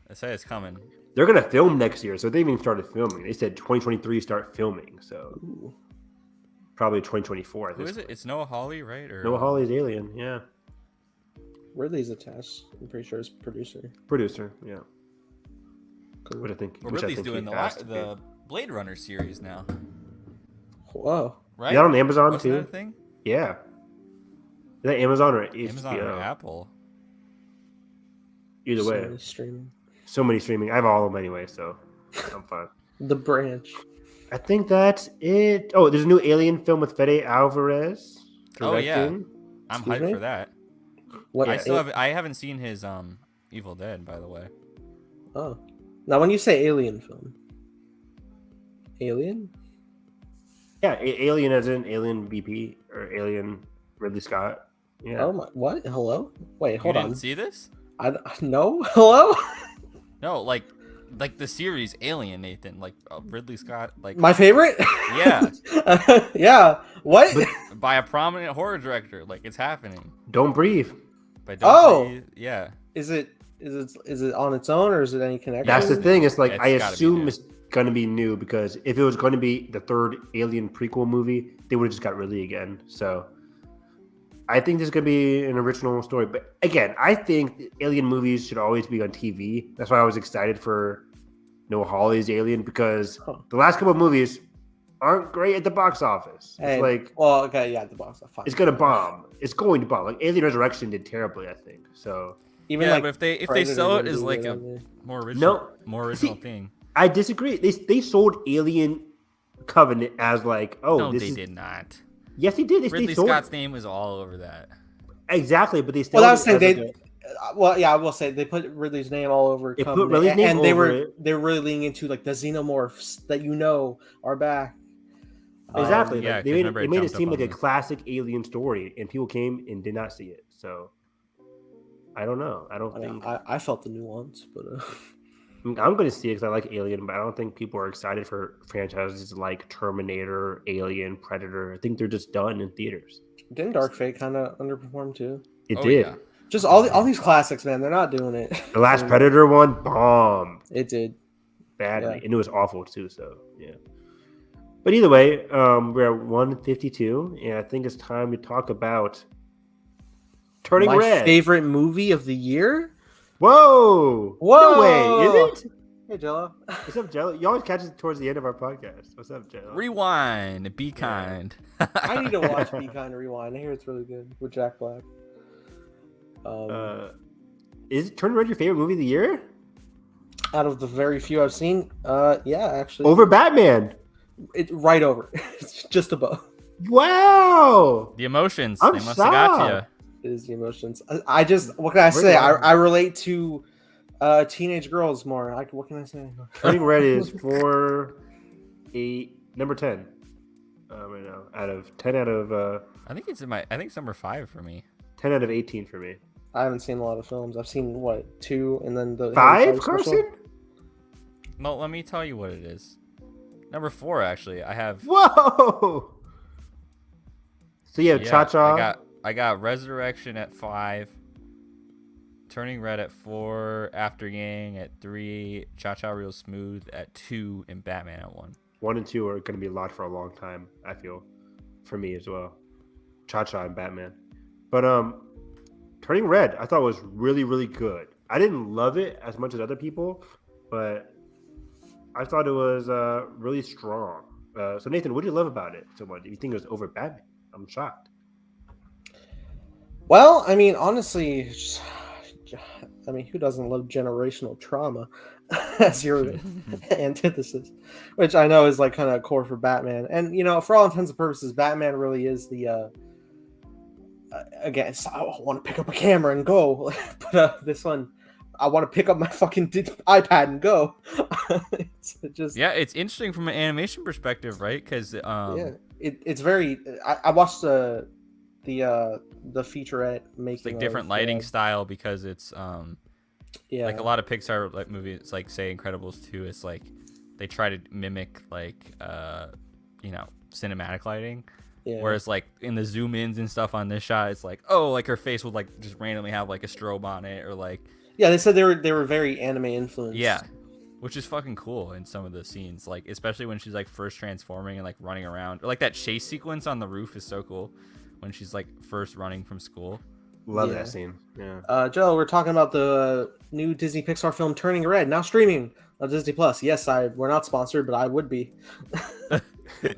I say it's coming. They're gonna film next year, so they even started filming. They said 2023 start filming, so Ooh. probably 2024. Who is it? It's Noah Hawley, right? Or Noah Hawley's Alien, yeah. Ridley's attached. I'm pretty sure it's producer. Producer, yeah. Cool. What I think. Well, which I Ridley's think he doing has to the Blade Runner series now, Whoa. right? be. Yeah, on Amazon Wasn't that a too. thing? Yeah. Is that Amazon or HBO? Amazon or Apple? Either way, Sony streaming. so many streaming. I have all of them anyway, so I'm fine. The Branch. I think that's it. Oh, there's a new Alien film with Fede Alvarez Oh, yeah. directing. I'm Excuse hyped me? for that. What? I haven't seen his Evil Dead, by the way. Oh. Now, when you say Alien film, Alien? Yeah, Alien as in Alien BP or Alien Ridley Scott. Yeah. Oh my! What? Hello? Wait, hold you on. didn't see this? No. Hello? No, like the series Alien, Nathan, like Ridley Scott, like My favorite? Yeah. Yeah. What? by a prominent horror director. Like it's happening. Don't breathe. But don't Oh! breathe. Yeah. Is it on its own, or is it any connection? That's the thing. It's like It's I gotta be assume new. it's gonna be new because if it was going to be the third Alien prequel movie, they would have just got Ridley again. So I think this is gonna be an original story. But again, I think Alien movies should always be on TV. That's why I was excited for Noah Hawley's Alien because Huh. the last couple of movies aren't great at the box office. Hey, It's like well, okay, yeah, the box. Fine. it's gonna bomb. It's going to bomb. Like Alien Resurrection did terribly, I think. So Even Yeah, like but if they Predator sell it didn't as do like good a either. more original thing. I disagree. They sold Alien Covenant as like, oh, No, this they is did not. yes, they did. They Ridley sold Scott's name was all over that. exactly, but they still. Well, I was saying well, yeah, I will say they put Ridley's name all over. They put Covenant, Ridley's name and they over were it. they were really leaning into like the xenomorphs that are back. Exactly. yeah, Like, 'cause remember they it made it jumped up seem on like a this. classic Alien story, and people came and did not see it. So I don't know. I don't I mean, think I felt the nuance, but I'm going to see it because I like Alien, but I don't think people are excited for franchises like Terminator, Alien, Predator. I think they're just done in theaters. didn't Dark Fate kind of underperform too? It Oh, did. yeah. Just all these classics, man. They're not doing it. The last Predator one bombed It did. badly, Yeah. and it was awful too. So yeah. But either way, we're at 152, and I think it's time to talk about Turning My Red. favorite movie of the year. Whoa! Whoa! No way, is it? Hey, Jello. What's up, Jello? You always catch it towards the end of our podcast. What's up, Jello? Rewind. Be kind. I need to watch Be Kind to Rewind. I hear it's really good with Jack Black. Is Turning Red your favorite movie of the year? Out of the very few I've seen, yeah, actually, Over Batman. it right over. It's just above. Wow! The emotions. I'm they must have got shocked. It is the emotions. I just, what can I say? I relate to teenage girls more. What can I say? Turning Red is number 10 right now. Out of 10 out of I think it's number 5 for me. 10 out of 18 for me. I haven't seen a lot of films. I've seen what 2, and then the 5, Harry Potter special. Carson? No, let me tell you what it is. Number 4, actually. I have. Whoa! So you have Cha-Cha. I got Resurrection at 5. Turning Red at 4. After Yang at 3. Cha-Cha Real Smooth at 2. And Batman at 1. 1 and 2 are going to be locked for a long time, I feel. For me as well. Cha-Cha and Batman. But Turning Red, I thought was really, really good. I didn't love it as much as other people, but I thought it was really strong. So Nathan, what did you love about it so much? Do you think it was over Batman? I'm shocked. Well, I mean, honestly, I mean, who doesn't love generational trauma as your antithesis? Which I know is like kind of core for Batman. And, you know, for all intents and purposes, Batman really is the, again, I want to pick up a camera and go. But this one, I want to pick up my fucking iPad and go. It's just... Yeah, it's interesting from an animation perspective, right? Because yeah, it's very... I watched the featurette making it's like different lighting style because it's yeah, like a lot of Pixar like movies, like say Incredibles 2, it's like they try to mimic like you know, cinematic lighting. yeah. Whereas like in the zoom ins and stuff on this shot, it's like, oh, like her face would like just randomly have like a strobe on it, or like, yeah, they said they were very anime influenced. yeah, which is fucking cool in some of the scenes, like especially when she's like first transforming and like running around, or like that chase sequence on the roof is so cool when she's like first running from school. Love Yeah. that scene. Yeah. Joe, we're talking about the new Disney Pixar film Turning Red, now streaming on Disney Plus. Yes, we're not sponsored, but I would be.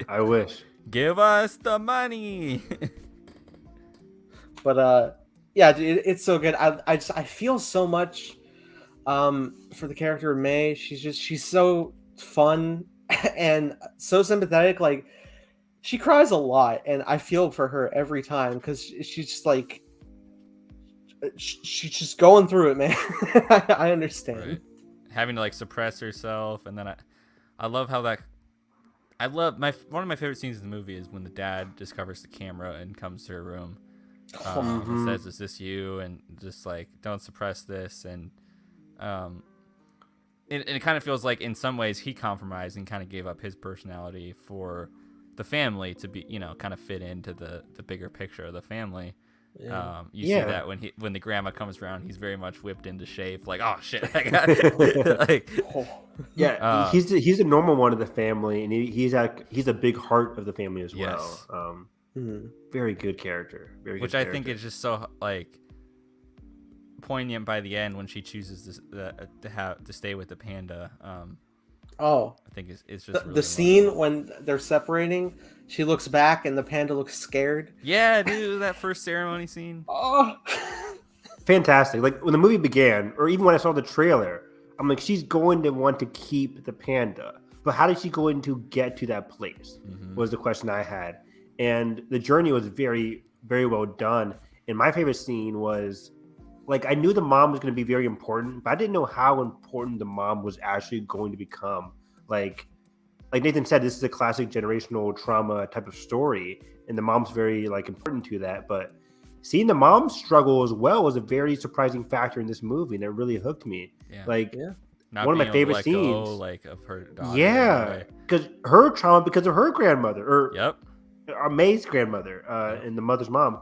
I wish. Give us the money. But yeah, dude, it's so good. I feel so much for the character of May. She's so fun and so sympathetic. Like, she cries a lot, and I feel for her every time because she's just like, she's just going through it, man. I understand. Right. Having to like suppress herself, and then I love how that. I love one of my favorite scenes in the movie is when the dad discovers the camera and comes to her room, and says, "Is this you?" and just like, "Don't suppress this." And it kind of feels like in some ways he compromised and kind of gave up his personality for the family to be, you know, kind of fit into the bigger picture of the family. Yeah. You see that when the grandma comes around, he's very much whipped into shape. Like, oh shit, I got like, yeah, he's the normal one of the family, and he's a big heart of the family as yes. well. Very good character. Very good which character. I think is just so like poignant by the end when she chooses to stay with the panda. I think it's just really the scene when they're separating. She looks back and the panda looks scared. Yeah, dude, that first ceremony scene. Oh, fantastic. Like when the movie began, or even when I saw the trailer, I'm like, she's going to want to keep the panda. But how did she going to get to that place? Was the question I had. And the journey was very, very well done. And my favorite scene was, like, I knew the mom was going to be very important, but I didn't know how important the mom was actually going to become. Like Nathan said, this is a classic generational trauma type of story, and the mom's very like important to that. But seeing the mom struggle as well was a very surprising factor in this movie, and it really hooked me. Yeah. One of my favorite scenes, like of her daughter. Yeah, because her trauma because of her grandmother, or May's grandmother, and the mother's mom.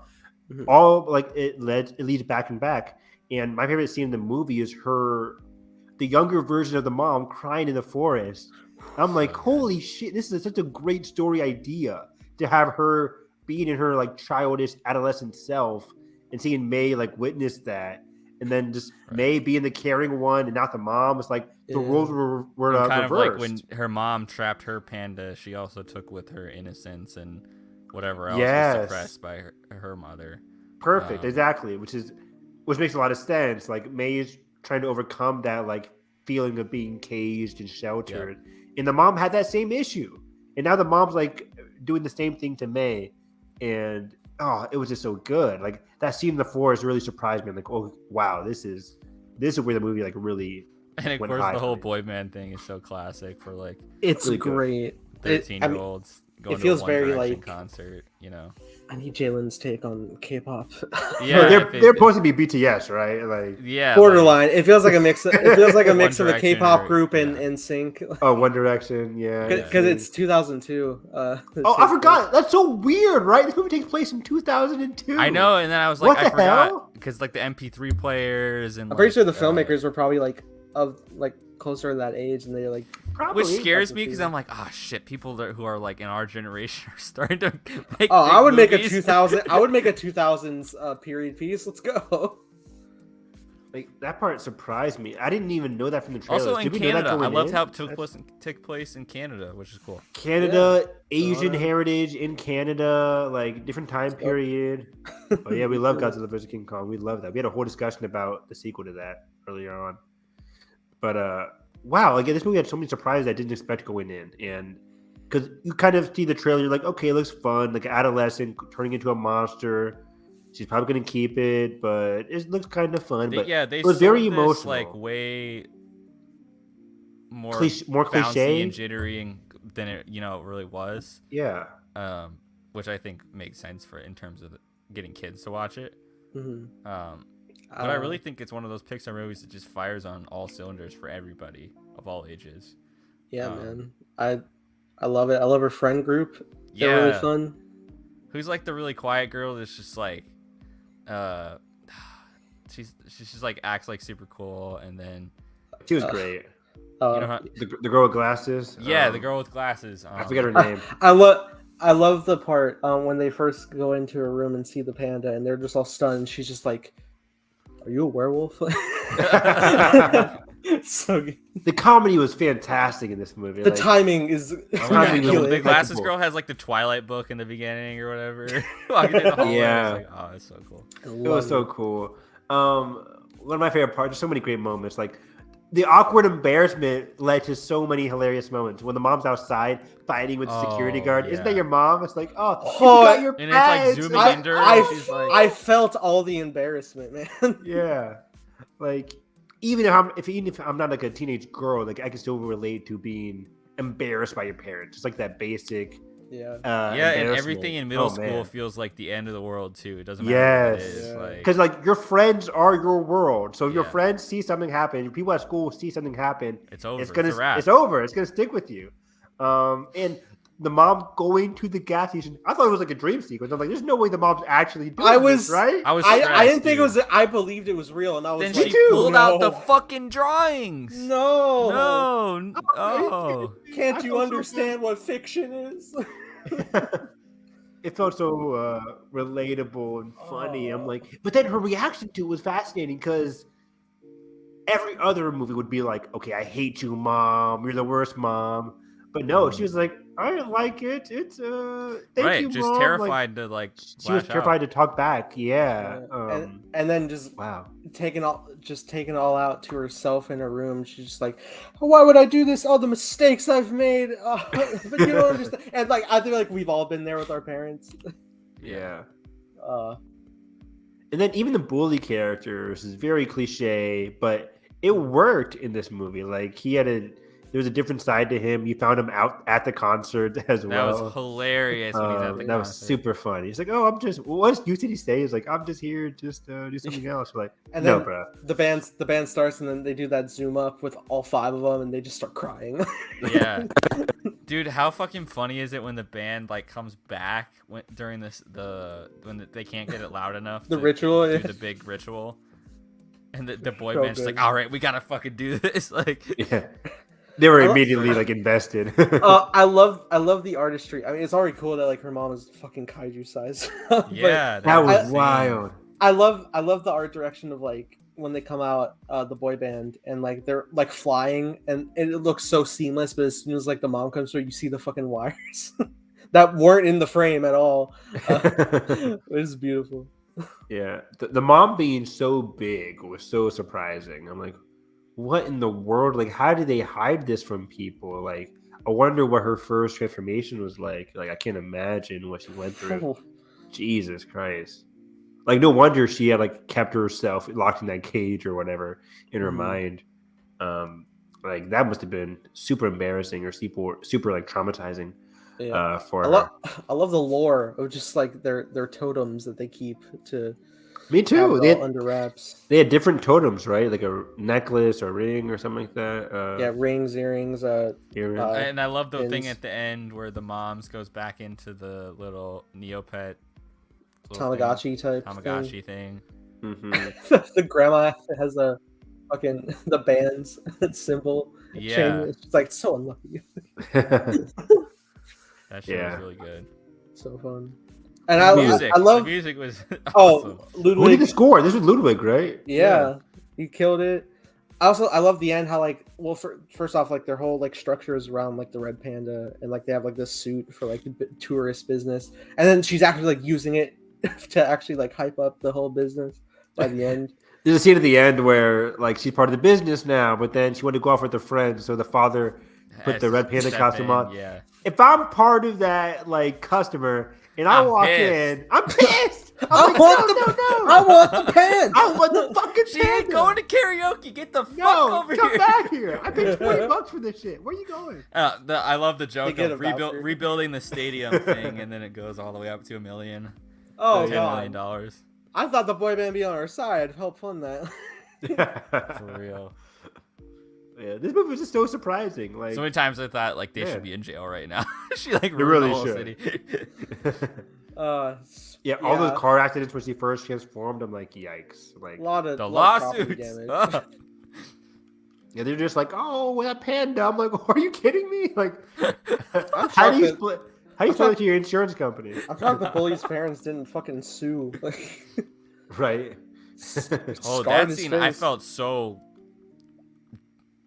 All like it leads back and back. And my favorite scene in the movie is the younger version of the mom crying in the forest. I'm like, holy shit, this is such a great story idea to have her being in her like childish adolescent self and seeing May like witness that. And then just May being the caring one and not the mom. It's like the roles were kind reversed. of like when her mom trapped her panda, she also took with her innocence and whatever else was suppressed by her mother. Perfect, exactly. Which makes a lot of sense. Like May is trying to overcome that like feeling of being caged and sheltered. And the mom had that same issue. And now the mom's like doing the same thing to May. And it was just so good. Like that scene in the forest really surprised me. I'm like, oh wow, this is where the movie like really and of went course high the whole for me. boy band thing is so classic for like it's really great. 13-year-olds going it feels to a One very Direction like concert, you know. I need Jalen's take on K-pop. Yeah, they're supposed to be BTS, right? Like borderline. It feels like a mix. It feels like a mix of a Direction K-pop group and NSYNC. One Direction, yeah. Because it's 2002. I forgot. That's so weird, right? This movie takes place in 2002. I know, and then I was like, What the hell? forgot because like the MP3 players and I'm pretty sure the filmmakers were probably like closer to that age, and they're like. Probably. Which scares me because I'm like, oh shit, people who are like in our generation are starting to make. I would make a movies. 2000. I would make a 2000s period piece. Let's go. Like that part surprised me. I didn't even know that from the trailer. Also in Did we know that Canada, I going loved in? how it took place in Canada, which is cool. Canada, Asian Toronto. heritage in Canada, like different time Stuff. period. Oh yeah, we love Godzilla vs King Kong. We love that. We had a whole discussion about the sequel to that earlier on. But wow, like this movie had so many surprises I didn't expect going in, and because you kind of see the trailer, you're like, okay, it looks fun, like an adolescent turning into a monster. She's probably gonna keep it, but it looks kind of fun. But They it was very sold this, emotional, like way more more bouncy cliche and jittery than it really was. Yeah, Which I think makes sense for in terms of getting kids to watch it. Mhm. But I really think it's one of those Pixar movies that just fires on all cylinders for everybody of all ages. Yeah, man. I love it. I love her friend group. They're Yeah. really fun. Who's like the really quiet girl that's just like, she's just like acts like super cool, and then she was great. you know how, The girl with glasses. the girl with glasses. I forget her name. I love the part when they first go into her room and see the panda, and they're just all stunned. She's just like, "Are you a werewolf?" So good. The comedy was fantastic in this movie. The like, timing is the glasses Impeccable. girl has like the Twilight book in the beginning or whatever. Walking through the hallway, Yeah. it's like, oh, it's so cool. It was so cool. One of my favorite parts. There's so many great moments. Like the awkward embarrassment led to so many hilarious moments. When the mom's outside fighting with the security guard, isn't that yeah. your mom? It's like, oh, you Oh, got your and it's like pets. zooming into her. and she's like, I felt all the embarrassment, man. Yeah, like even if I'm not like a teenage girl, like I can still relate to being embarrassed by your parents. It's like that basic. Yeah. yeah, and embarrassment. everything in middle Oh, school man. feels like the end of the world too. It doesn't matter what it is. Yeah. Like, Because like your friends are your world, so if your Yeah. friends see something happen, people at school see something happen, it's over. it's gonna a wrap. it's over. It's gonna stick with you. And the mom going to the gas station, I thought it was like a dream sequence. I'm like, there's no way the mom's actually doing this, right? I was. I stressed, didn't think it dude. was. I believed it was real, and I was Then like, she too. pulled no. out the fucking drawings. No. Oh. Can't I you felt so understand what fiction is? It felt so relatable and funny. I'm like, but then her reaction to it was fascinating because every other movie would be like, okay, I hate you, mom. You're the worst mom. But no, she was like, I didn't like it. It's thank Right, you, just mom. terrified to like. She was lash terrified out. to talk back. Yeah. And then just Wow. taking it all out to herself in her room. She's just like, why would I do this? All the mistakes I've made. But you don't understand. And like, I feel like we've all been there with our parents. Yeah. Uh, And then even the bully characters is very cliche, but it worked in this movie. Like there was a different side to him. You found him out at the concert as That well. was hilarious. When he's at the That was concert. super funny. He's like, "Oh, I'm just." What did he say? He's like, "I'm just here, just do something else." We're like, and no, then bro. the band starts, and then they do that zoom up with all 5 of them, and they just start crying. Yeah, dude, how fucking funny is it when the band like comes back during they can't get it loud enough? The to ritual, do yeah. the big ritual, and the boy So band's good. like, all right, we gotta fucking do this. Like, Yeah, they were I love- immediately like invested. I love the artistry. I mean, it's already cool that like her mom is fucking kaiju size. But yeah, that was insane. wild. I love the art direction of like when they come out, the boy band, and like they're like flying, and it looks so seamless. But as soon as like the mom comes through, you see the fucking wires that weren't in the frame at all. It was beautiful. Yeah, the mom being so big was so surprising. I'm like, what in the world? Like, how did they hide this from people? Like, I wonder what her first transformation was like. Like, I can't imagine what she went through. Jesus Christ. Like, no wonder she had like kept herself locked in that cage or whatever in her mind. Like that must have been super embarrassing or super like traumatizing for her. I love the lore of just like their totems that they keep to. Me have too. it They all under wraps. had different totems, right? Like a necklace or ring or something like that. Yeah, rings, earrings. Earring. And I love the thing pins. at the end where the moms goes back into the little Neopet Tamagotchi type Tamagotchi thing. Mhm. The grandma has a fucking the band's symbol. Yeah. Chain. It's just like so unlucky. That shit Yeah. was really good. So fun. And The music, I love the music was oh awesome. Who did Ludwig. the score? This was Ludwig, right? Yeah. You killed it. I love the end. How like, well, first off, like their whole like structure is around like the red panda, and like they have like this suit for like the tourist business, and then she's actually like using it to actually like hype up the whole business by the end. There's a scene at the end where like she's part of the business now, but then she wanted to go off with her friends, so the father put the red panda costume on. Yeah. If I'm part of that like customer and I walk in, I'm pissed. I want the pants. I want the fucking She ain't panda. going to karaoke. Get the fuck over come here. back here. I paid $20 for this shit. Where you going? I love the joke get of a voucher. rebuilding the stadium thing, and then it goes all the way up to $1 million. Oh $10 god. million. I thought the boy band be on our side. Help fund that. For real. Yeah, this movie was just so surprising. Like So many times I thought like they Yeah. should be in jail right now. She like ruined really the whole should. city. yeah, all those car accidents when she first transformed, I'm like, yikes. Like a lot of The lot of property lawsuits. damage. yeah, they're just like, oh, that panda. I'm like, are you kidding me? Like, I'm how do you shocked split? How do you split it to your insurance company? I'm shocked the bully's parents didn't fucking sue. Like, Right. Oh, scarred that his scene I face. felt so.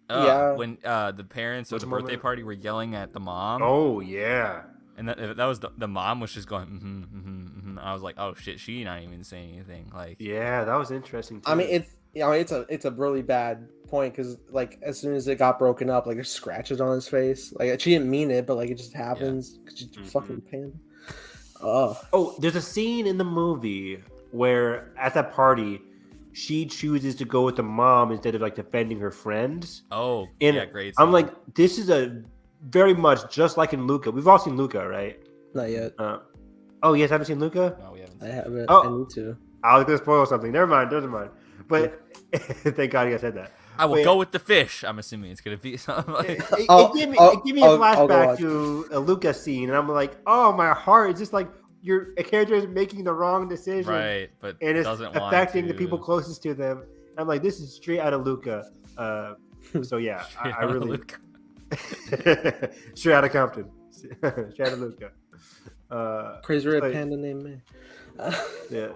Yeah. When the parents at Which the birthday moment? party were yelling at the mom, Oh yeah. and that was the mom was just going. I was like, oh shit, she not even saying anything. Like, Yeah, that was interesting too. I mean, it's a really bad point because like as soon as it got broken up, like there's scratches on his face. Like she didn't mean it, but like it just happens because she's fucking panda. Oh, there's a scene in the movie where at that party, she chooses to go with the mom instead of like defending her friends. oh And yeah, great. I'm scene. like, this is a very much just like in Luca. We've all seen Luca, right? Not yet. Oh, you guys haven't seen Luca? no, we haven't. I haven't. Oh. I need to. I was gonna spoil something. Never mind. But thank God you guys said that. I will Wait. go with the fish. I'm assuming it's gonna be something like. It gave me a I'll go flashback watch. to a Luca scene, and I'm like, oh, my heart is just like a character is making the wrong decision, Right, but and it's doesn't affecting want the people to. closest to them. I'm like, this is straight out of Luca. So yeah, I really Luke. straight out of Compton, straight out of Luca. Crazy red like- panda named me. Yeah,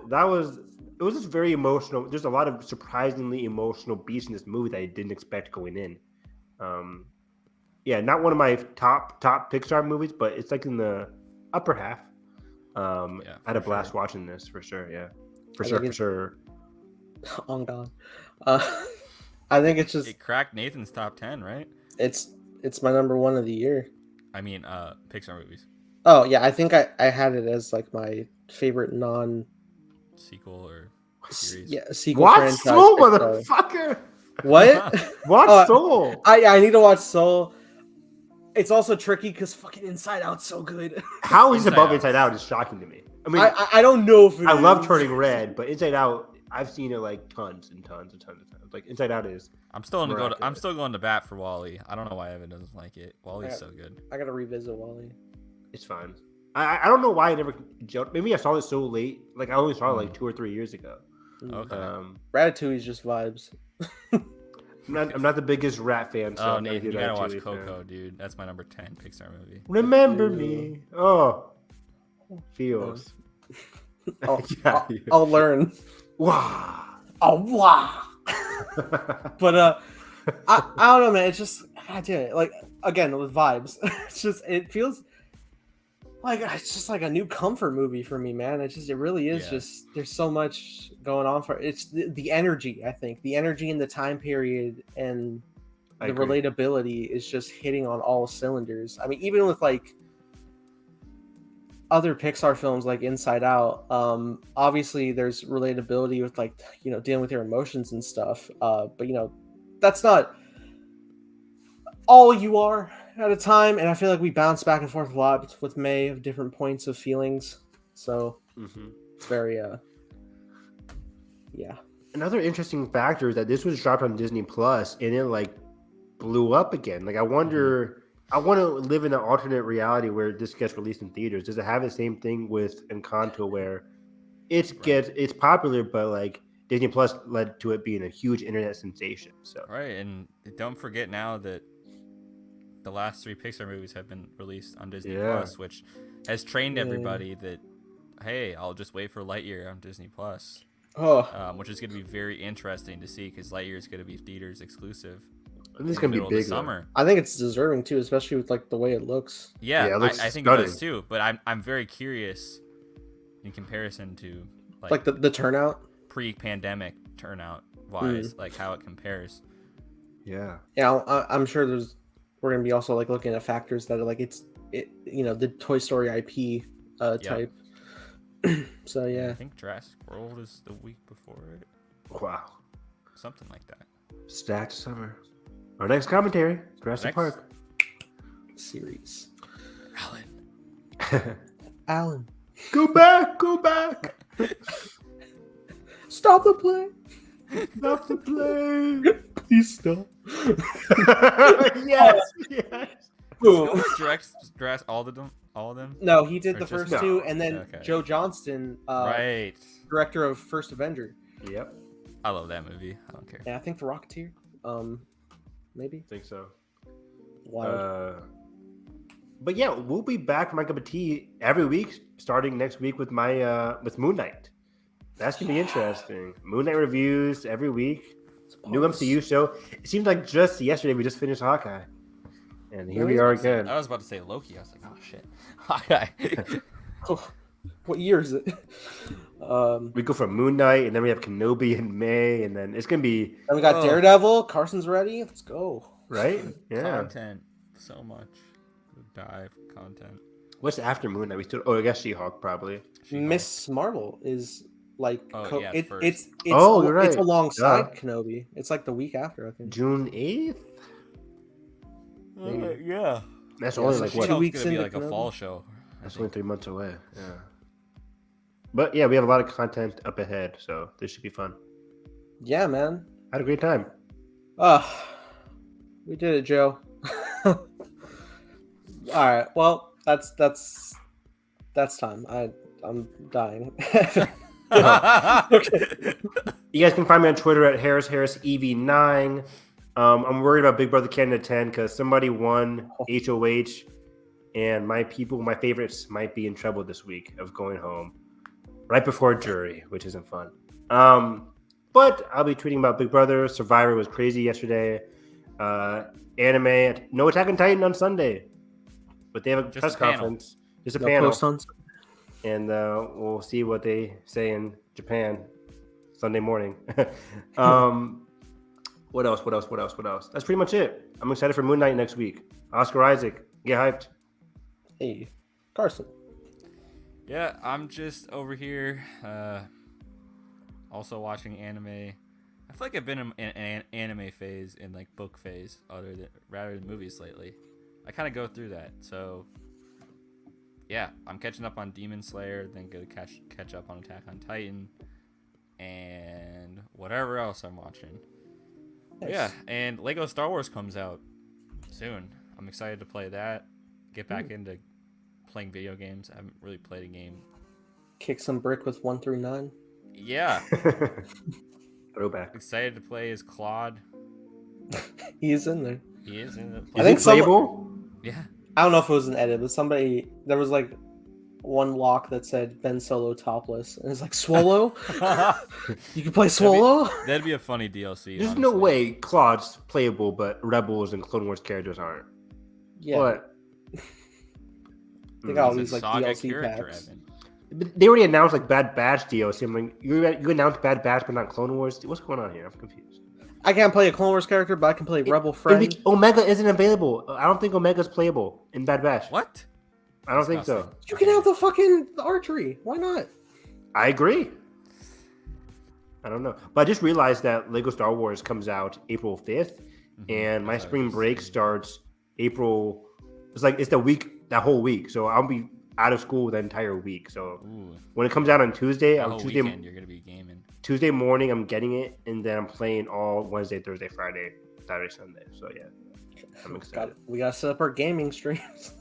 it was just very emotional. There's a lot of surprisingly emotional beats in this movie that I didn't expect going in. Yeah, not one of my top Pixar movies, but it's like in the upper half. I had a blast watching this for sure. Yeah, for sure. On God. I think it's just It cracked Nathan's top 10, right? it's my number one of the year. I mean, Pixar movies Oh yeah, I think I had it as like my favorite non sequel or series. sequel Watch franchise. Soul, Pixar. motherfucker. What? Watch Oh, Soul. I need to watch Soul. It's also tricky because fucking Inside Out's so good. How he's Inside above Out. Inside Out is shocking to me. I mean, I don't know if it I love is. Turning Red, but Inside Out, I've seen it like tons and tons and tons of times. Like Inside Out is. I'm still gonna Miraculous. I'm still going to bat for Wally. I don't know why Evan doesn't like it. Wally's Yeah. so good. I gotta revisit Wally. It's fine. I don't know why I never jumped. Maybe I saw it so late. Like I only saw it like 2 or 3 years ago. Okay. Ratatouille's just vibes. I'm not the biggest rat fan. So Oh, I'm not a Nathan, huge you gotta watch Ratatouille fan. Coco, dude. That's my number 10 Pixar movie. Remember me. Oh, feels. I'll learn. Wow. Oh wow. But I don't know, man. It's just God damn it. Like again with vibes. It feels like it's just like a new comfort movie for me, man. It really is. Yeah. Just there's so much going on for it's the energy. I think the energy in the time period and I the agree. relatability is just hitting on all cylinders. I mean, even with like other Pixar films like Inside Out, obviously there's relatability with like dealing with your emotions and stuff. But that's not all you are at a time, and I feel like we bounce back and forth a lot with May of different points of feelings. So it's very yeah. Another interesting factor is that this was dropped on Disney Plus and it like blew up again. Like I wonder. I want to live in an alternate reality where this gets released in theaters. Does it have the same thing with Encanto where it's popular, but like Disney Plus led to it being a huge internet sensation. So Right, and don't forget now that the last 3 Pixar movies have been released on Disney Yeah. Plus, which has trained everybody that hey, I'll just wait for Lightyear on Disney Plus. which is going to be very interesting to see because Lightyear is going to be theaters exclusive. This is in gonna the be middle big of the summer. I think it's deserving too, especially with like the way it looks. Yeah, Yeah, it looks I think stunning. it does too. But I'm very curious in comparison to Like the turnout. pre-pandemic turnout wise, like how it compares. Yeah. Yeah, I'm sure we're gonna be also like looking at factors that are like the Toy Story IP type. So And yeah, I think Jurassic World is the week before it, Wow. something like that. Stacked summer. Our next commentary, Jurassic Next. Park. series. Alan. Alan, Go back, go back. stop the play. Stop the play. Please stop. Yes, yes. Who directs all of them? All of them? No, he did Or the just- first No. two, and then Okay. Joe Johnston, Right. director of First Avenger. Yep, I love that movie. I don't care. Yeah, I think The Rocketeer. Maybe. I think so. Wild. But yeah, we'll be back from my cup of tea every week, starting next week with my with Moon Knight. That's gonna be interesting. Moon Knight reviews every week. New MCU show. It seems like just yesterday we just finished Hawkeye, and here we are again. I was about to say Loki. I was like, oh shit. Hawkeye. Oh, what year is it? We go from Moon Knight, and then we have Kenobi in May, and then it's gonna be Then we got Oh. Daredevil. Carson's ready. Let's go. right. Yeah. Content. So much. Dive content. What's after Moon Knight? We still. Oh, I guess She-Hulk probably. She-Hulk. Miss Marvel is like Oh, yeah, first. it's Oh, you're it's right. alongside Kenobi. It's like the week after, I think. June 8th. Maybe. Yeah. That's Yeah, only so like she- what? 2 She-Hulk's weeks gonna be into like a Kenobi. fall show. I That's only think. 3 months away. Yeah. But yeah, we have a lot of content up ahead, so this should be fun. Yeah, man. Had a great time. We did it, Joe. All right. Well, that's time. I'm dying. Okay. You guys can find me on Twitter at HarrisEV9. I'm worried about Big Brother Canada 10 because somebody won HOH, and my favorites, might be in trouble this week of going home right before jury, which isn't fun. But I'll be tweeting about Big Brother. Survivor was crazy yesterday. Anime, no Attack on Titan on Sunday, but they have a Just press a panel. conference. Just a No panel. post on. And we'll see what they say in Japan Sunday morning. What else? That's pretty much it. I'm excited for Moon Knight next week. Oscar Isaac, get hyped. Hey, Carson. Yeah, I'm just over here also watching anime. I feel like I've been in an anime phase and like book phase rather than movies lately. I kind of go through that. So yeah, I'm catching up on Demon Slayer, then go to catch up on Attack on Titan and whatever else I'm watching. Nice. Yeah, and Lego Star Wars comes out soon. I'm excited to play that. Get back into playing video games. I haven't really played a game. Kick some brick with 1 through 9. Yeah, Throwback. excited to play as Claude. He's in there. He is in it. I Is think it playable? Yeah. I don't know if it was an edit, but there was like one lock that said Ben Solo topless, and it's like Swallow. You can play Swallow. That'd be a funny DLC. There's honestly. no way Claude's playable, but Rebels and Clone Wars characters aren't. Yeah, What? they got all He's these a like saga DLC character, packs. Evan. But they already announced like Bad Batch DLC. I'm like, you announced Bad Batch, but not Clone Wars. What's going on here? I'm confused. I can't play a Clone Wars character, but I can play Rebel Friend. Omega isn't available. I don't think Omega's playable in Bad Batch. What? I don't think so. Disgusting. You can have the fucking archery. Why not? I agree. I don't know, but I just realized that Lego Star Wars comes out April 5th, and my That's what I spring was break saying. starts April. It's the week, that whole week. So I'll be out of school the entire week. So Ooh, when it comes out on Tuesday, the on whole Tuesday weekend you're gonna be gaming. Tuesday morning, I'm getting it, and then I'm playing all Wednesday, Thursday, Friday, Saturday, Sunday. So yeah, I'm excited. We gotta set up our gaming streams.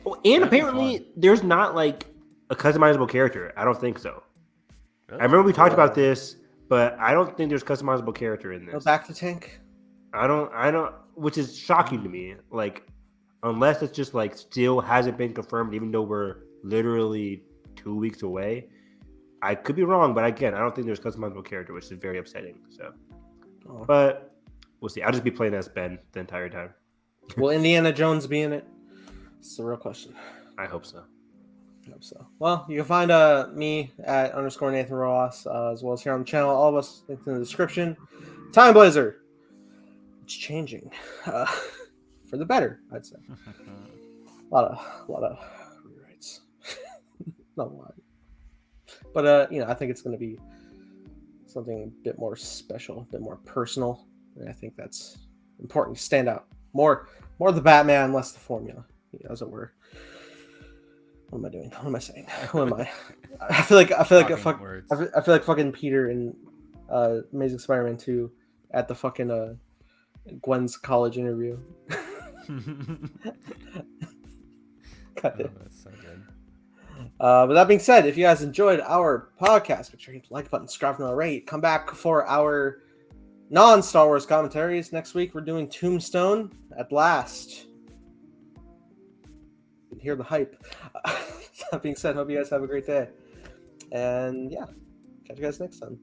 Oh, and That'd be apparently fun. there's not like a customizable character. I don't think so. Really? I remember we talked about this, but I don't think there's customizable character in Go this. back to tank. I don't, which is shocking to me. Like, unless it's just like still hasn't been confirmed, even though we're literally 2 weeks away. I could be wrong, but again, I don't think there's customizable character, which is very upsetting. So, Oh. but we'll see. I'll just be playing as Ben the entire time. Will Indiana Jones be in it? It's the real question. I hope so. I hope so. Well, you can find me at _ Nathan Rojas, as well as here on the channel. All of us linked in the description. Time Blazer. It's changing for the better, I'd say. A lot of rewrites. Not a lot. But I think it's going to be something a bit more special, a bit more personal. And I think that's important to stand out. More the Batman, less the formula, as it were. What am I doing? What am I saying? What am I? I feel like fucking Peter in Amazing Spider-Man 2 at the fucking Gwen's college interview. Cut it. That's so good. But that being said, if you guys enjoyed our podcast, make sure you hit the like button, subscribe if not already. Come back for our non-Star Wars commentaries. Next week, we're doing Tombstone at last. You can hear the hype. That being said, hope you guys have a great day. And yeah, catch you guys next time.